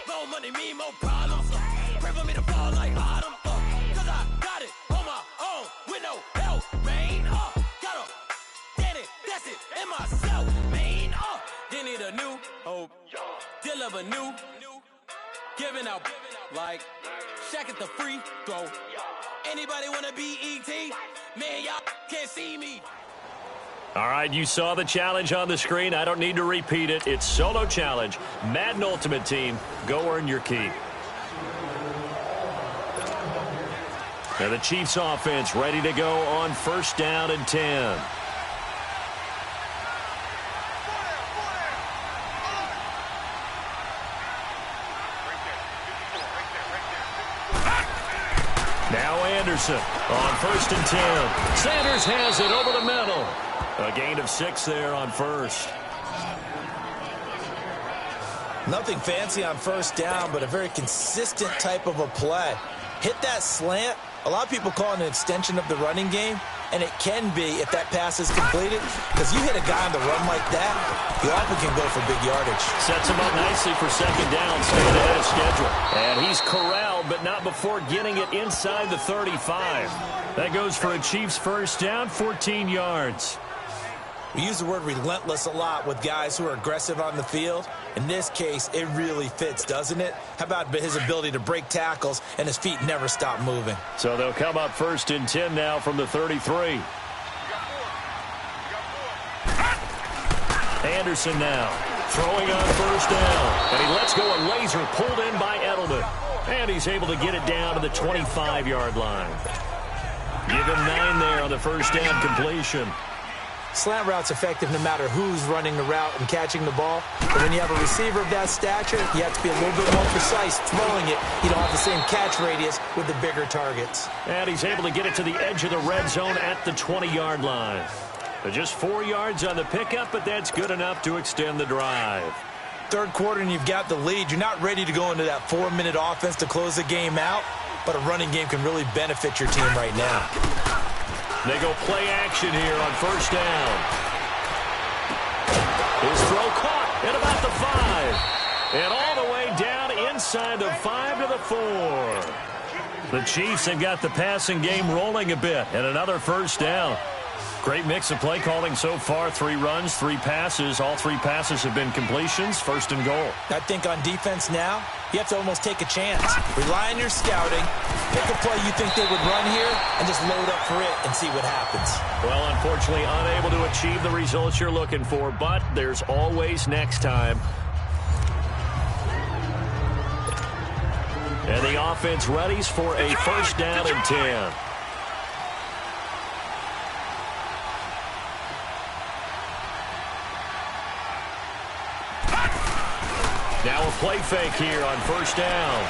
More money mean more problems. Pray for me to fall like autumn. Cause I got it on my own with no help, man. Got a daddy, that's it, in myself, man. They need a new hope. Deal of a new. Giving out like Shaq at the free throw. Anybody wanna be E.T.? Man, y'all can't see me. All right, you saw the challenge on the screen. I don't need to repeat it. It's solo challenge. Madden Ultimate Team, go earn your keep. Now the Chiefs offense ready to go on 1st down and 10. Now Anderson on 1st and 10. Sanders has it over the middle. A gain of 6 there on 1st. Nothing fancy on 1st down, but a very consistent type of a play. Hit that slant. A lot of people call it an extension of the running game, and it can be if that pass is completed, because you hit a guy on the run like that, you often can go for big yardage. Sets him up nicely for 2nd down, staying ahead of schedule. And he's corralled, but not before getting it inside the 35. That goes for a Chiefs 1st down, 14 yards. We use the word relentless a lot with guys who are aggressive on the field. In this case, it really fits, doesn't it? How about his ability to break tackles and his feet never stop moving? So they'll come up 1st and 10 now from the 33. Anderson now throwing on 1st down. And he lets go a laser pulled in by Edelman. And he's able to get it down to the 25-yard line. Give him 9 there on the 1st down completion. Slant route's effective no matter who's running the route and catching the ball. But when you have a receiver of that stature, you have to be a little bit more precise throwing it. You don't have the same catch radius with the bigger targets. And he's able to get it to the edge of the red zone at the 20-yard line. Just 4 yards on the pickup, but that's good enough to extend the drive. 3rd quarter and you've got the lead. You're not ready to go into that 4-minute offense to close the game out, but a running game can really benefit your team right now. They go play action here on 1st down. His throw caught at about the 5. And all the way down inside the 5 to the 4. The Chiefs have got the passing game rolling a bit. And another 1st down. Great mix of play calling so far. 3 runs, 3 passes. All 3 passes have been completions. 1st and goal. I think on defense now, you have to almost take a chance. Rely on your scouting. Pick a play you think they would run here and just load up for it and see what happens. Well, unfortunately, unable to achieve the results you're looking for, but there's always next time. And the offense readies for a 1st down and 10. Now a play fake here on 1st down.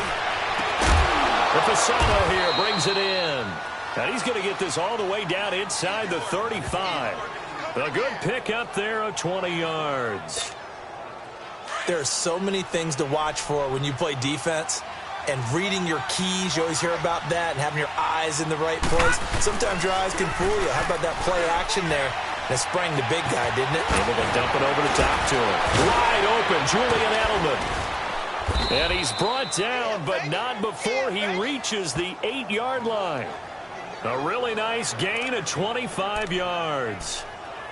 Fasano here brings it in. And he's going to get this all the way down inside the 35. A good pickup there of 20 yards. There are so many things to watch for when you play defense. And reading your keys, you always hear about that, and having your eyes in the right place. Sometimes your eyes can fool you. How about that play action there? That sprang the big guy, didn't it? Able to dump it over the top to him. Wide open, Julian Edelman. And he's brought down, but not before he reaches the 8-yard line. A really nice gain of 25 yards.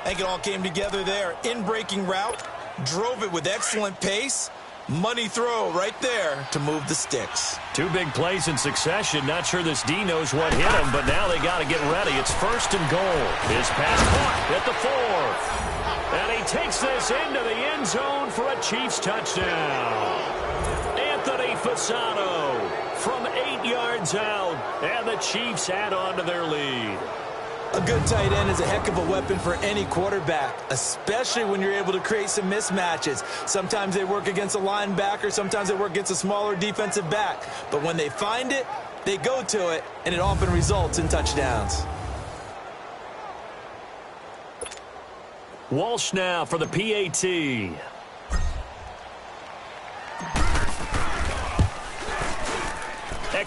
I think it all came together there. In-breaking route, drove it with excellent pace. Money throw right there to move the sticks. 2 big plays in succession. Not sure this D knows what hit him, but now they got to get ready. It's 1st and goal. His pass caught at the 4. And he takes this into the end zone for a Chiefs touchdown. Anthony Fasano from 8 yards out, and the Chiefs add on to their lead. A good tight end is a heck of a weapon for any quarterback, especially when you're able to create some mismatches. Sometimes they work against a linebacker, sometimes they work against a smaller defensive back. But when they find it, they go to it, and it often results in touchdowns. Walsh now for the PAT.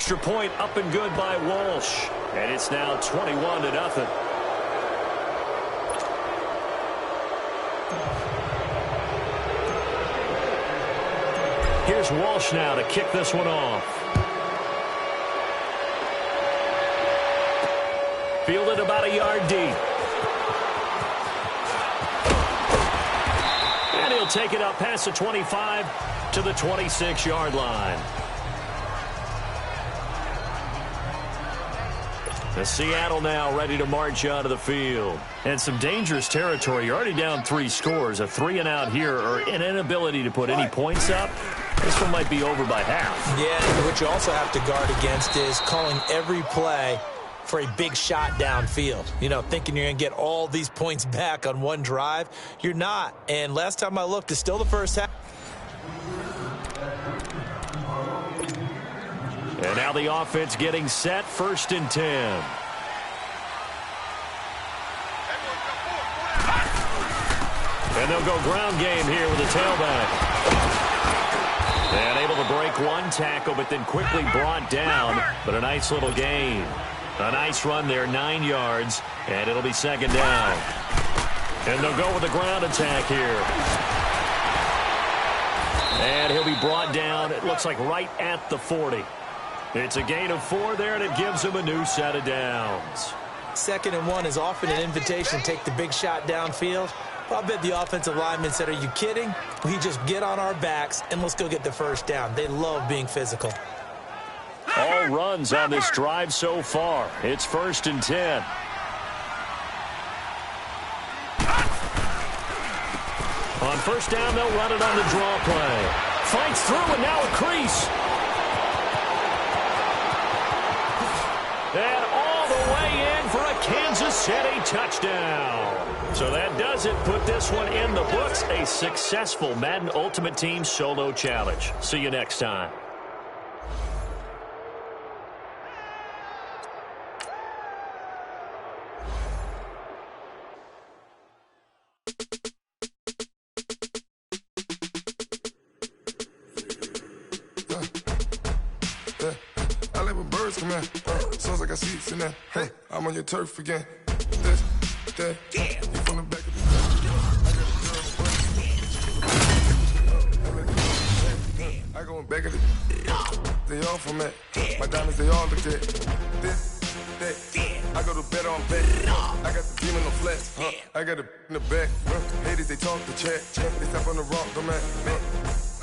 extra point up and good by Walsh. And it's now 21-0. Here's Walsh now to kick this one off. Fielded about a yard deep. And he'll take it up past the 25 to the 26-yard line. The Seattle now ready to march out of the field. And some dangerous territory. You're already down 3 scores. A 3-and-out here or an inability to put any points up. This one might be over by half. Yeah, what you also have to guard against is calling every play for a big shot downfield. You know, thinking you're going to get all these points back on one drive. You're not. And last time I looked, it's still the first half. And now the offense getting set, 1st and 10. And they'll go ground game here with the tailback. And able to break one tackle, but then quickly brought down. But a nice little gain. A nice run there, 9 yards, and it'll be 2nd down. And they'll go with the ground attack here. And he'll be brought down, it looks like right at the 40. It's a gain of 4 there, and it gives him a new set of downs. 2nd and 1 is often an invitation to take the big shot downfield. Well, I bet the offensive lineman said, are you kidding? We just get on our backs, and let's go get the 1st down. They love being physical. All runs on this drive so far. It's 1st and 10. On 1st down, they'll run it on the draw play. Fights through, and now a crease. And all the way in for a Kansas City touchdown. So that does it. Put this one in the books. A successful Madden Ultimate Team Solo Challenge. See you next time. Come in, sounds like I see it in there. Hey, I'm on your turf again. This, that, you from the back of the I go back of the they all from it. My diamonds, they all look at this, that. I go to bed on bed. I got the demon on flex. I got it in the back. Haters, they talk the chat. They step on the rock, don't man.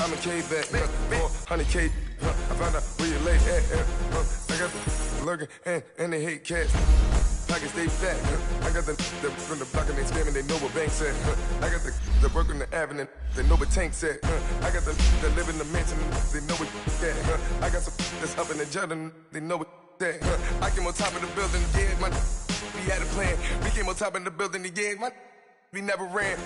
I'm a K-back, 400K. I found out where you lay at. I got the lurking and they hate cats. Pockets stay fat. I got the from the block and they scamming, they know what banks at. I got the work on the avenue, they know what tanks at. I got the live in the mansion, they know what that. I got some that's up in the Jordan, they know what that. I came on top of the building, yeah, we had a plan. We came on top of the building, yeah, we never ran.